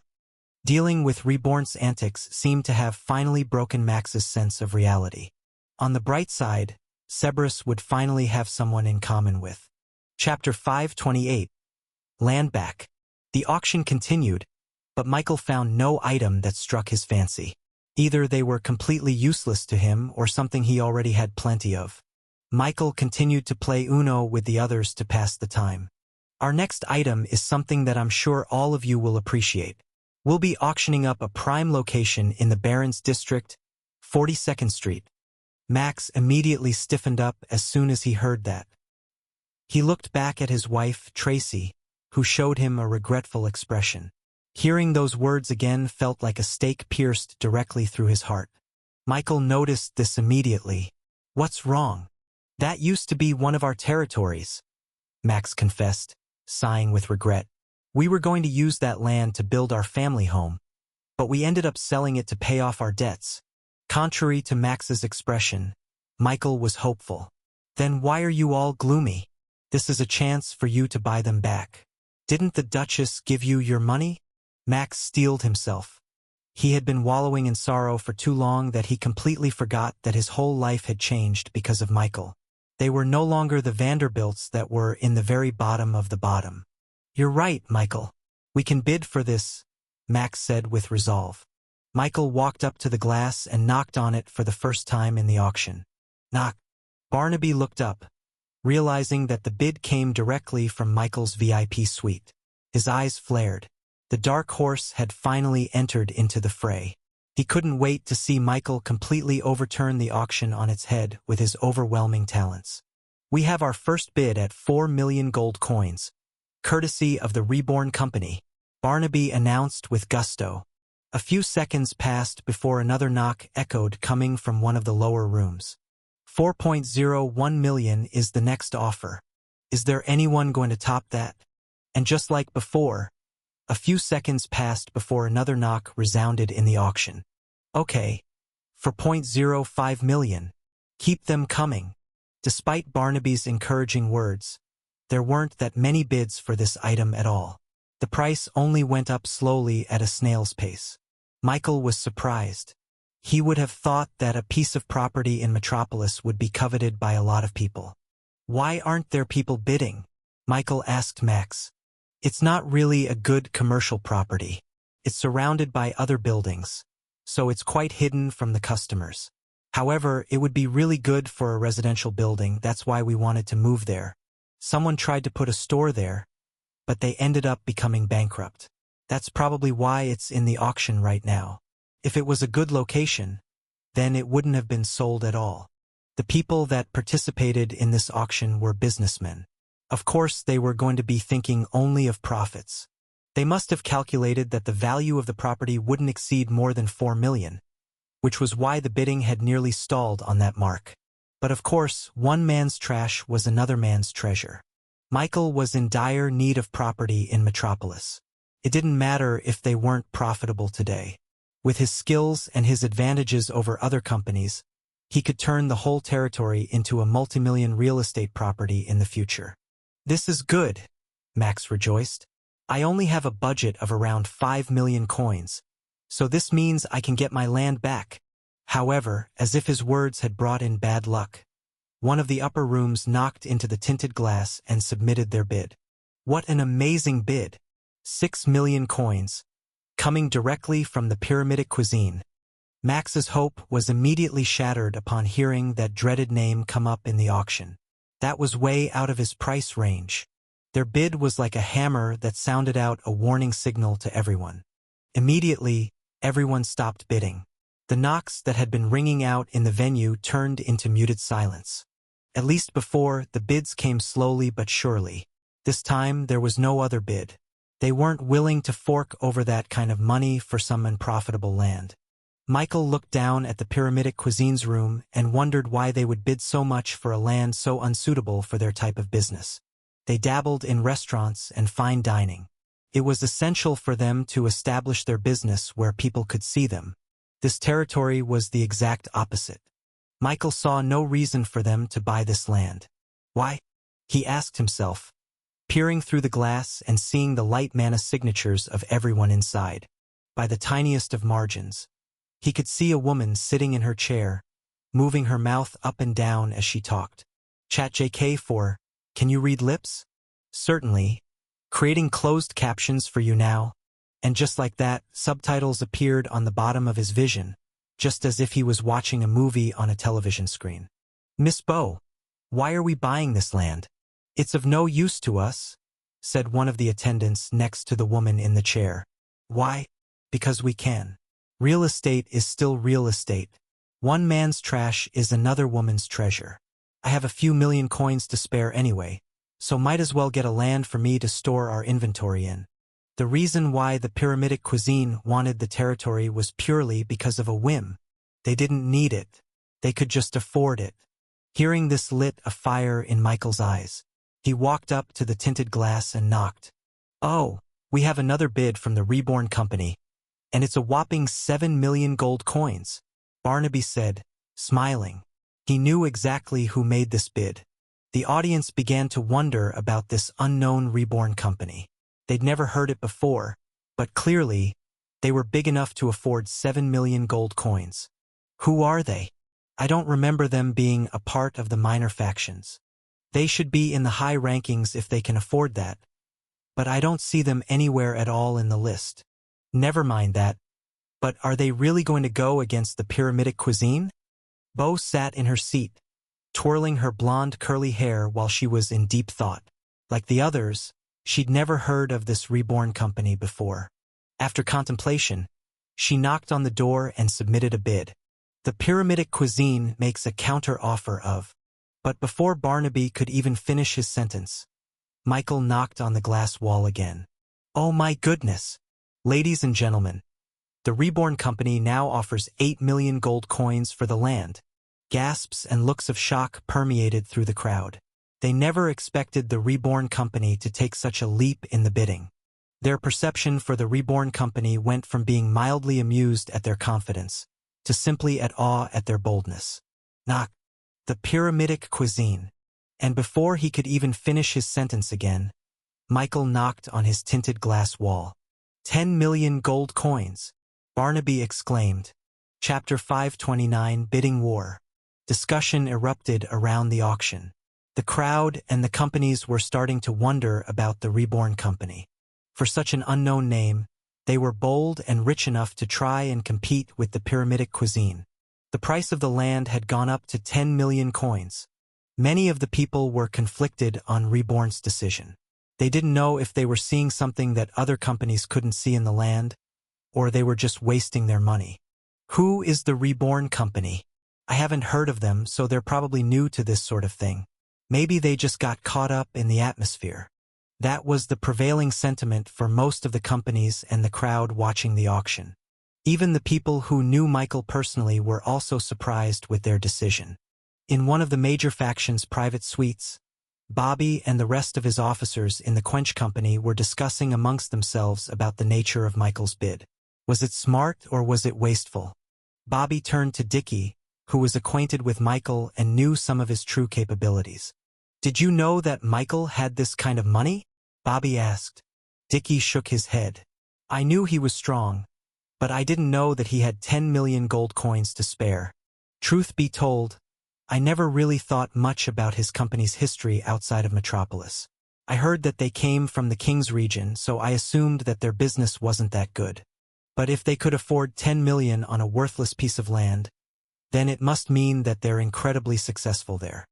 Dealing with Reborn's antics seemed to have finally broken Max's sense of reality. On the bright side, Cerberus would finally have someone in common with. Chapter 528. Land back. The auction continued, but Michael found no item that struck his fancy. Either they were completely useless to him or something he already had plenty of. Michael continued to play Uno with the others to pass the time. Our next item is something that I'm sure all of you will appreciate. We'll be auctioning up a prime location in the Barons District, 42nd Street. Max immediately stiffened up as soon as he heard that. He looked back at his wife, Tracy, who showed him a regretful expression. Hearing those words again felt like a stake pierced directly through his heart. Michael noticed this immediately. "What's wrong? That used to be one of our territories," Max confessed, sighing with regret. "We were going to use that land to build our family home, but we ended up selling it to pay off our debts." Contrary to Max's expression, Michael was hopeful. "Then why are you all gloomy? This is a chance for you to buy them back. Didn't the Duchess give you your money?" Max steeled himself. He had been wallowing in sorrow for too long that he completely forgot that his whole life had changed because of Michael. They were no longer the Vanderbilts that were in the very bottom of the bottom. "You're right, Michael. We can bid for this," Max said with resolve. Michael walked up to the glass and knocked on it for the first time in the auction. Knock. Barnaby looked up, realizing that the bid came directly from Michael's VIP suite. His eyes flared. The dark horse had finally entered into the fray. He couldn't wait to see Michael completely overturn the auction on its head with his overwhelming talents. "We have our first bid at 4 million gold coins, courtesy of the Reborn Company," Barnaby announced with gusto. A few seconds passed before another knock echoed coming from one of the lower rooms. 4.01 million is the next offer. Is there anyone going to top that? And just like before, a few seconds passed before another knock resounded in the auction. "Okay. For 0.05 million. Keep them coming." Despite Barnaby's encouraging words, there weren't that many bids for this item at all. The price only went up slowly at a snail's pace. Michael was surprised. He would have thought that a piece of property in Metropolis would be coveted by a lot of people. "Why aren't there people bidding?" Michael asked Max. "It's not really a good commercial property. It's surrounded by other buildings, so it's quite hidden from the customers. However, it would be really good for a residential building. That's why we wanted to move there. Someone tried to put a store there, but they ended up becoming bankrupt. That's probably why it's in the auction right now. If it was a good location, then it wouldn't have been sold at all." The people that participated in this auction were businessmen. Of course, they were going to be thinking only of profits. They must have calculated that the value of the property wouldn't exceed more than 4 million, which was why the bidding had nearly stalled on that mark. But of course, one man's trash was another man's treasure. Michael was in dire need of property in Metropolis. It didn't matter if they weren't profitable today. With his skills and his advantages over other companies, he could turn the whole territory into a multimillion real estate property in the future. "This is good," Max rejoiced. "I only have a budget of around 5 million coins, so this means I can get my land back." However, as if his words had brought in bad luck, one of the upper rooms knocked into the tinted glass and submitted their bid. What an amazing bid! 6 million coins, coming directly from the pyramidic cuisine. Max's hope was immediately shattered upon hearing that dreaded name come up in the auction. That was way out of his price range. Their bid was like a hammer that sounded out a warning signal to everyone. Immediately, everyone stopped bidding. The knocks that had been ringing out in the venue turned into muted silence. At least before, the bids came slowly but surely. This time, there was no other bid. They weren't willing to fork over that kind of money for some unprofitable land. Michael looked down at the pyramidic cuisine's room and wondered why they would bid so much for a land so unsuitable for their type of business. They dabbled in restaurants and fine dining. It was essential for them to establish their business where people could see them. This territory was the exact opposite. Michael saw no reason for them to buy this land. Why? He asked himself, peering through the glass and seeing the light mana signatures of everyone inside. By the tiniest of margins, he could see a woman sitting in her chair, moving her mouth up and down as she talked. ChatJK4, can you read lips? Certainly. Creating closed captions for you now. And just like that, subtitles appeared on the bottom of his vision, just as if he was watching a movie on a television screen. Miss Bo, why are we buying this land? It's of no use to us, said one of the attendants next to the woman in the chair. Why? Because we can. Real estate is still real estate. One man's trash is another woman's treasure. I have a few million coins to spare anyway, so might as well get a land for me to store our inventory in. The reason why the pyramidic cuisine wanted the territory was purely because of a whim. They didn't need it. They could just afford it. Hearing this lit a fire in Michael's eyes. He walked up to the tinted glass and knocked. Oh, we have another bid from the Reborn company, and it's a whopping 7 million gold coins, Barnaby said, smiling. He knew exactly who made this bid. The audience began to wonder about this unknown Reborn company. They'd never heard it before, but clearly, they were big enough to afford 7 million gold coins. Who are they? I don't remember them being a part of the minor factions. They should be in the high rankings if they can afford that. But I don't see them anywhere at all in the list. Never mind that. But are they really going to go against the pyramidic cuisine? Bo sat in her seat, twirling her blonde curly hair while she was in deep thought. Like the others, she'd never heard of this Reborn company before. After contemplation, she knocked on the door and submitted a bid. The pyramidic cuisine makes a counter-offer of. But before Barnaby could even finish his sentence, Michael knocked on the glass wall again. Oh my goodness! Ladies and gentlemen, the Reborn company now offers 8 million gold coins for the land. Gasps and looks of shock permeated through the crowd. They never expected the Reborn company to take such a leap in the bidding. Their perception for the Reborn company went from being mildly amused at their confidence to simply at awe at their boldness. Knock. The pyramidic cuisine. And before he could even finish his sentence again, Michael knocked on his tinted glass wall. 10 million gold coins, Barnaby exclaimed. Chapter 529, Bidding War. Discussion erupted around the auction. The crowd and the companies were starting to wonder about the Reborn company. For such an unknown name, they were bold and rich enough to try and compete with the pyramidic cuisine. The price of the land had gone up to 10 million coins. Many of the people were conflicted on Reborn's decision. They didn't know if they were seeing something that other companies couldn't see in the land, or they were just wasting their money. Who is the Reborn company? I haven't heard of them, so they're probably new to this sort of thing. Maybe they just got caught up in the atmosphere. That was the prevailing sentiment for most of the companies and the crowd watching the auction. Even the people who knew Michael personally were also surprised with their decision. In one of the major factions' private suites, Bobby and the rest of his officers in the Quench Company were discussing amongst themselves about the nature of Michael's bid. Was it smart or was it wasteful? Bobby turned to Dickie, who was acquainted with Michael and knew some of his true capabilities. Did you know that Michael had this kind of money? Bobby asked. Dickie shook his head. I knew he was strong, but I didn't know that he had 10 million gold coins to spare. Truth be told, I never really thought much about his company's history outside of Metropolis. I heard that they came from the King's region, so I assumed that their business wasn't that good. But if they could afford 10 million on a worthless piece of land, then it must mean that they're incredibly successful there.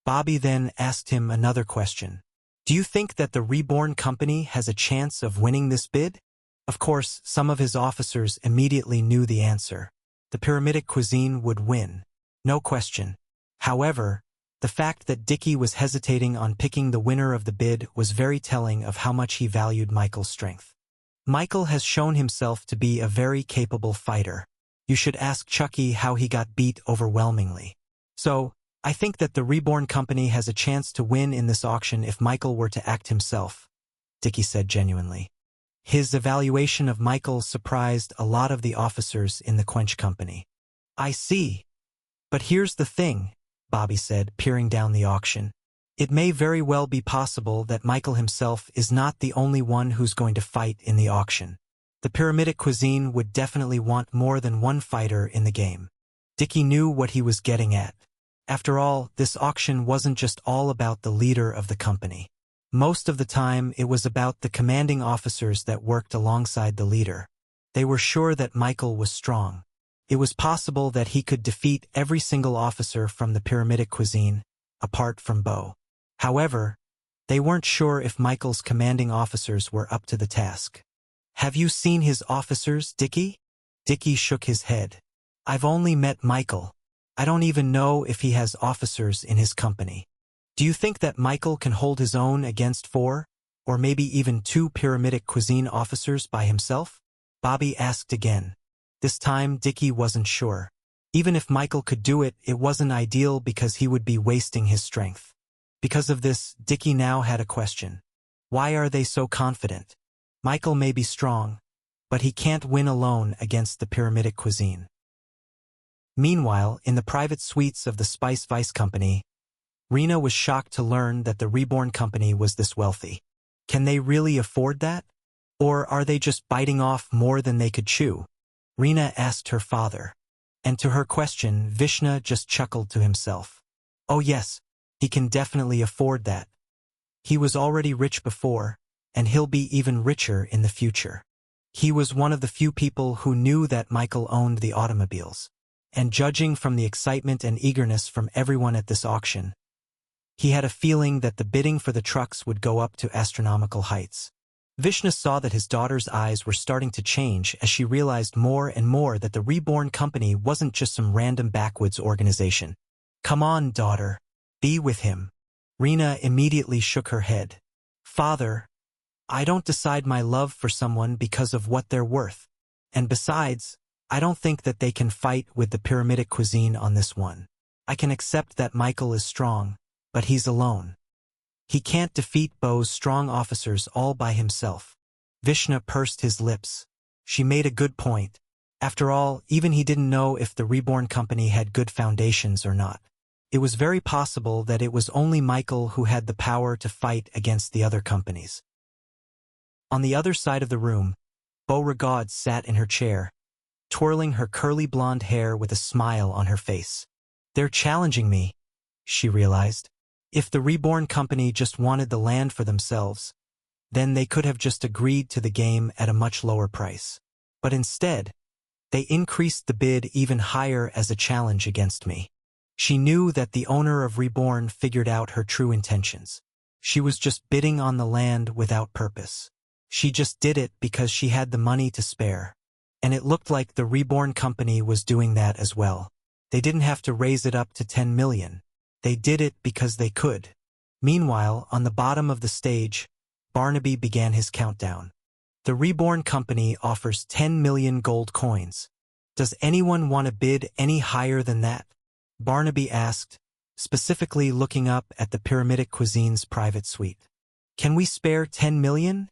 Bobby then asked him another question. Do you think that the Reborn company has a chance of winning this bid? Of course, some of his officers immediately knew the answer. The pyramidic cuisine would win. No question. However, the fact that Dickie was hesitating on picking the winner of the bid was very telling of how much he valued Michael's strength. Michael has shown himself to be a very capable fighter. You should ask Chucky how he got beat overwhelmingly. So, I think that the Reborn company has a chance to win in this auction if Michael were to act himself, Dickie said genuinely. His evaluation of Michael surprised a lot of the officers in the Quench company. I see. But here's the thing, Bobby said, peering down the auction. It may very well be possible that Michael himself is not the only one who's going to fight in the auction. The pyramidic cuisine would definitely want more than one fighter in the game. Dickie knew what he was getting at. After all, this auction wasn't just all about the leader of the company. Most of the time, it was about the commanding officers that worked alongside the leader. They were sure that Michael was strong. It was possible that he could defeat every single officer from the pyramidic cuisine, apart from Bo. However, they weren't sure if Michael's commanding officers were up to the task. Have you seen his officers, Dickie? Dickie shook his head. I've only met Michael. I don't even know if he has officers in his company. Do you think that Michael can hold his own against 4, or maybe even 2 pyramidic cuisine officers by himself? Bobby asked again. This time, Dickie wasn't sure. Even if Michael could do it, it wasn't ideal because he would be wasting his strength. Because of this, Dickie now had a question. Why are they so confident? Michael may be strong, but he can't win alone against the pyramidic cuisine. Meanwhile, in the private suites of the Spice Vice Company, Rena was shocked to learn that the Reborn company was this wealthy. Can they really afford that? Or are they just biting off more than they could chew? Rena asked her father. And to her question, Vishnu just chuckled to himself. Oh yes, he can definitely afford that. He was already rich before, and he'll be even richer in the future. He was one of the few people who knew that Michael owned the automobiles. And judging from the excitement and eagerness from everyone at this auction, he had a feeling that the bidding for the trucks would go up to astronomical heights. Vishnu saw that his daughter's eyes were starting to change as she realized more and more that the Reborn company wasn't just some random backwoods organization. Come on, daughter. Be with him. Rena immediately shook her head. Father, I don't decide my love for someone because of what they're worth. And besides, I don't think that they can fight with the pyramidic cuisine on this one. I can accept that Michael is strong, but he's alone. He can't defeat Bo's strong officers all by himself. Vishnu pursed his lips. She made a good point. After all, even he didn't know if the Reborn company had good foundations or not. It was very possible that it was only Michael who had the power to fight against the other companies. On the other side of the room, Beauregard sat in her chair, twirling her curly blonde hair with a smile on her face. They're challenging me, she realized. If the Reborn company just wanted the land for themselves, then they could have just agreed to the game at a much lower price. But instead, they increased the bid even higher as a challenge against me. She knew that the owner of Reborn figured out her true intentions. She was just bidding on the land without purpose. She just did it because she had the money to spare. And it looked like the Reborn company was doing that as well. They didn't have to raise it up to 10 million. They did it because they could. Meanwhile, on the bottom of the stage, Barnaby began his countdown. The Reborn company offers 10 million gold coins. Does anyone want to bid any higher than that? Barnaby asked, specifically looking up at the pyramidic cuisine's private suite. Can we spare 10 million?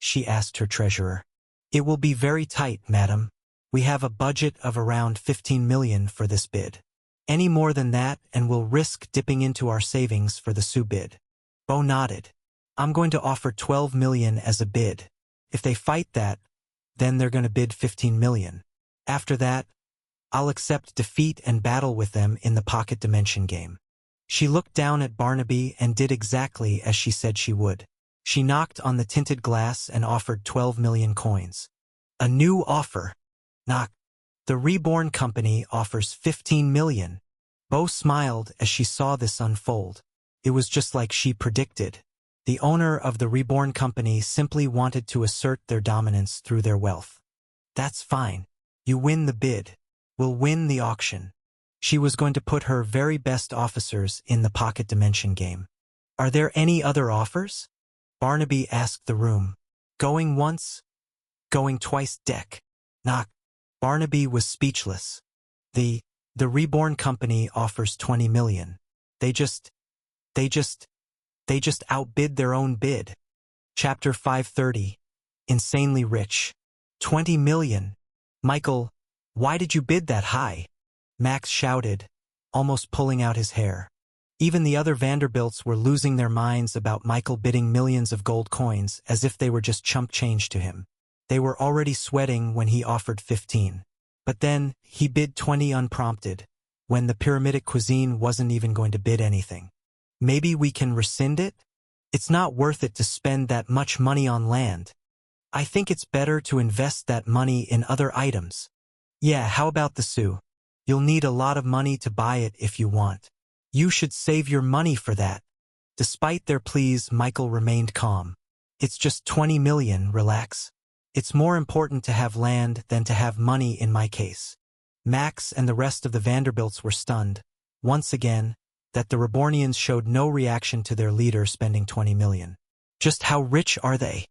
She asked her treasurer. It will be very tight, madam. We have a budget of around 15 million for this bid. Any more than that and we'll risk dipping into our savings for the Sioux bid. Bo nodded. I'm going to offer 12 million as a bid. If they fight that, then they're going to bid 15 million. After that, I'll accept defeat and battle with them in the pocket dimension game. She looked down at Barnaby and did exactly as she said she would. She knocked on the tinted glass and offered 12 million coins. A new offer. Knock. The Reborn company offers 15 million. Bo smiled as she saw this unfold. It was just like she predicted. The owner of the Reborn company simply wanted to assert their dominance through their wealth. That's fine. You win the bid. We'll win the auction. She was going to put her very best officers in the pocket dimension game. Are there any other offers? Barnaby asked the room. Going once? Going twice deck. Knock. Barnaby was speechless. The Reborn company offers 20 million. They just outbid their own bid. Chapter 530. Insanely rich. 20 million. Michael, why did you bid that high? Max shouted, almost pulling out his hair. Even the other Vanderbilts were losing their minds about Michael bidding millions of gold coins as if they were just chump change to him. They were already sweating when he offered 15. But then, he bid 20 unprompted, when the Pyramidic Cuisine wasn't even going to bid anything. Maybe we can rescind it? It's not worth it to spend that much money on land. I think it's better to invest that money in other items. Yeah, how about the Sioux? You'll need a lot of money to buy it if you want. You should save your money for that. Despite their pleas, Michael remained calm. It's just 20 million, relax. It's more important to have land than to have money in my case. Max and the rest of the Vanderbilts were stunned, once again, that the Rebornians showed no reaction to their leader spending 20 million. Just how rich are they?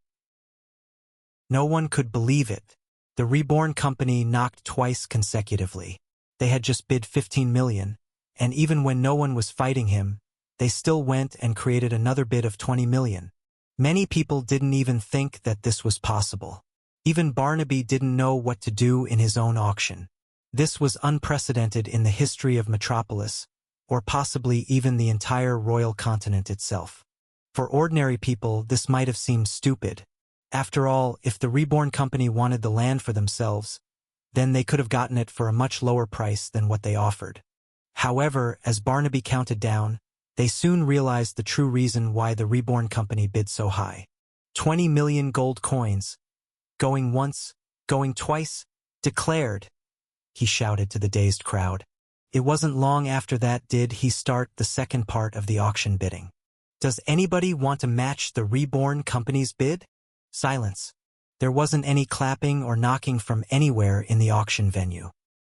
No one could believe it. The Reborn company knocked twice consecutively. They had just bid 15 million, and even when no one was fighting him, they still went and created another bid of 20 million. Many people didn't even think that this was possible. Even Barnaby didn't know what to do in his own auction. This was unprecedented in the history of Metropolis, or possibly even the entire royal continent itself. For ordinary people, this might have seemed stupid. After all, if the Reborn company wanted the land for themselves, then they could have gotten it for a much lower price than what they offered. However, as Barnaby counted down, they soon realized the true reason why the Reborn company bid so high. 20 million gold coins. Going once, going twice, declared, he shouted to the dazed crowd. It wasn't long after that did he start the second part of the auction bidding. Does anybody want to match the Reborn company's bid? Silence. There wasn't any clapping or knocking from anywhere in the auction venue.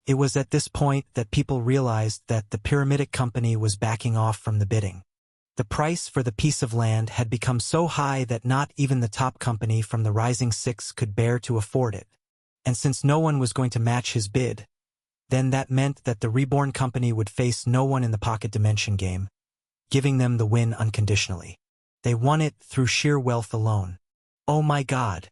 It was at this point that people realized that the Pyramidic company was backing off from the bidding. The price for the piece of land had become so high that not even the top company from the Rising Six could bear to afford it. And since no one was going to match his bid, then that meant that the Reborn company would face no one in the pocket dimension game, giving them the win unconditionally. They won it through sheer wealth alone. Oh my God.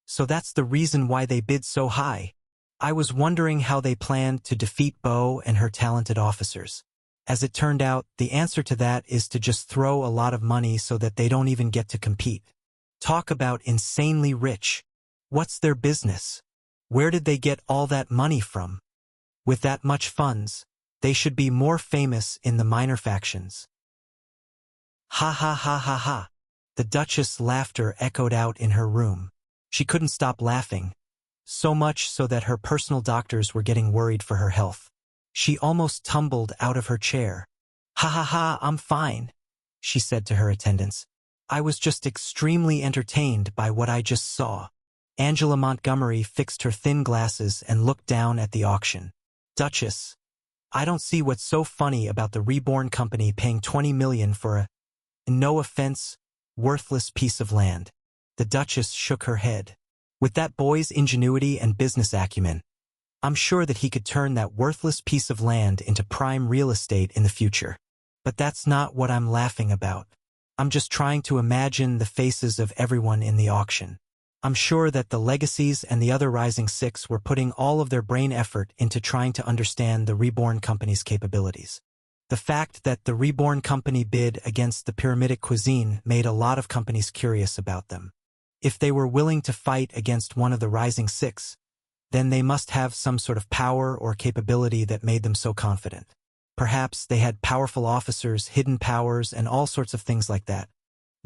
So that's the reason why they bid so high. I was wondering how they planned to defeat Bo and her talented officers. As it turned out, the answer to that is to just throw a lot of money so that they don't even get to compete. Talk about insanely rich. What's their business? Where did they get all that money from? With that much funds, they should be more famous in the minor factions. Ha ha ha ha ha. The Duchess' laughter echoed out in her room. She couldn't stop laughing, so much so that her personal doctors were getting worried for her health. She almost tumbled out of her chair. Ha ha ha, I'm fine, she said to her attendants. I was just extremely entertained by what I just saw. Angela Montgomery fixed her thin glasses and looked down at the auction. Duchess, I don't see what's so funny about the Reborn company paying 20 million for a, no offense, worthless piece of land. The Duchess shook her head. With that boy's ingenuity and business acumen, I'm sure that he could turn that worthless piece of land into prime real estate in the future. But that's not what I'm laughing about. I'm just trying to imagine the faces of everyone in the auction. I'm sure that the Legacies and the other Rising Six were putting all of their brain effort into trying to understand the Reborn company's capabilities. The fact that the Reborn company bid against the Pyramidic Cuisine made a lot of companies curious about them. If they were willing to fight against one of the Rising Six, then they must have some sort of power or capability that made them so confident. Perhaps they had powerful officers, hidden powers, and all sorts of things like that.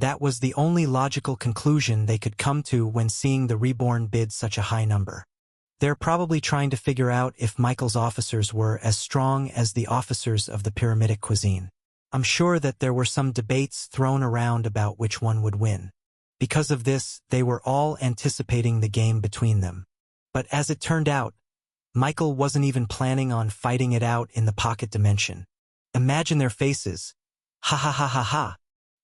That was the only logical conclusion they could come to when seeing the Reborn bid such a high number. They're probably trying to figure out if Michael's officers were as strong as the officers of the Pyramidic cuisine. I'm sure that there were some debates thrown around about which one would win. Because of this, they were all anticipating the game between them. But as it turned out, Michael wasn't even planning on fighting it out in the pocket dimension. Imagine their faces. Ha ha ha ha ha.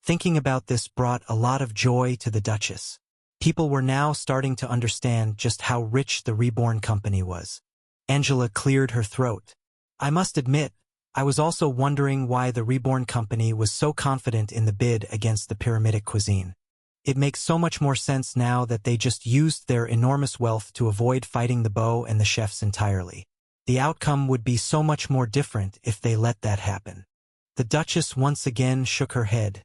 Thinking about this brought a lot of joy to the Duchess. People were now starting to understand just how rich the Reborn company was. Angela cleared her throat. I must admit, I was also wondering why the Reborn company was so confident in the bid against the Pyramidic cuisine. It makes so much more sense now that they just used their enormous wealth to avoid fighting the beau and the chefs entirely. The outcome would be so much more different if they let that happen. The Duchess once again shook her head,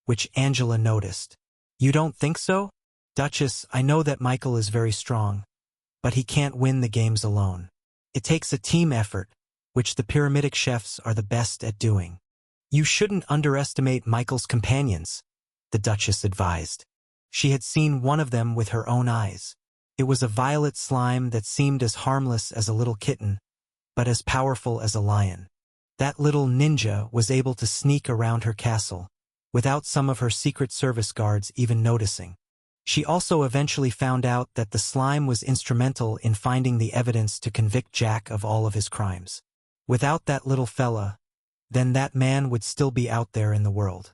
which Angela noticed. You don't think so? Duchess, I know that Michael is very strong, but he can't win the games alone. It takes a team effort, which the Pyramidic chefs are the best at doing. You shouldn't underestimate Michael's companions, the Duchess advised. She had seen one of them with her own eyes. It was a violet slime that seemed as harmless as a little kitten, but as powerful as a lion. That little ninja was able to sneak around her castle, without some of her Secret Service guards even noticing. She also eventually found out that the slime was instrumental in finding the evidence to convict Jack of all of his crimes. Without that little fella, then that man would still be out there in the world.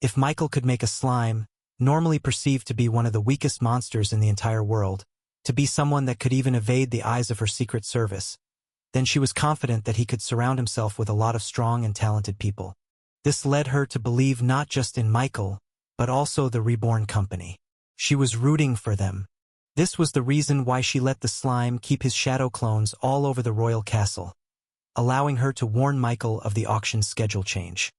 If Michael could make a slime, normally perceived to be one of the weakest monsters in the entire world, to be someone that could even evade the eyes of her Secret Service, then she was confident that he could surround himself with a lot of strong and talented people. This led her to believe not just in Michael, but also the Reborn company. She was rooting for them. This was the reason why she let the slime keep his shadow clones all over the royal castle, allowing her to warn Michael of the auction schedule change.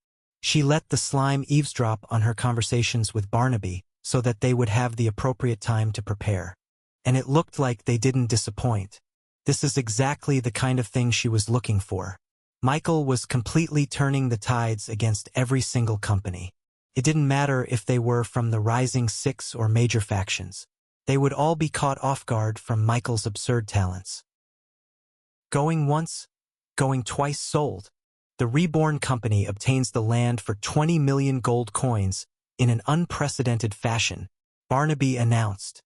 She let the slime eavesdrop on her conversations with Barnaby so that they would have the appropriate time to prepare. And it looked like they didn't disappoint. This is exactly the kind of thing she was looking for. Michael was completely turning the tides against every single company. It didn't matter if they were from the Rising Six or major factions. They would all be caught off guard from Michael's absurd talents. Going once, going twice sold. The Reborn company obtains the land for 20 million gold coins in an unprecedented fashion, Barnaby announced.